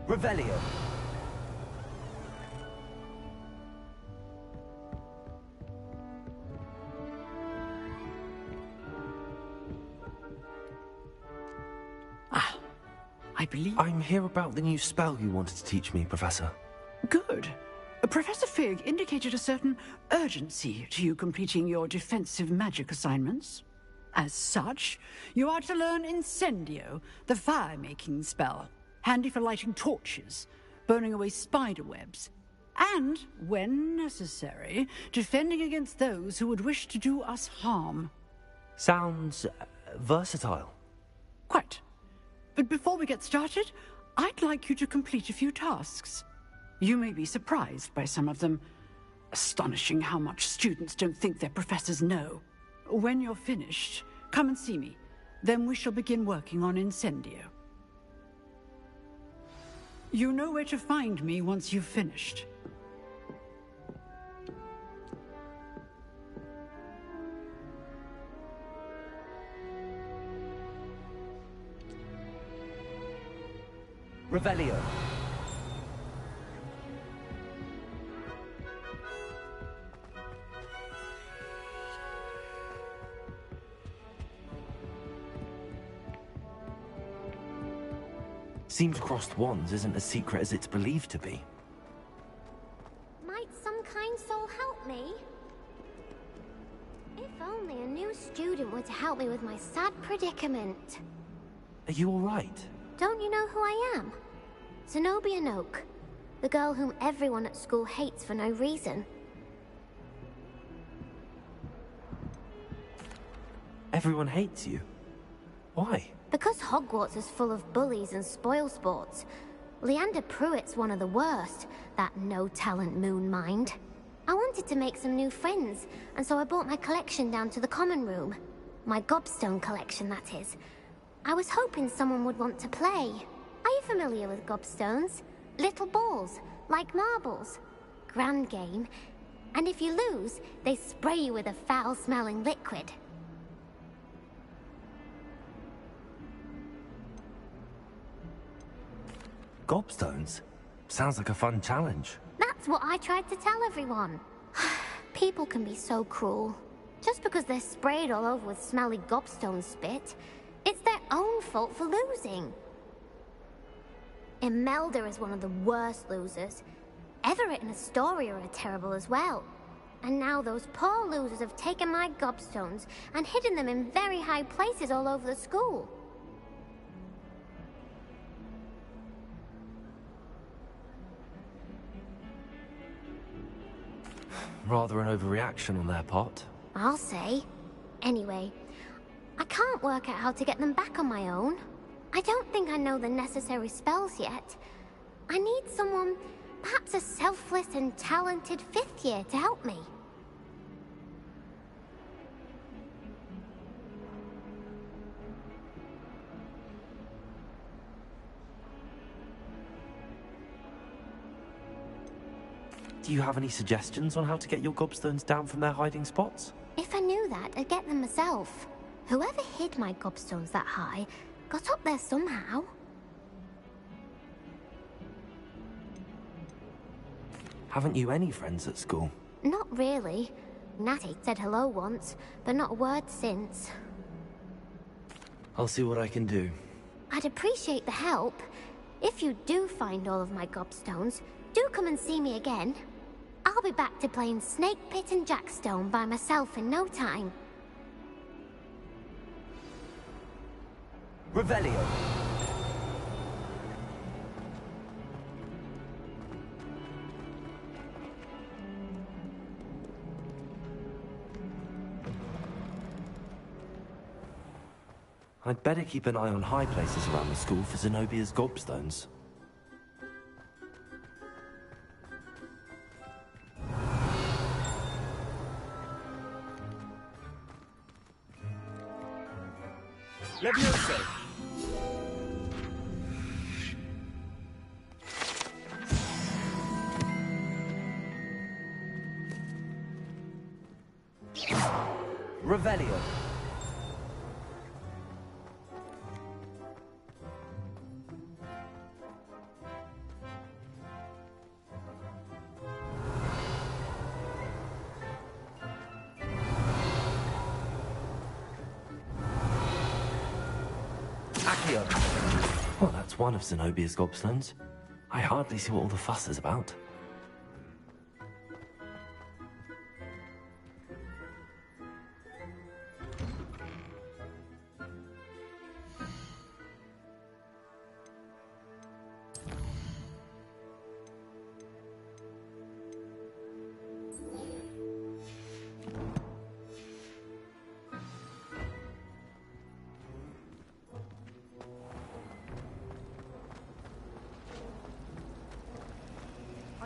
Revelio. I believe... I'm here about the new spell you wanted to teach me, Professor. Good. Professor Fig indicated a certain urgency to you completing your defensive magic assignments. As such, you are to learn Incendio, the fire-making spell, handy for lighting torches, burning away spider webs, and, when necessary, defending against those who would wish to do us harm. Sounds versatile. Quite. But before we get started, I'd like you to complete a few tasks. You may be surprised by some of them. Astonishing how much students don't think their professors know. When you're finished, come and see me. Then we shall begin working on Incendio. You know where to find me once you've finished. Revelio. Seems crossed wands isn't as secret as it's believed to be. Might some kind soul help me? If only a new student were to help me with my sad predicament. Are you all right? Don't you know who I am? Zenobia Noak, the girl whom everyone at school hates for no reason. Everyone hates you. Why? Because Hogwarts is full of bullies and spoilsports. Leander Pruitt's one of the worst, that no-talent moon mind. I wanted to make some new friends, and so I brought my collection down to the common room. My gobstone collection, that is. I was hoping someone would want to play. Are you familiar with gobstones? Little balls, like marbles. Grand game. And if you lose, they spray you with a foul-smelling liquid. Gobstones? Sounds like a fun challenge. That's what I tried to tell everyone. People can be so cruel. Just because they're sprayed all over with smelly gobstone spit, it's their own fault for losing. Imelda is one of the worst losers. Everett and Astoria are terrible as well. And now those poor losers have taken my gobstones and hidden them in very high places all over the school. Rather an overreaction on their part. I'll say. Anyway, I can't work out how to get them back on my own. I don't think I know the necessary spells yet. I need someone, perhaps a selfless and talented fifth year to help me. Do you have any suggestions on how to get your gobstones down from their hiding spots? If I knew that, I'd get them myself. Whoever hid my gobstones that high got up there somehow. Haven't you any friends at school? Not really. Natty said hello once, but not a word since. I'll see what I can do. I'd appreciate the help. If you do find all of my gobstones, do come and see me again. I'll be back to playing Snake Pit and Jackstone by myself in no time. Revelio. I'd better keep an eye on high places around the school for Zenobia's gobstones. Levioso! Revelio. Well, that's one of Zenobia's gobstones. I hardly see what all the fuss is about.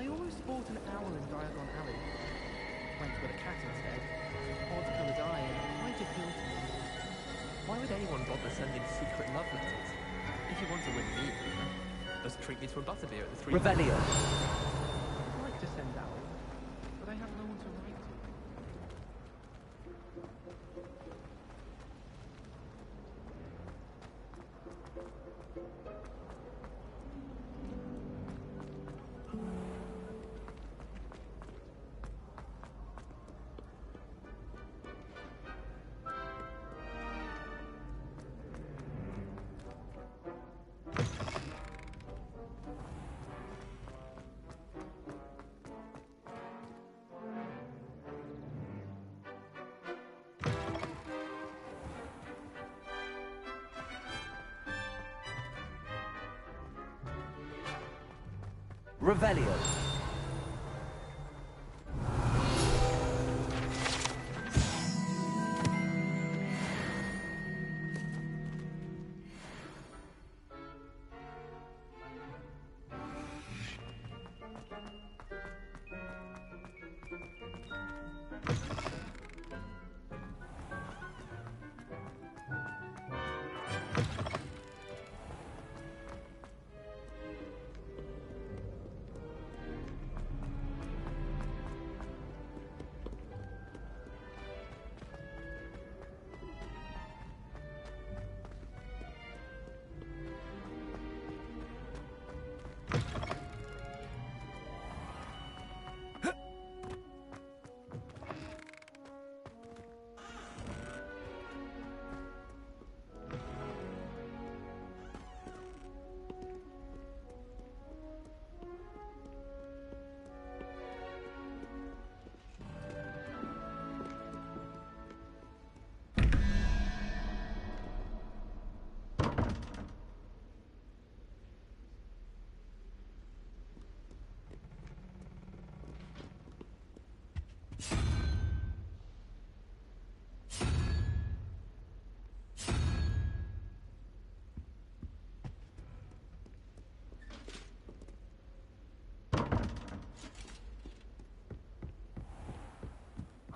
I almost bought an owl in Diagon Alley. Went with a cat instead. Odd-coloured eye and quite appealed to me. Why would anyone bother sending secret love letters? If you want to win me, just treat me to a butterbeer at the 3. Revelio. I'd like to send owls, but I have no one to write to. Revelio.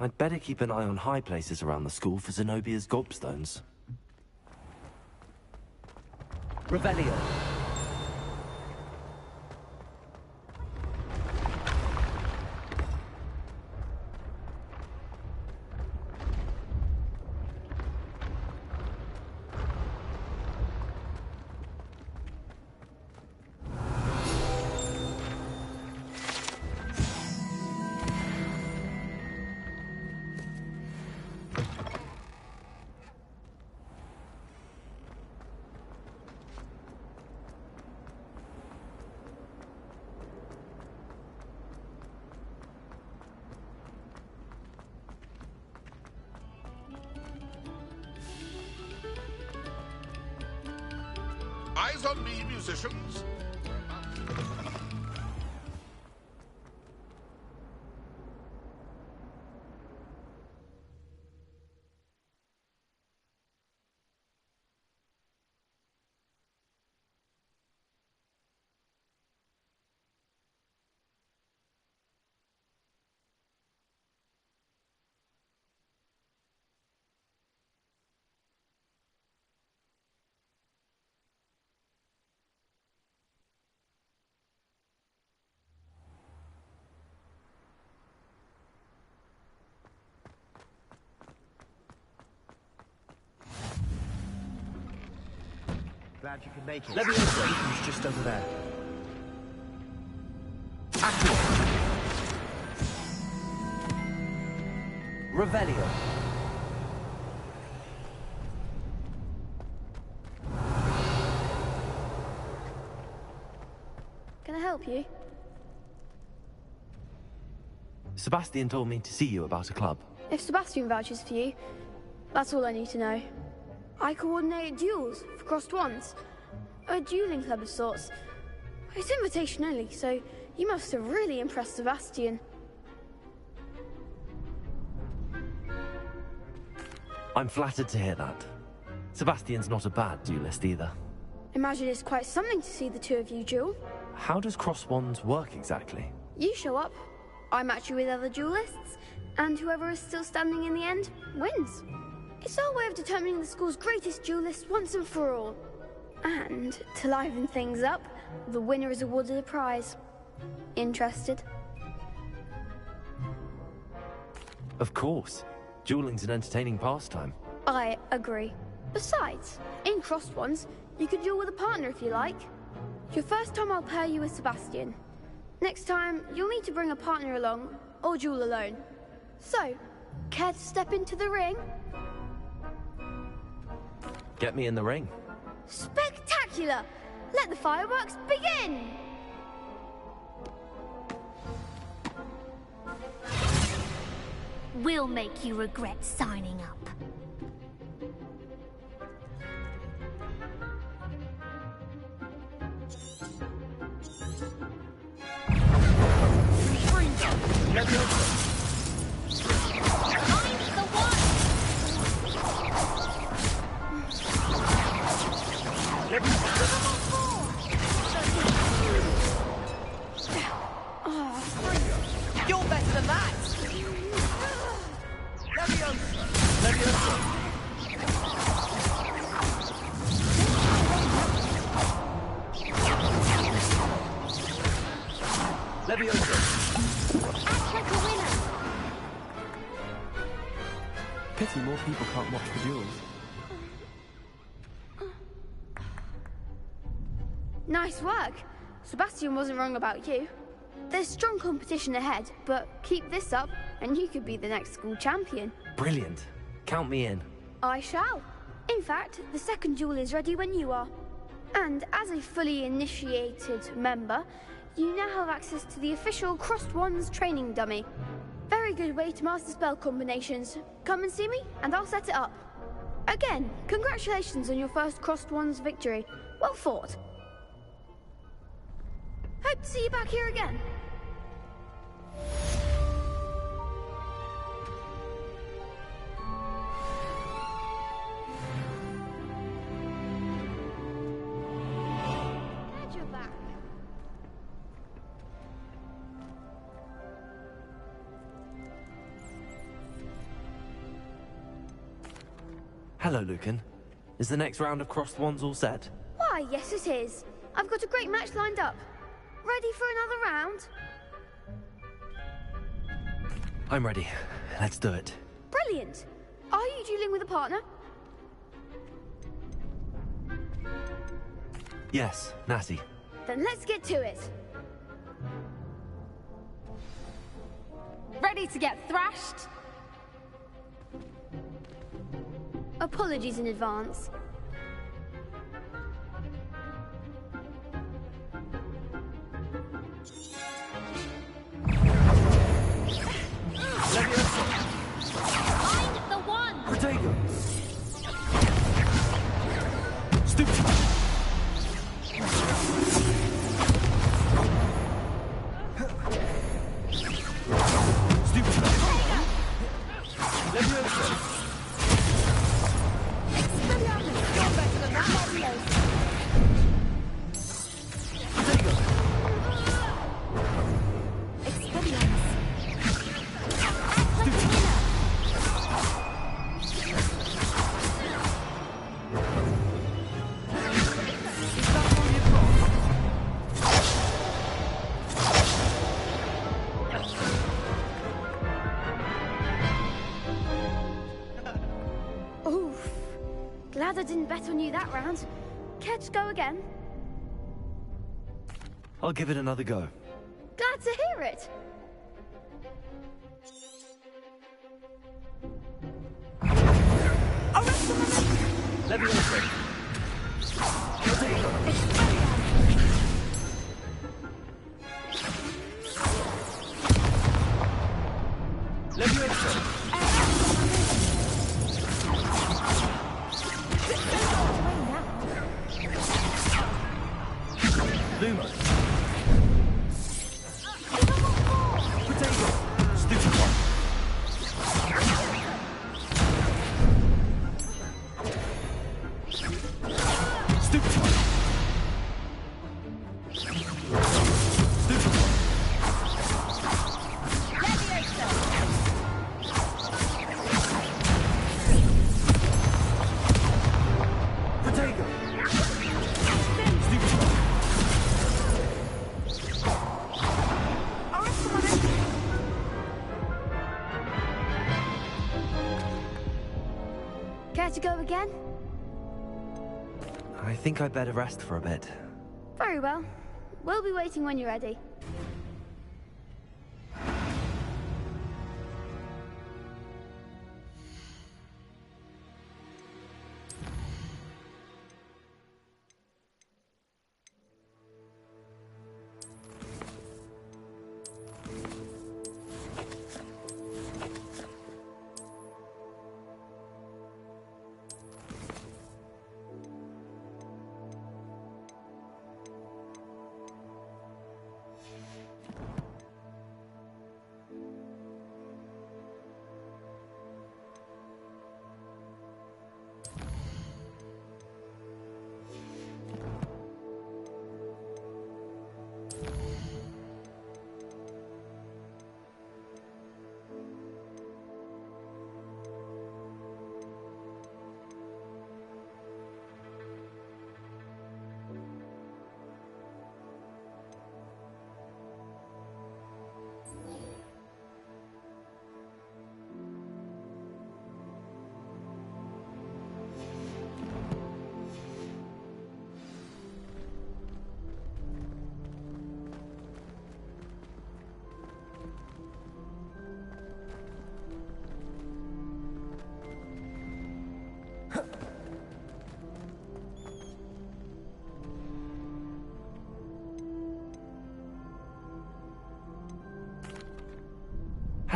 I'd better keep an eye on high places around the school for Zenobia's gobstones. Revelio. Eyes on me, musicians. Glad you could make it. Leviosa. He's just over there. Revelio. Can I help you? Sebastian told me to see you about a club. If Sebastian vouches for you, that's all I need to know. I coordinate duels for crossed wands. A dueling club of sorts. It's invitation only, so you must have really impressed Sebastian. I'm flattered to hear that. Sebastian's not a bad duelist either. Imagine it's quite something to see the two of you duel. How does cross wands work exactly? You show up, I match you with other duelists, and whoever is still standing in the end wins. It's our way of determining the school's greatest duelist once and for all. And to liven things up, the winner is awarded a prize. Interested? Of course. Dueling's an entertaining pastime. I agree. Besides, in crossed ones, you could duel with a partner if you like. Your first time I'll pair you with Sebastian. Next time, you'll need to bring a partner along, or duel alone. So, care to step into the ring? Get me in the ring. Spectacular! Let the fireworks begin! We'll make you regret signing up. You're better than that! Pity more people can't watch the duels. Nice work. Sebastian wasn't wrong about you. There's strong competition ahead, but keep this up and you could be the next school champion. Brilliant. Count me in. I shall. In fact, the second duel is ready when you are. And as a fully initiated member, you now have access to the official Crossed Wands training dummy. Very good way to master spell combinations. Come and see me, and I'll set it up. Again, congratulations on your first Crossed Wands victory. Well fought. Hope to see you back here again. Glad you're back. Hello, Lucan. Is the next round of Crossed Wands all set? Why, yes it is. I've got a great match lined up. Ready for another round? I'm ready. Let's do it. Brilliant. Are you dueling with a partner? Yes, Natty. Then let's get to it. Ready to get thrashed? Apologies in advance. Find the one! Protego! Stupid! Stupid! Leviosa! Expelliarmus! You're better than that, Leviosa! Protego! Expelliarmus! Oof. Glad I didn't bet on you that round. Care to go again? I'll give it another go. Glad to hear it. Leviosa! Protego! Leviosa! Lumos! Protego! Stupid one! Stupid one! Stupid one! Protego! Care to go again? I think I'd better rest for a bit. Very well. We'll be waiting when you're ready.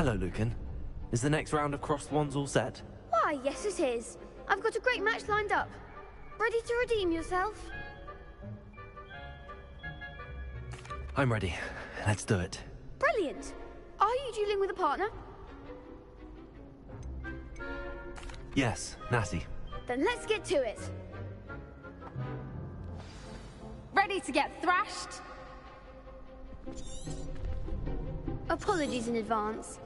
Hello, Lucan. Is the next round of crossed wands all set? Why, yes it is. I've got a great match lined up. Ready to redeem yourself? I'm ready. Let's do it. Brilliant. Are you dueling with a partner? Yes, Natty. Then let's get to it. Ready to get thrashed? Apologies in advance.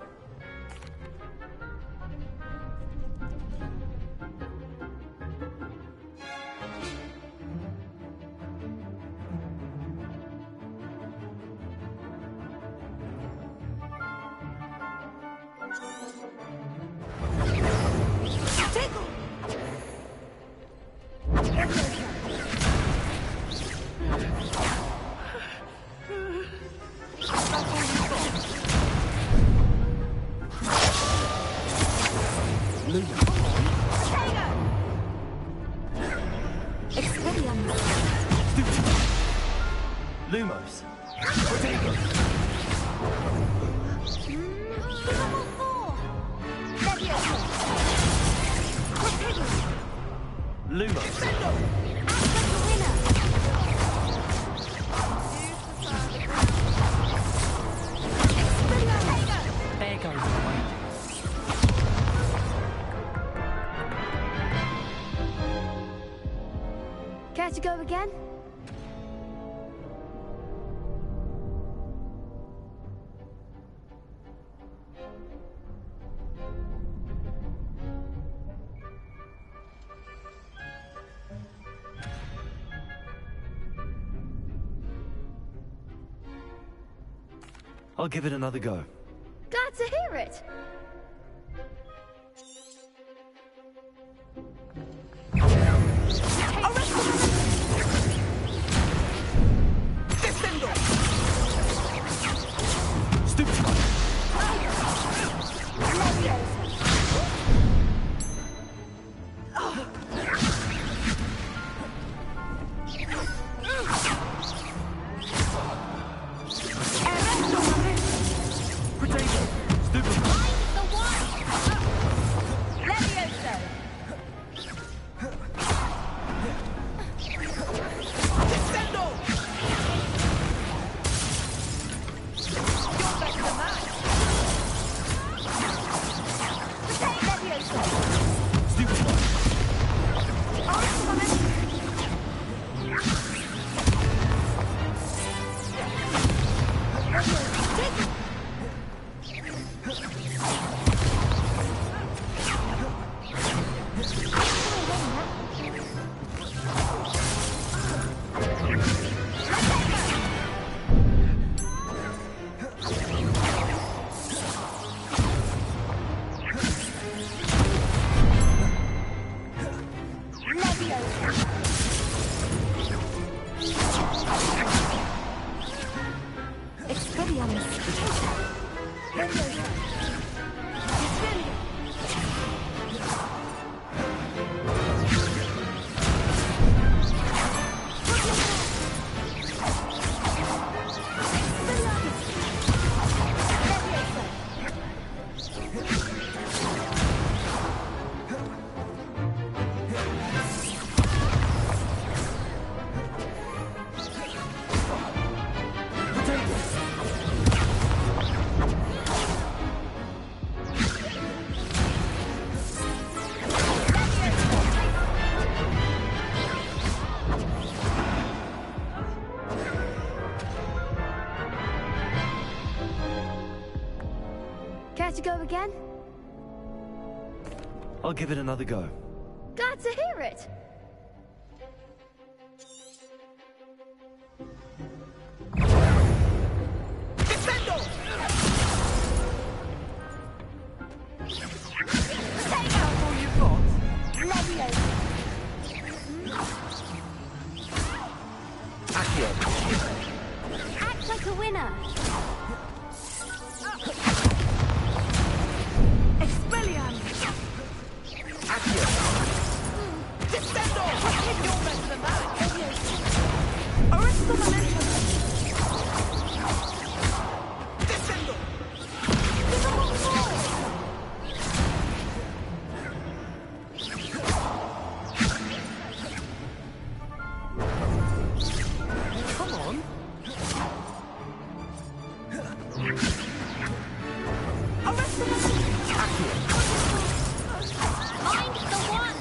Lumos. Lumos. There goes the Care to go again? I'll give it another go. Glad to hear it. Care to go again? I'll give it another go. Glad to hear it. Act like a winner. Expelliarmus! Accio! Descendo! You're better than that! Arresto momentum! Descendo! Come on! Arresto momentum! Find the one.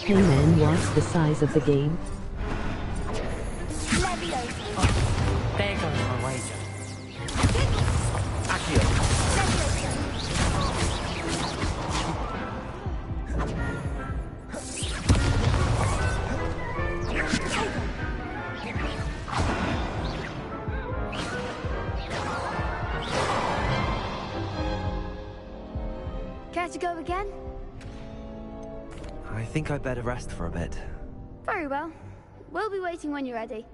Hey man, what's the size of the game? There goes my wager. Care to go again? I think I'd better rest for a bit. Very well. We'll be waiting when you're ready.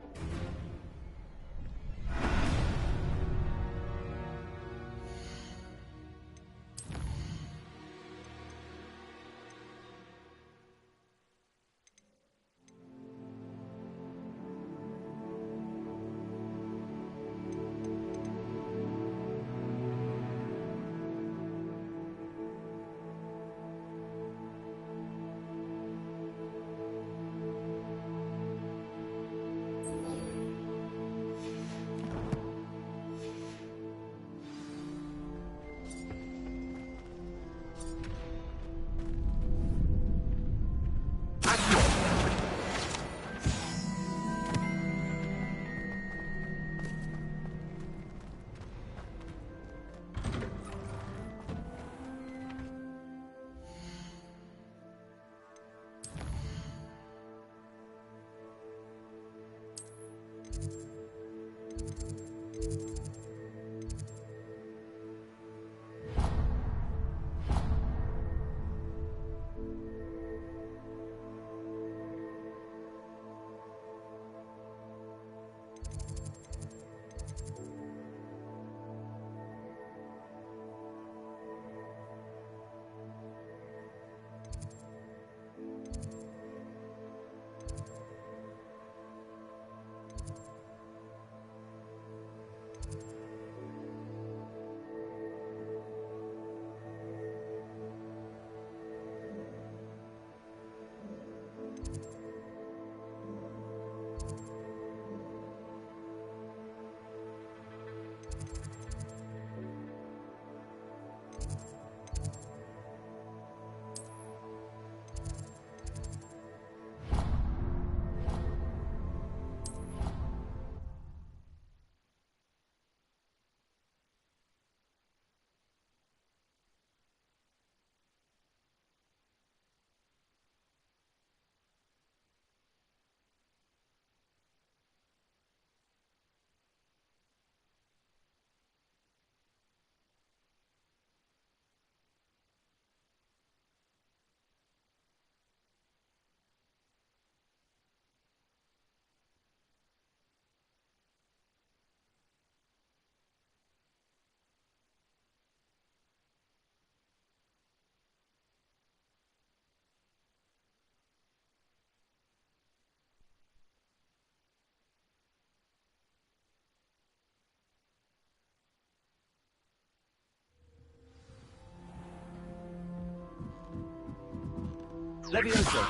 Levioso.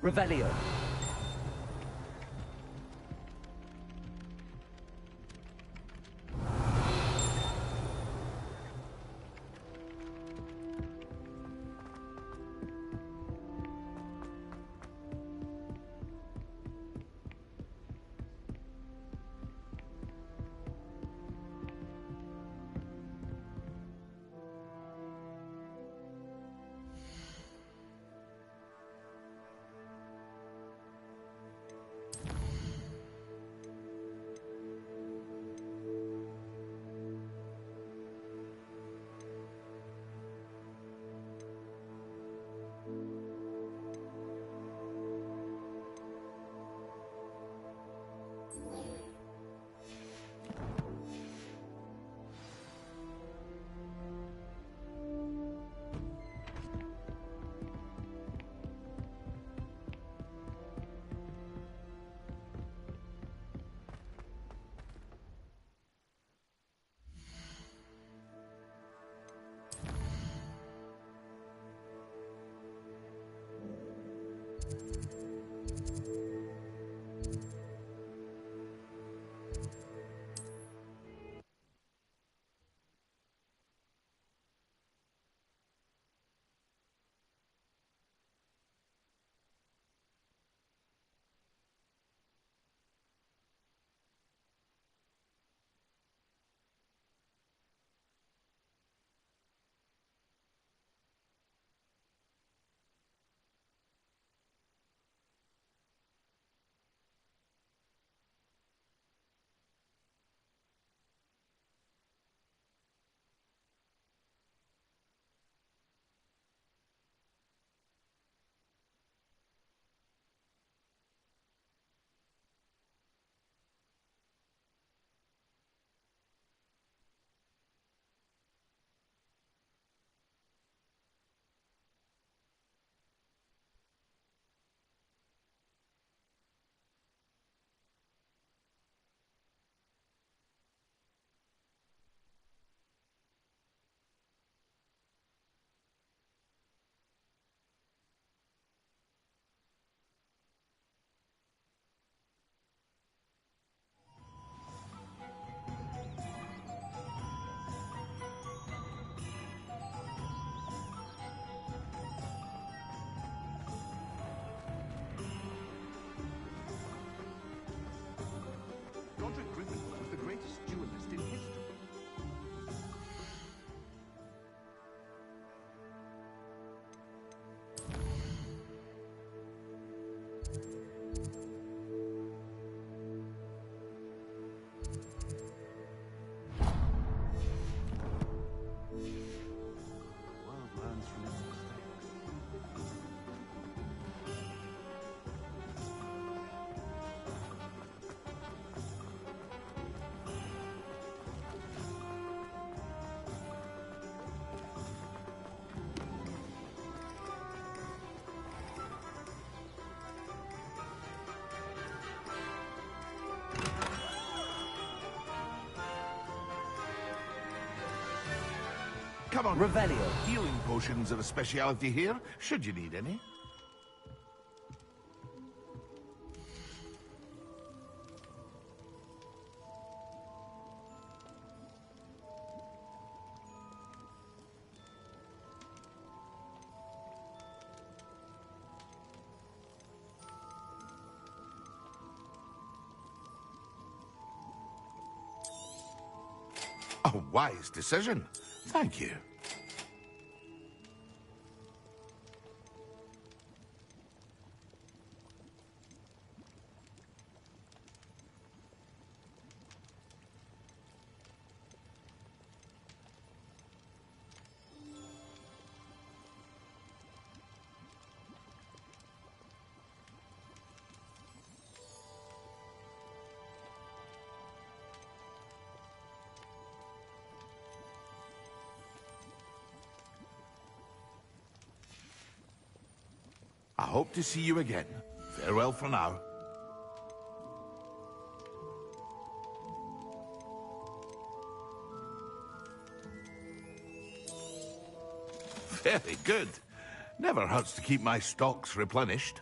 Revelio. Come on. Revelio. Healing potions are a speciality here, should you need any. A wise decision. Thank you. I hope to see you again. Farewell for now. Very good. Never hurts to keep my stocks replenished.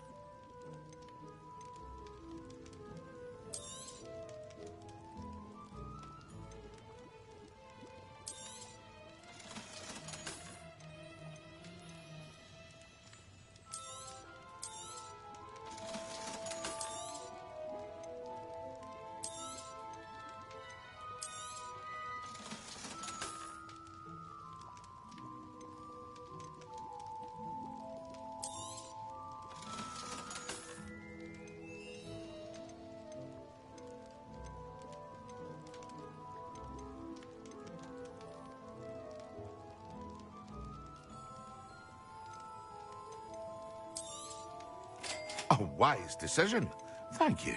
A wise decision. Thank you.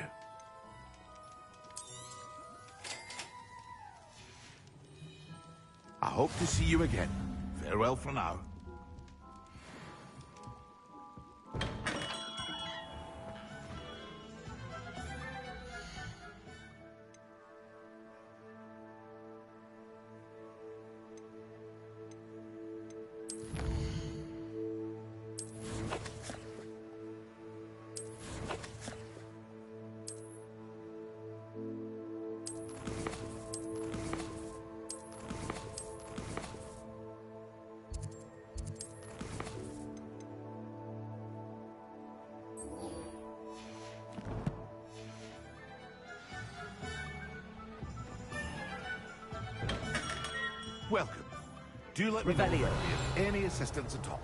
I hope to see you again. Farewell for now. Welcome. Do let me know if you have any assistance at all.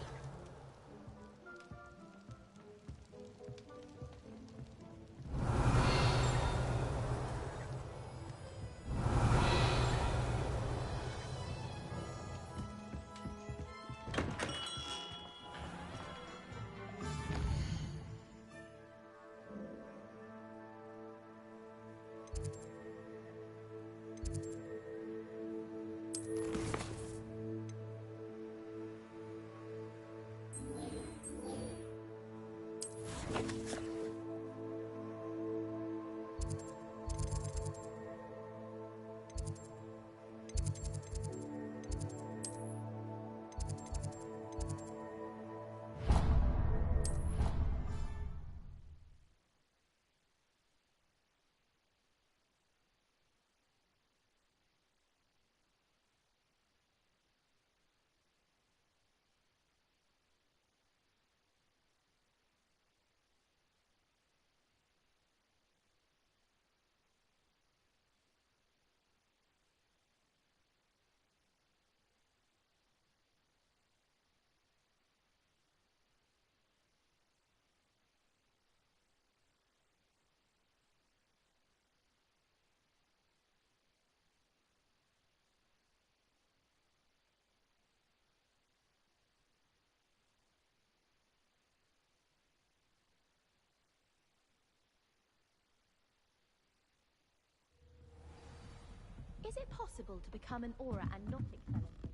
Is it possible to become an aura and not excel in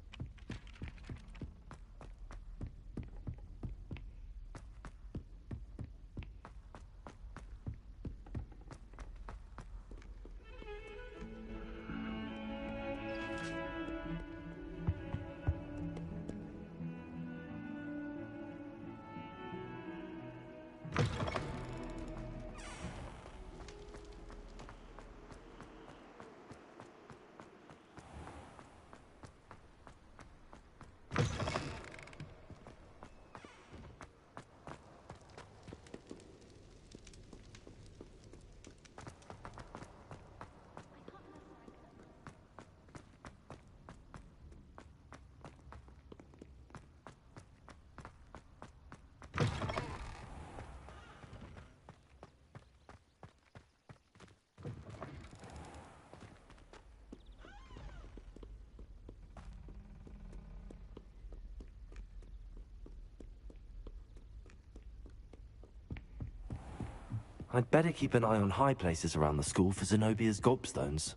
I'd better keep an eye on high places around the school for Zenobia's gobstones.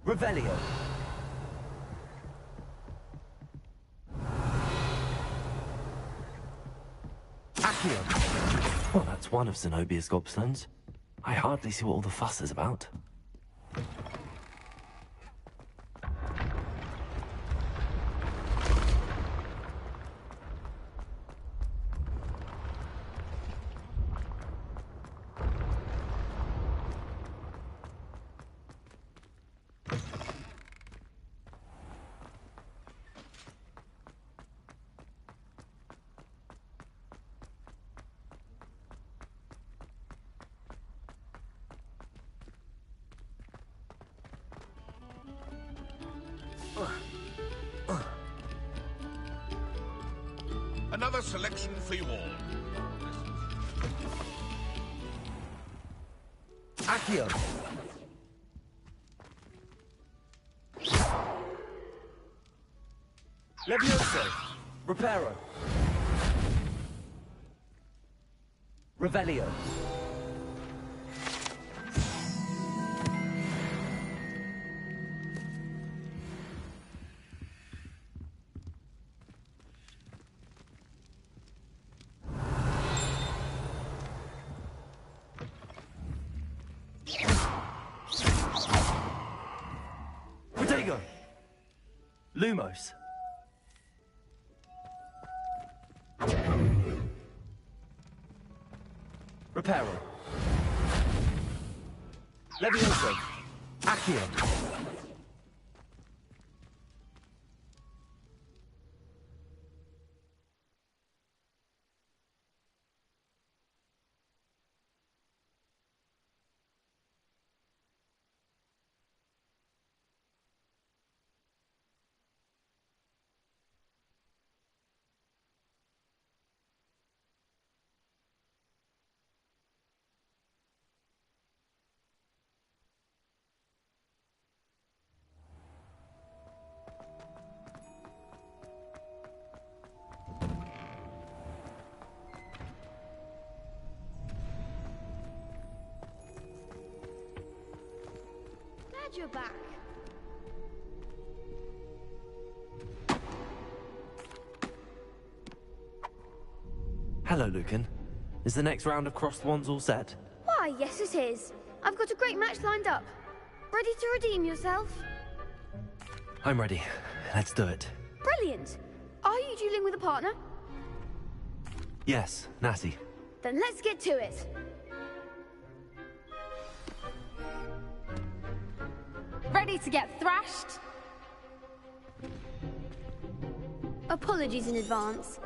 Revelio! Accio! Well, that's one of Zenobia's gobstones. I hardly see what all the fuss is about. Another selection for you all. Accio! Levioso! Reparo! Revelio! Protego! Lumos! Reparo. Levioso. Accio. Glad you're back. Hello, Lucan. Is the next round of crossed wands all set? Why, yes it is. I've got a great match lined up. Ready to redeem yourself? I'm ready. Let's do it. Brilliant. Are you dueling with a partner? Yes, Natty. Then let's get to it. Ready to get thrashed? Apologies in advance.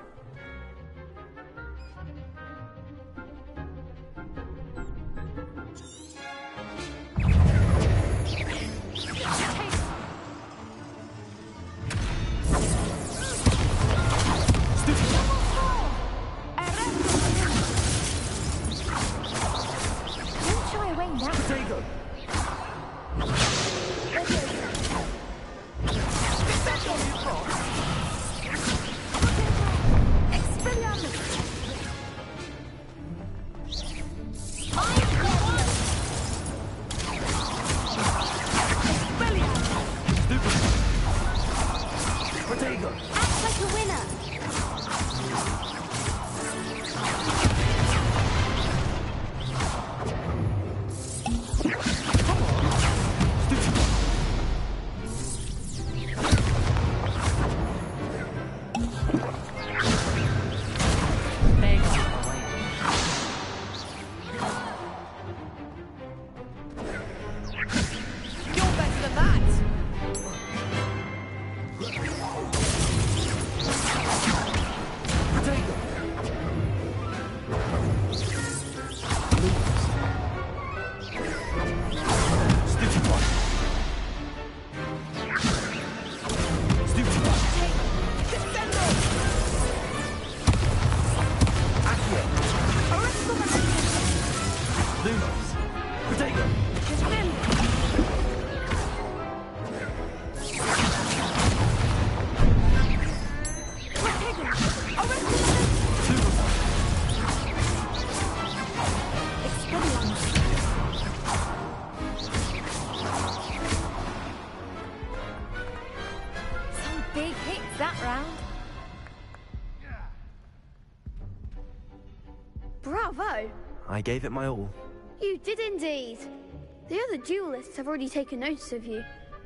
Bravo! I gave it my all. You did indeed. The other duelists have already taken notice of you,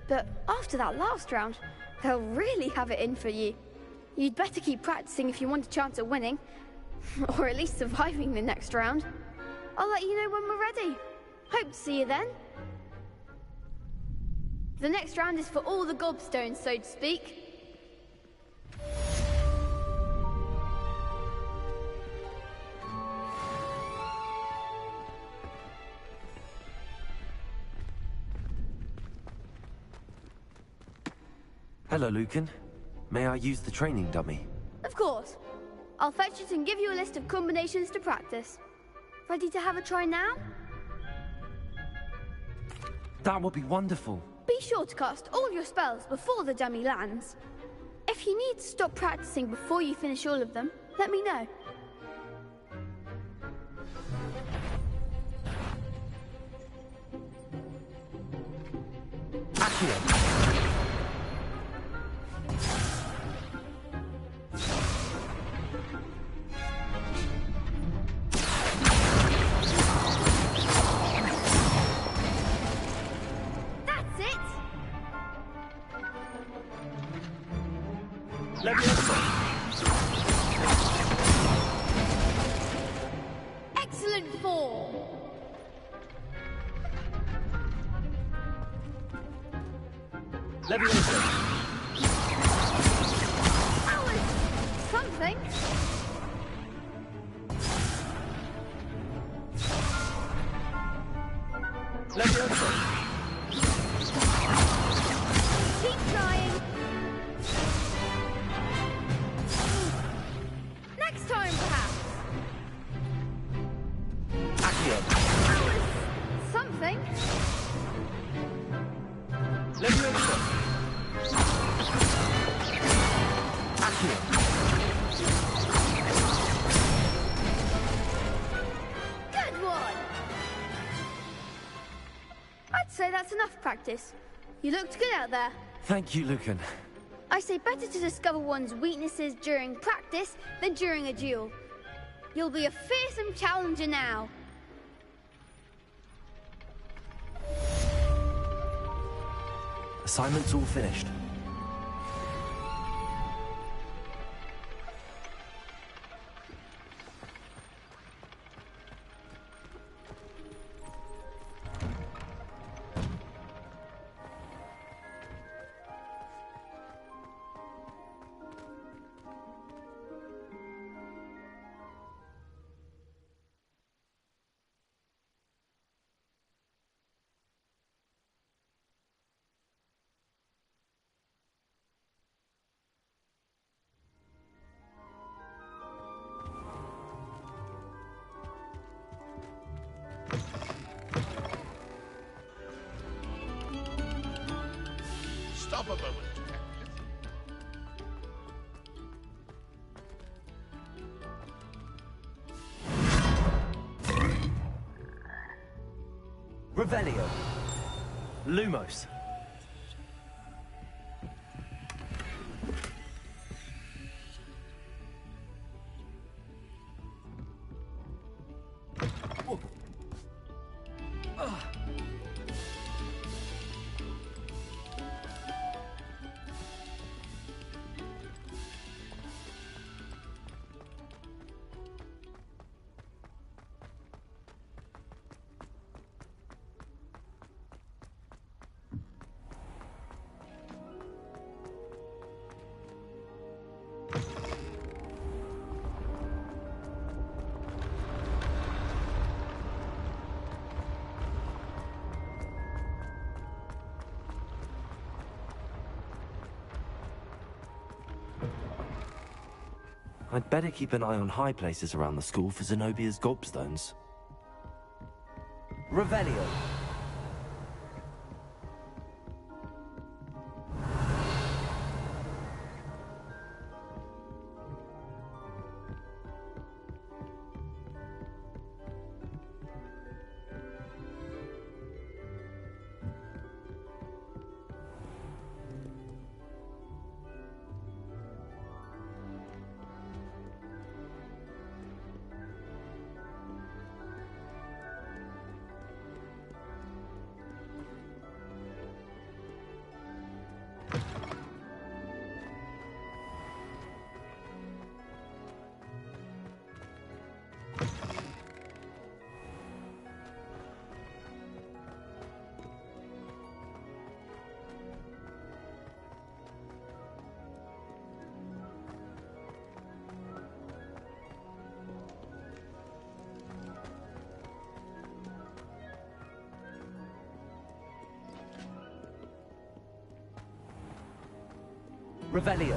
but after that last round, they'll really have it in for you. You'd better keep practicing if you want a chance at winning, or at least surviving the next round. I'll let you know when we're ready. Hope to see you then. The next round is for all the gobstones, so to speak. Hello, Lucan. May I use the training dummy? Of course. I'll fetch it and give you a list of combinations to practice. Ready to have a try now? That would be wonderful. Be sure to cast all your spells before the dummy lands. If you need to stop practicing before you finish all of them, let me know. That's it! Excellent form! That was something. Keep trying. Next time, perhaps. That was something. Good one. I'd say that's enough practice. You looked good out there. Thank you, Lucan. I say better to discover one's weaknesses during practice than during a duel. You'll be a fearsome challenger now. Assignment's all finished. Stop a moment. Revelio. Lumos. I'd better keep an eye on high places around the school for Zenobia's gobstones. Revelio. Revelio.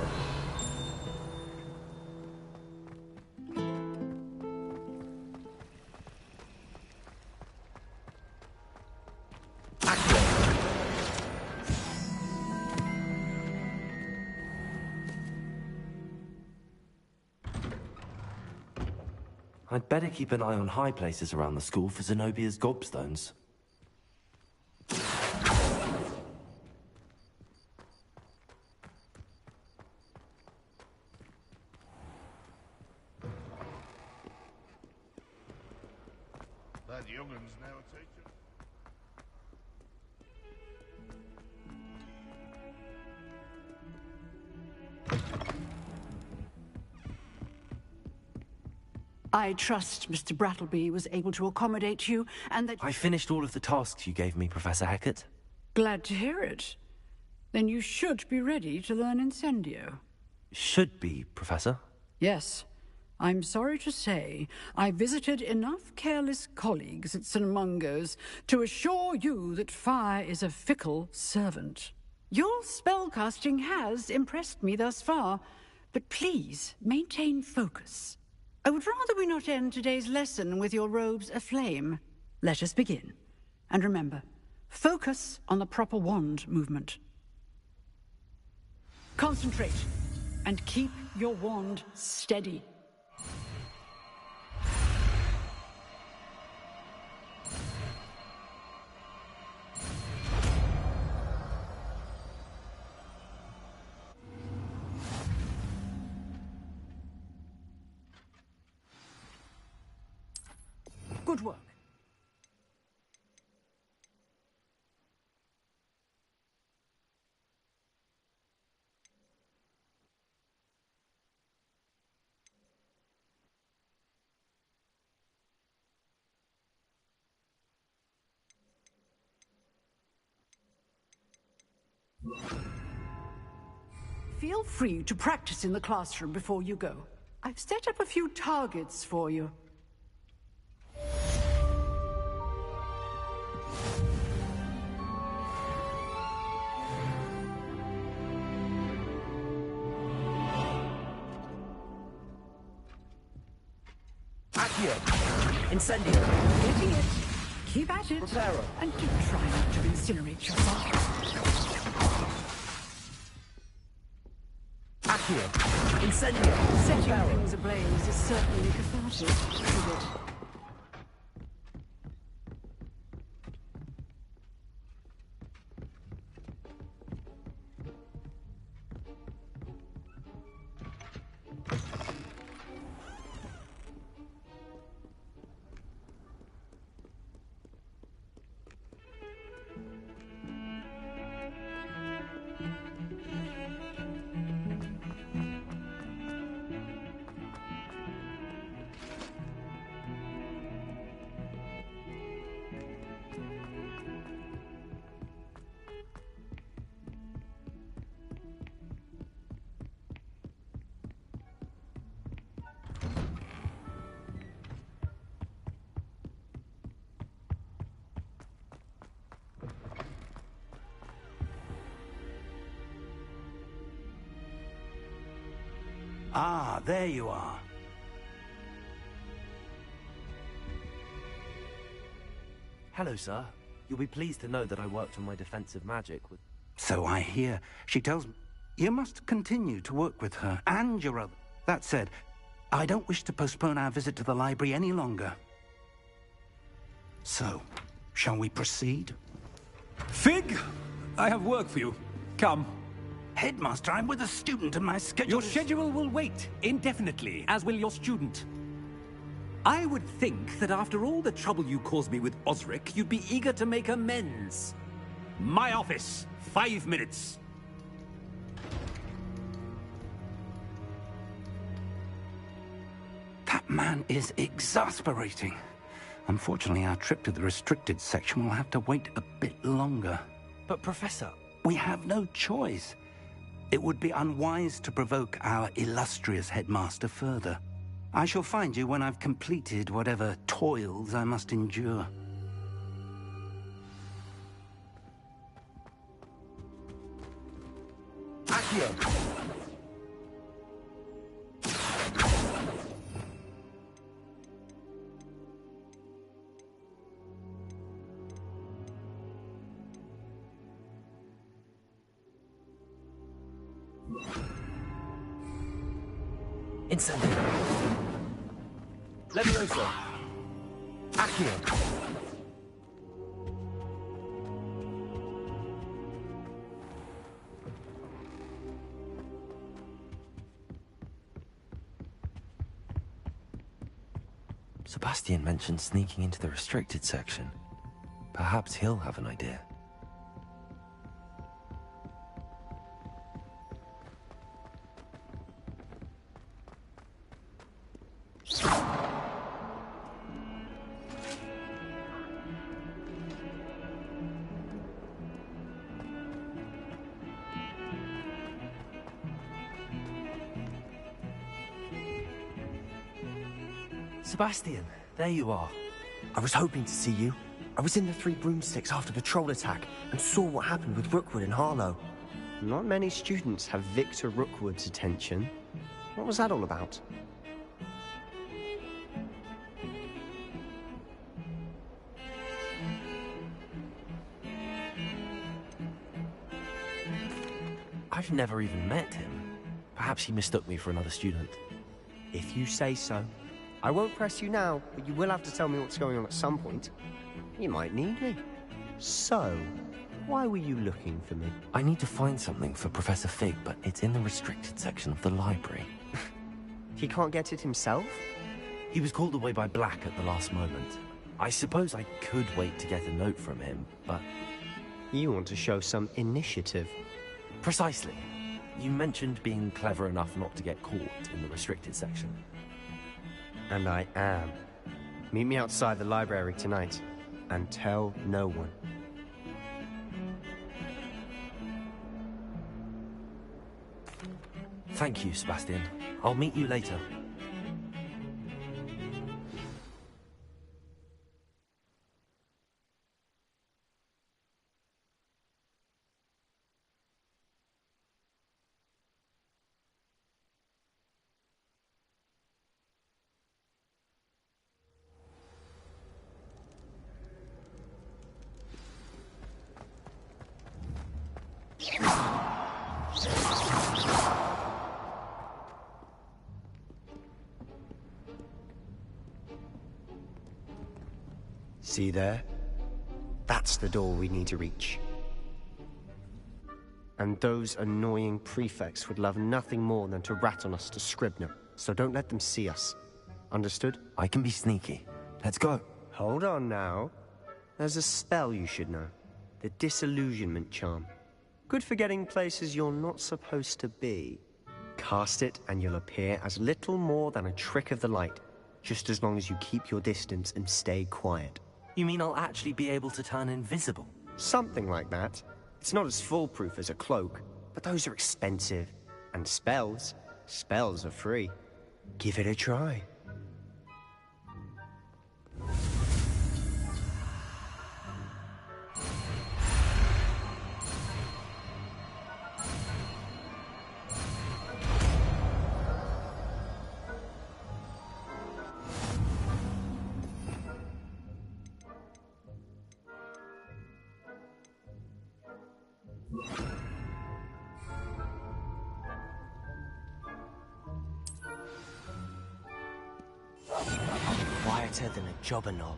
I'd better keep an eye on high places around the school for Zenobia's gobstones. That young'un's now a teacher. I trust Mr. Brattleby was able to accommodate you, and that... I finished all of the tasks you gave me, Professor Hackett. Glad to hear it. Then you should be ready to learn Incendio. Should be, Professor. Yes. I'm sorry to say, I visited enough careless colleagues at St. Mungo's to assure you that fire is a fickle servant. Your spellcasting has impressed me thus far, but please maintain focus. I would rather we not end today's lesson with your robes aflame. Let us begin. And remember, focus on the proper wand movement. Concentrate, and keep your wand steady. Good work. Feel free to practice in the classroom before you go. I've set up a few targets for you. Incendio. Getting it. Keep at it. Reparo. And do try not to incinerate yourself. Accio. Incendio. Setting things ablaze is certainly cathartic, isn't it? Ah, there you are. Hello, sir. You'll be pleased to know that I worked on my defensive magic with... So I hear. She tells me you must continue to work with her and your other... That said, I don't wish to postpone our visit to the library any longer. So, shall we proceed? Fig, I have work for you. Come. Headmaster, I'm with a student and my schedule Your schedule will wait indefinitely, as will your student. I would think that after all the trouble you caused me with Osric, you'd be eager to make amends. My office, 5 minutes. That man is exasperating. Unfortunately, our trip to the restricted section will have to wait a bit longer. But, Professor... We have no choice. It would be unwise to provoke our illustrious headmaster further. I shall find you when I've completed whatever toils I must endure. Accio. Incendio. Levioso. Accio. Sebastian mentioned sneaking into the restricted section. Perhaps he'll have an idea. Sebastian, there you are. I was hoping to see you. I was in the Three Broomsticks after the troll attack and saw what happened with Rookwood and Harlow. Not many students have Victor Rookwood's attention. What was that all about? I've never even met him. Perhaps he mistook me for another student. If you say so. I won't press you now, but you will have to tell me what's going on at some point. You might need me. So, why were you looking for me? I need to find something for Professor Fig, but it's in the restricted section of the library. He can't get it himself? He was called away by Black at the last moment. I suppose I could wait to get a note from him, but... You want to show some initiative. Precisely. You mentioned being clever enough not to get caught in the restricted section. And I am. Meet me outside the library tonight, and tell no one. Thank you, Sebastian. I'll meet you later. See there? That's the door we need to reach. And those annoying prefects would love nothing more than to rat on us to Scribner, so don't let them see us. Understood? I can be sneaky. Let's go. Hold on now. There's a spell you should know. The Disillusionment Charm. Good for getting places you're not supposed to be. Cast it and you'll appear as little more than a trick of the light, just as long as you keep your distance and stay quiet. You mean I'll actually be able to turn invisible? Something like that. It's not as foolproof as a cloak, but those are expensive. And spells are free. Give it a try. Quieter than a jobberknoll.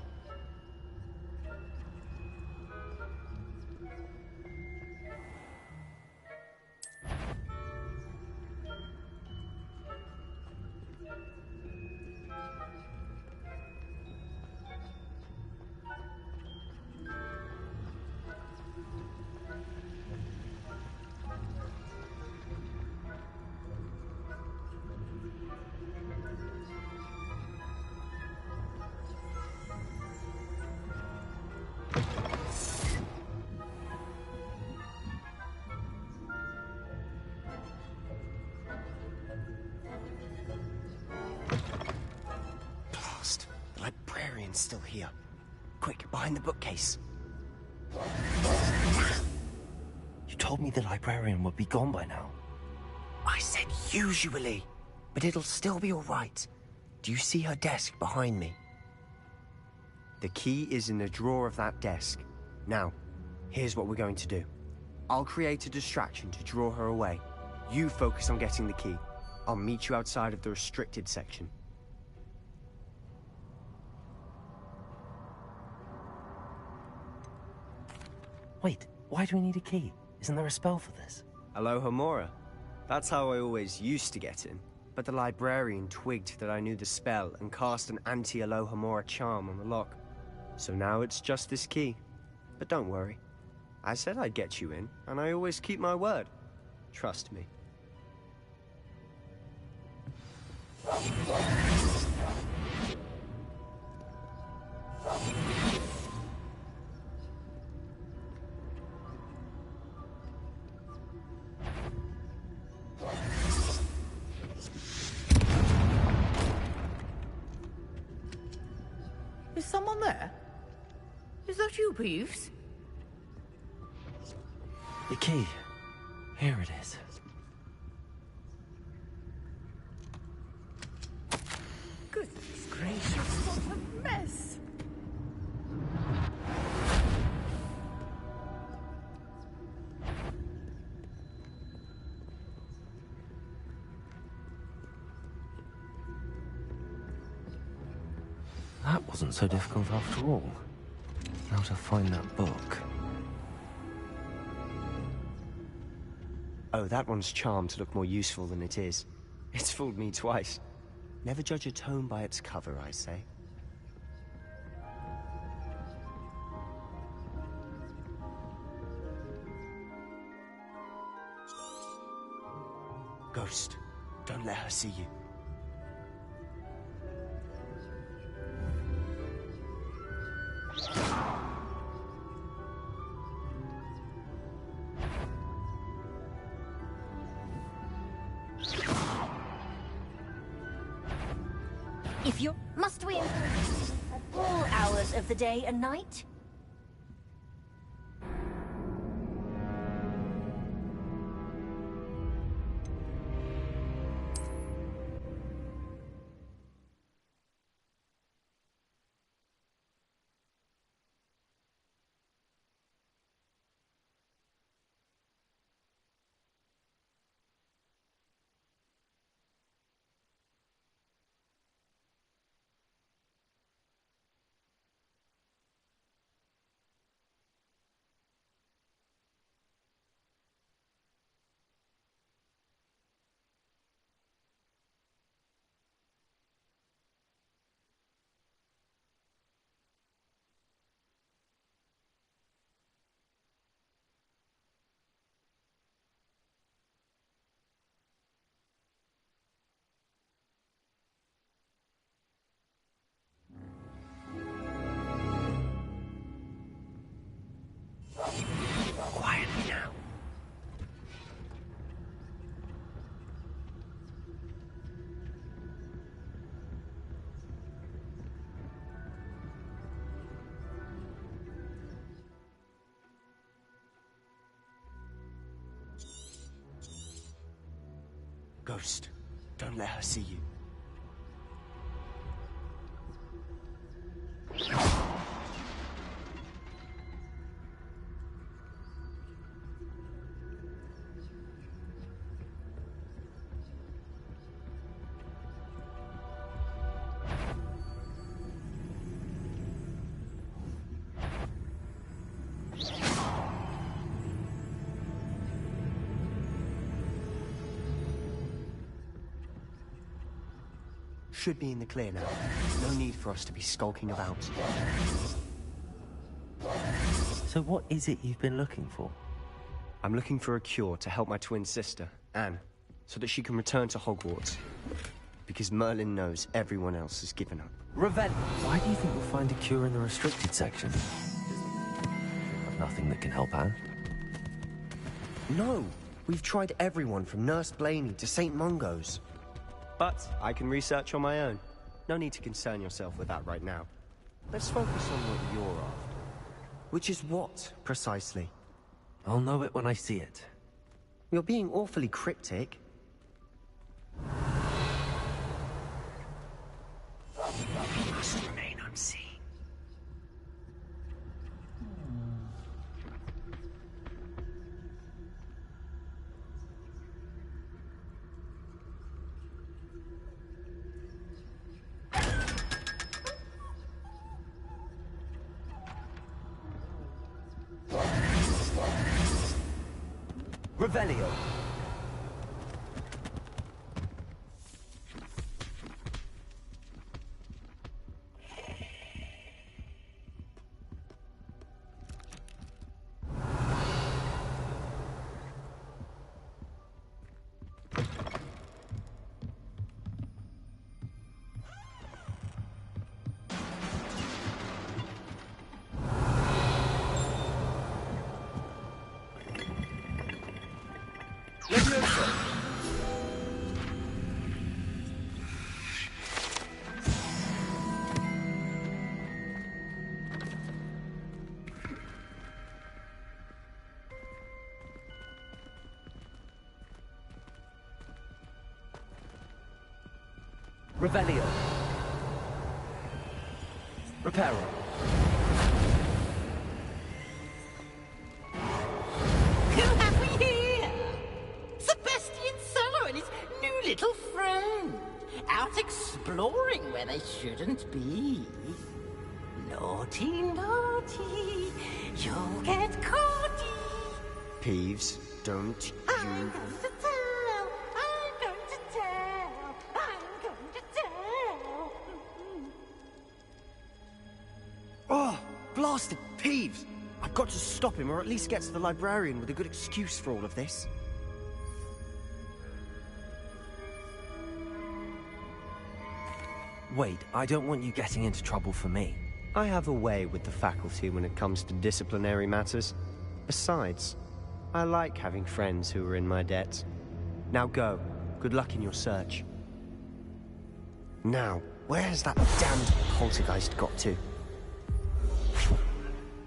Still here. Quick, behind the bookcase. You told me the librarian would be gone by now. I said usually, but it'll still be all right. Do you see her desk behind me? The key is in the drawer of that desk. Now, here's what we're going to do. I'll create a distraction to draw her away. You focus on getting the key. I'll meet you outside of the restricted section. Wait, why do we need a key? Isn't there a spell for this? Alohomora. That's how I always used to get in. But the librarian twigged that I knew the spell and cast an anti-Alohomora charm on the lock. So now it's just this key. But don't worry. I said I'd get you in, and I always keep my word. Trust me. Is someone there? Is that you, Peeves? The key. Here it is. Goodness gracious, what a mess! That wasn't so difficult after all. Now to find that book. Oh, that one's charmed to look more useful than it is. It's fooled me twice. Never judge a tome by its cover, I say. Ghost, don't let her see you. If you... Must we at all hours of the day and night? Quietly now. Ghost, don't let her see you. Should be in the clear now. No need for us to be skulking about. So what is it you've been looking for? I'm looking for a cure to help my twin sister, Anne, so that she can return to Hogwarts. Because Merlin knows everyone else has given up. Revenge! Why do you think we'll find a cure in the restricted section? You have nothing that can help Anne? No! We've tried everyone from Nurse Blaney to St. Mungo's. But I can research on my own. No need to concern yourself with that right now. Let's focus on what you're after. Which is what, precisely? I'll know it when I see it. You're being awfully cryptic. Must remain unseen. Revelio. Revelio. Reparo. Who have we here? Sebastian Solo and his new little friend. Out exploring where they shouldn't be. Naughty, naughty. You'll get caught. Peeves, don't you... I'm going to tell. I'm going to tell. I'm going to tell. Oh, blasted Peeves! I've got to stop him, or at least get to the librarian with a good excuse for all of this. Wait, I don't want you getting into trouble for me. I have a way with the faculty when it comes to disciplinary matters. Besides, I like having friends who are in my debt. Now go. Good luck in your search. Now, where has that damned poltergeist got to?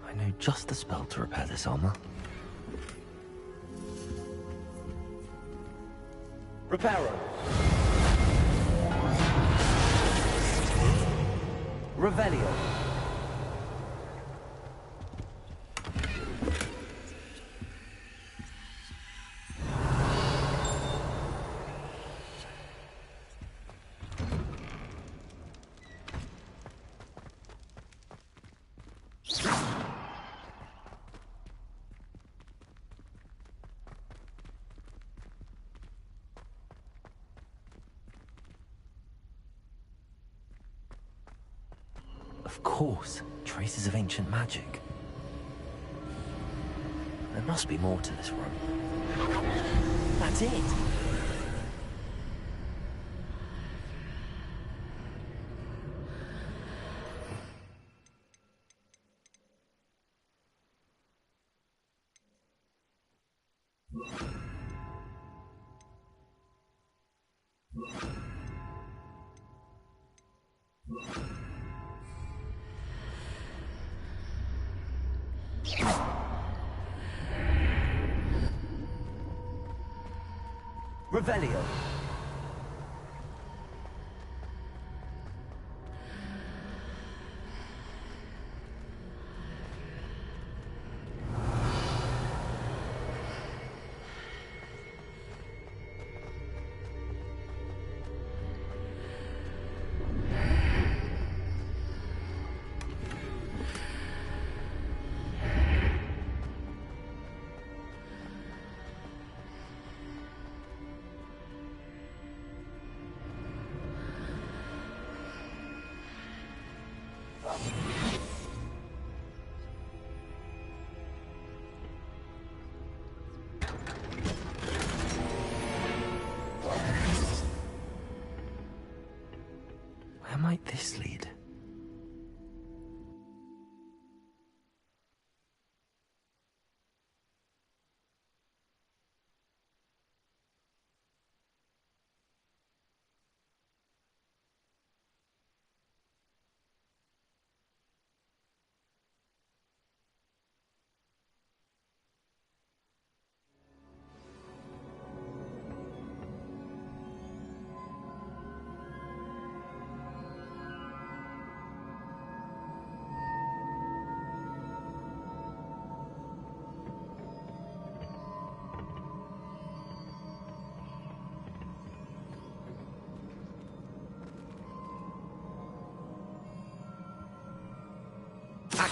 I know just the spell to repair this armor. Reparo. Revelio. Of course, traces of ancient magic. There must be more to this room. That's it! Revelio. Where might this lead?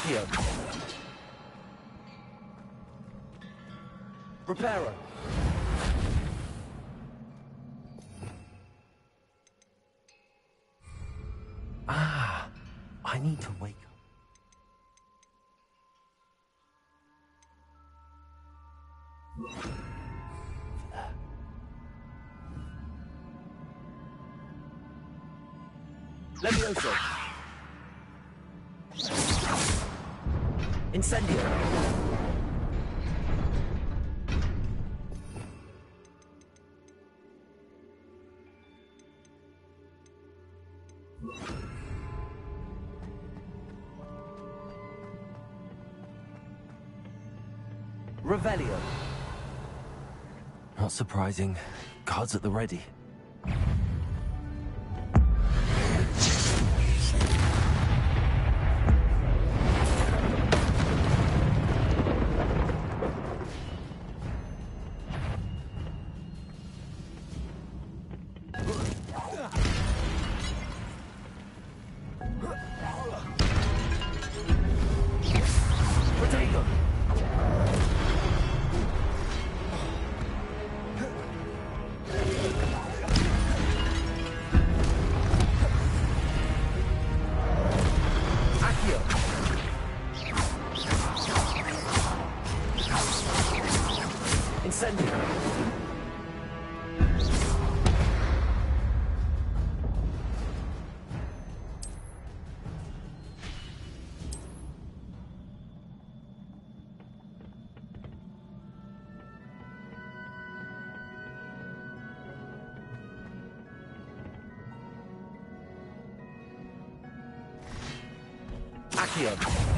Accio. Reparo. Ah, I need to wake up. Levioso. Incendio. Revelio. Not surprising. Cards at the ready. Accio.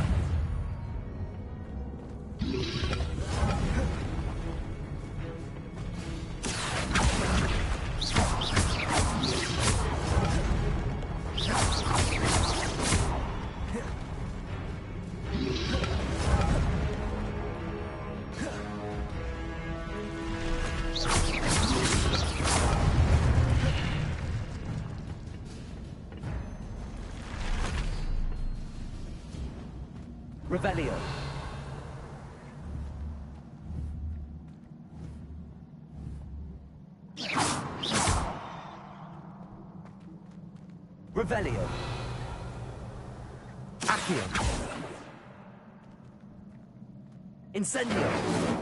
Revelio. Revelio. Accio. Incendio.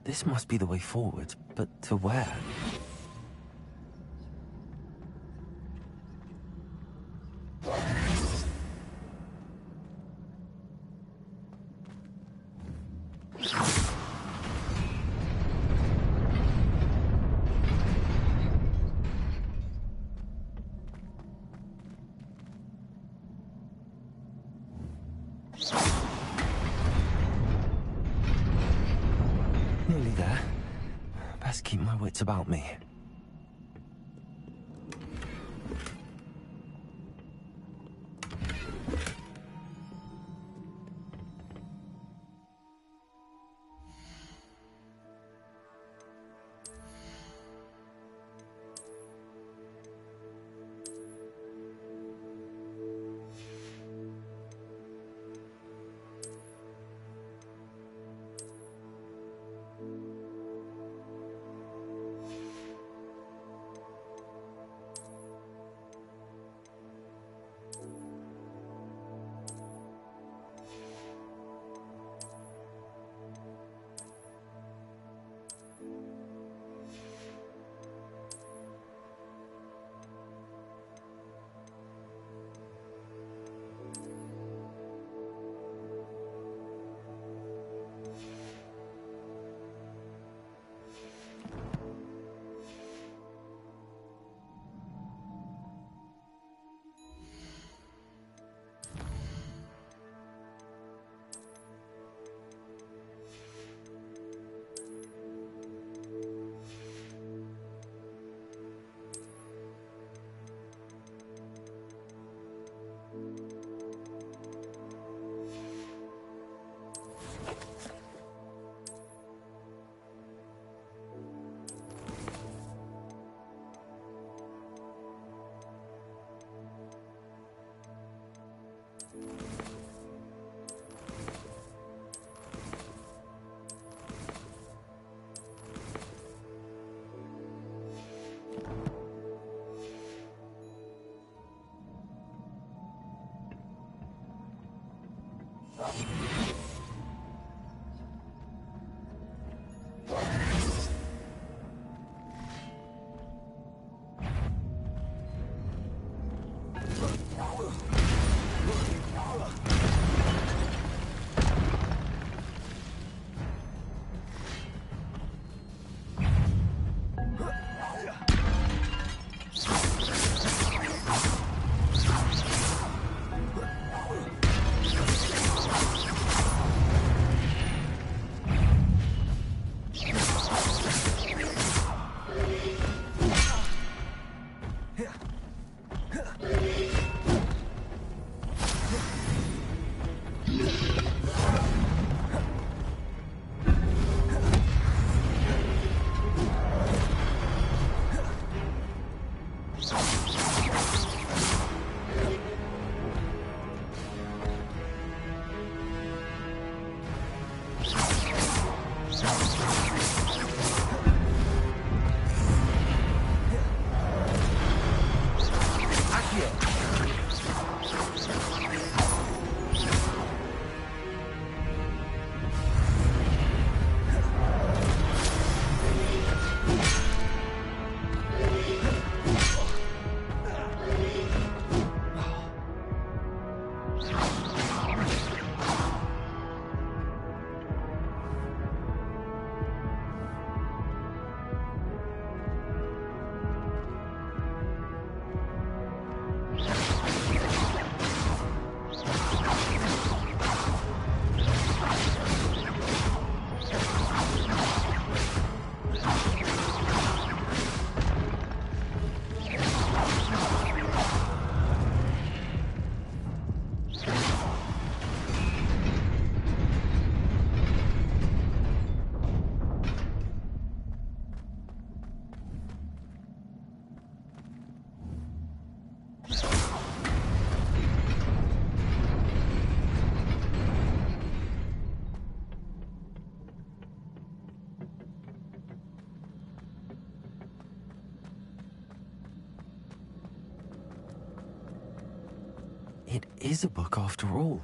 This must be the way forward, but to where? Nearly there. Best keep my wits about me. It is a book after all.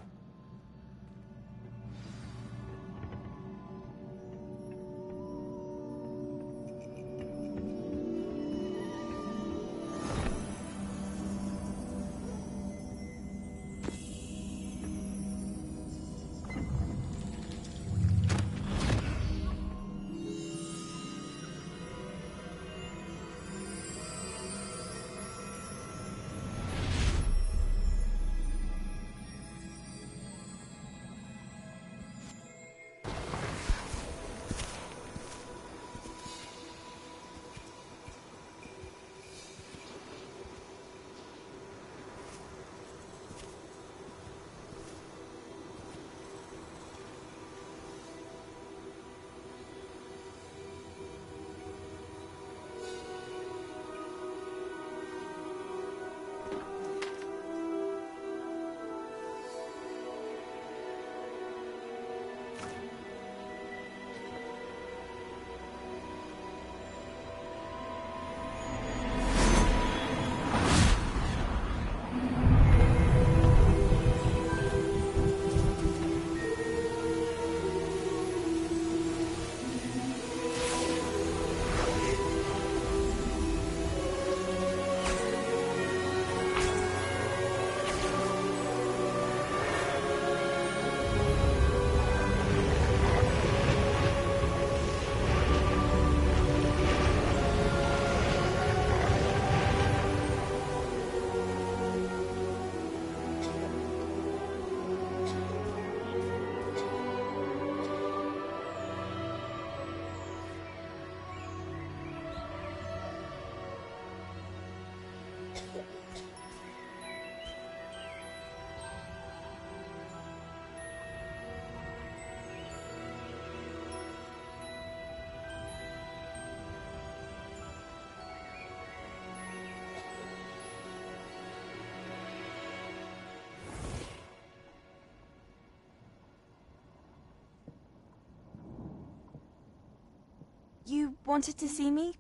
You wanted to see me?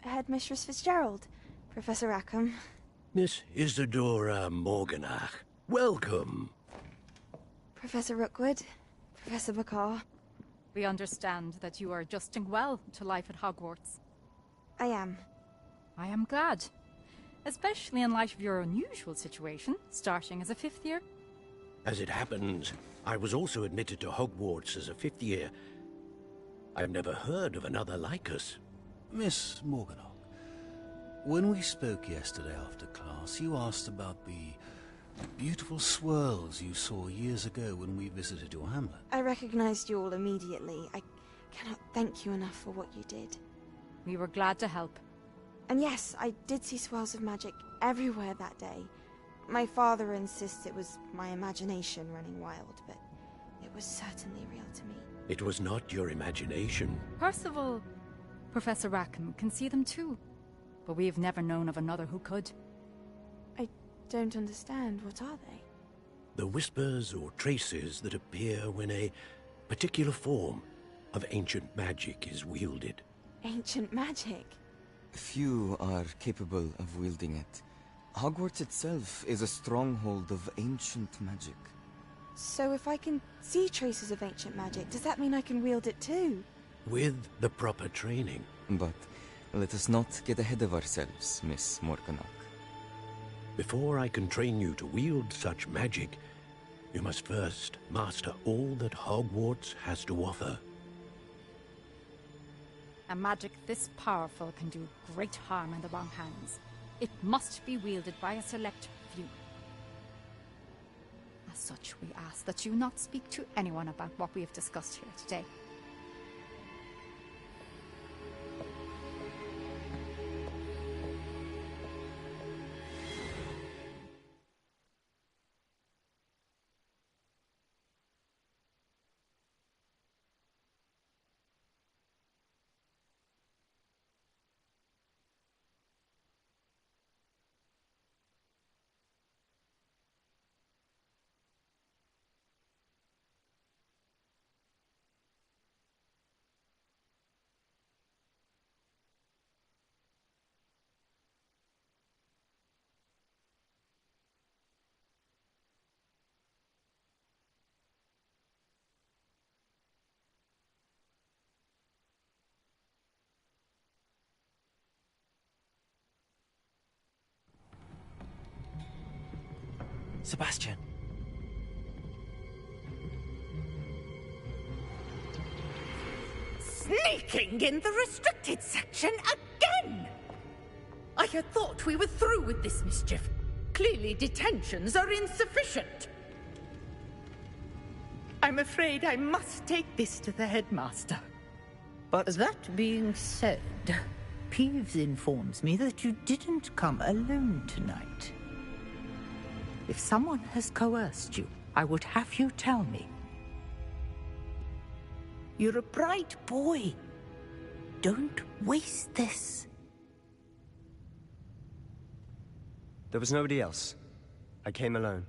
Headmistress Fitzgerald, Professor Rackham. Miss Isadora Morganach, welcome. Professor Rookwood, Professor Bakar. We understand that you are adjusting well to life at Hogwarts. I am. I am glad. Especially in light of your unusual situation, starting as a 5th year. As it happens, I was also admitted to Hogwarts as a 5th year. I've never heard of another like us. Miss Morganach, when we spoke yesterday after class, you asked about the beautiful swirls you saw years ago when we visited your hamlet. I recognized you all immediately. I cannot thank you enough for what you did. We were glad to help. And yes, I did see swirls of magic everywhere that day. My father insists it was my imagination running wild, but it was certainly real to me. It was not your imagination. Percival, Professor Rackham can see them too. But we have never known of another who could. I don't understand. What are they? The whispers or traces that appear when a particular form of ancient magic is wielded. Ancient magic? Few are capable of wielding it. Hogwarts itself is a stronghold of ancient magic. So if I can see traces of ancient magic, does that mean I can wield it too? With the proper training. But let us not get ahead of ourselves, Miss Morganach. Before I can train you to wield such magic, you must first master all that Hogwarts has to offer. A magic this powerful can do great harm in the wrong hands. It must be wielded by a select few. As such, we ask that you not speak to anyone about what we have discussed here today. Sebastian. Sneaking in the restricted section again! I had thought we were through with this mischief. Clearly detentions are insufficient. I'm afraid I must take this to the headmaster. But that being said, Peeves informs me that you didn't come alone tonight. If someone has coerced you, I would have you tell me. You're a bright boy. Don't waste this. There was nobody else. I came alone.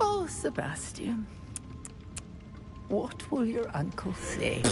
Oh, Sebastian. What will your uncle say?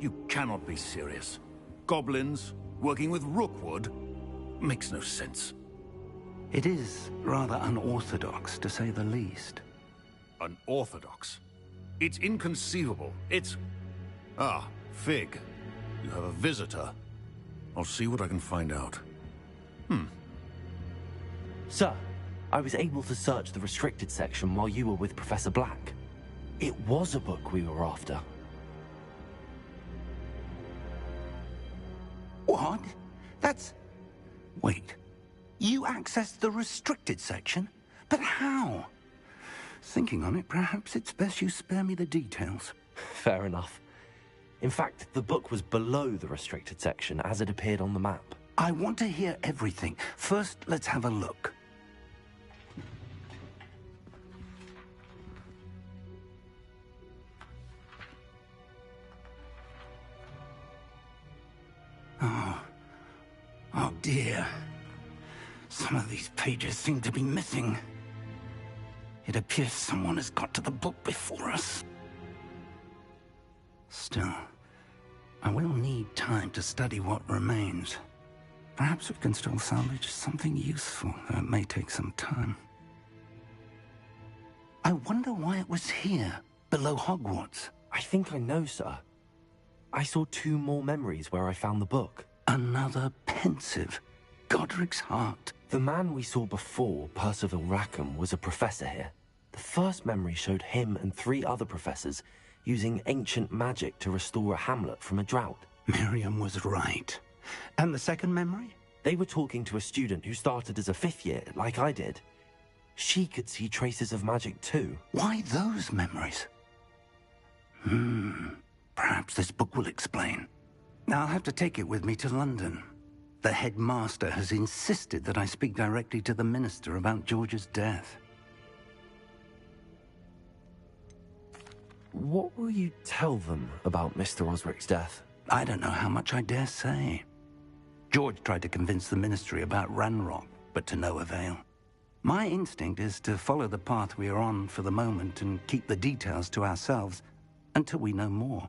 You cannot be serious. Goblins, working with Rookwood? Makes no sense. It is rather unorthodox, to say the least. Unorthodox? It's inconceivable. It's... Ah, Fig. You have a visitor. I'll see what I can find out. Sir, I was able to search the restricted section while you were with Professor Black. It was a book we were after. What? That's... Wait. You accessed the restricted section? But how? Thinking on it, perhaps it's best you spare me the details. Fair enough. In fact, the book was below the restricted section as it appeared on the map. I want to hear everything. First, let's have a look. Oh dear. Some of these pages seem to be missing. It appears someone has got to the book before us. Still, I will need time to study what remains. Perhaps we can still salvage something useful, though it may take some time. I wonder why it was here, below Hogwarts. I think I know, sir. I saw 2 more memories where I found the book. Another pensive. Godric's heart. The man we saw before, Percival Rackham, was a professor here. The first memory showed him and 3 other professors using ancient magic to restore a hamlet from a drought. Miriam was right. And the second memory? They were talking to a student who started as a 5th year, like I did. She could see traces of magic too. Why those memories? Perhaps this book will explain. I'll have to take it with me to London. The headmaster has insisted that I speak directly to the minister about George's death. What will you tell them about Mr. Osric's death? I don't know how much I dare say. George tried to convince the ministry about Ranrock, but to no avail. My instinct is to follow the path we are on for the moment and keep the details to ourselves until we know more.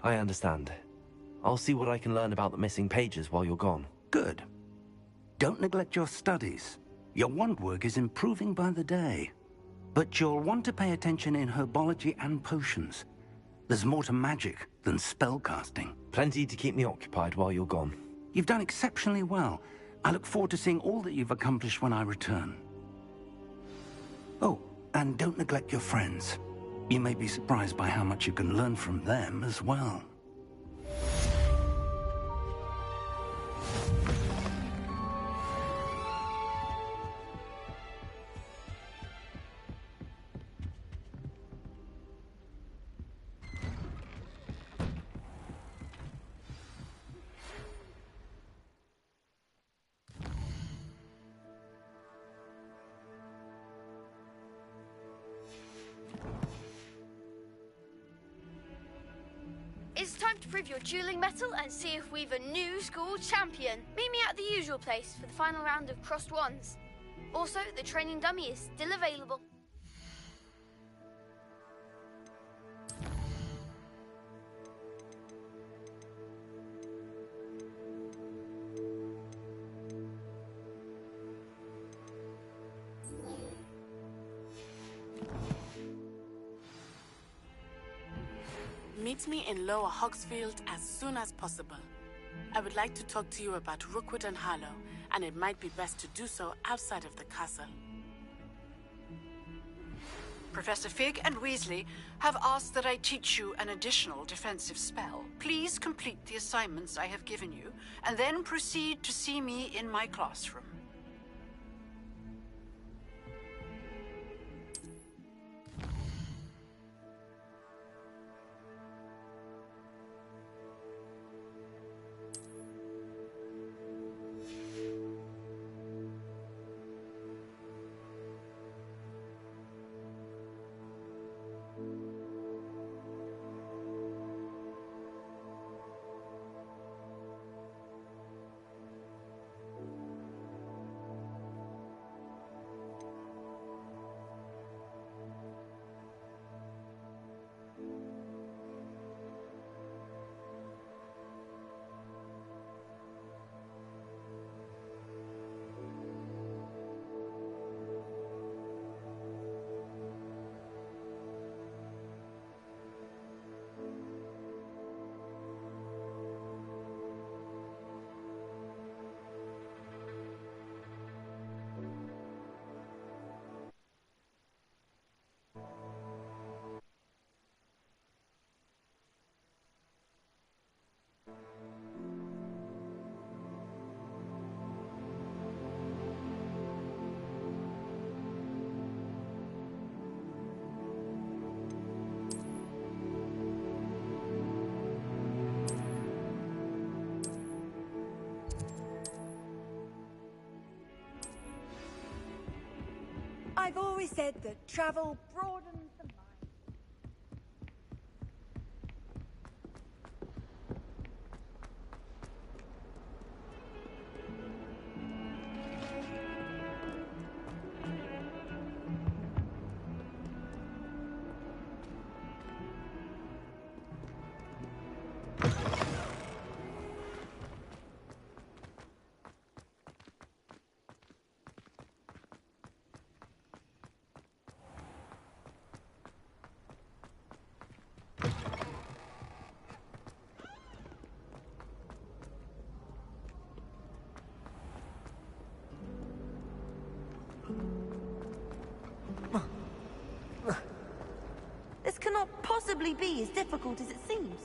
I understand. I'll see what I can learn about the missing pages while you're gone. Good. Don't neglect your studies. Your wand work is improving by the day. But you'll want to pay attention in herbology and potions. There's more to magic than spellcasting. Plenty to keep me occupied while you're gone. You've done exceptionally well. I look forward to seeing all that you've accomplished when I return. Oh, and don't neglect your friends. You may be surprised by how much you can learn from them as well. It's time to prove your dueling mettle and see if we've a new school champion. Meet me at the usual place for the final round of crossed wands. Also, the training dummy is still available. Meet me in Lower Hogsfield as soon as possible. I would like to talk to you about Rookwood and Harlow, and it might be best to do so outside of the castle. Professor Fig and Weasley have asked that I teach you an additional defensive spell. Please complete the assignments I have given you, and then proceed to see me in my classroom. I've always said that travel broadens the mind. This cannot possibly be as difficult as it seems.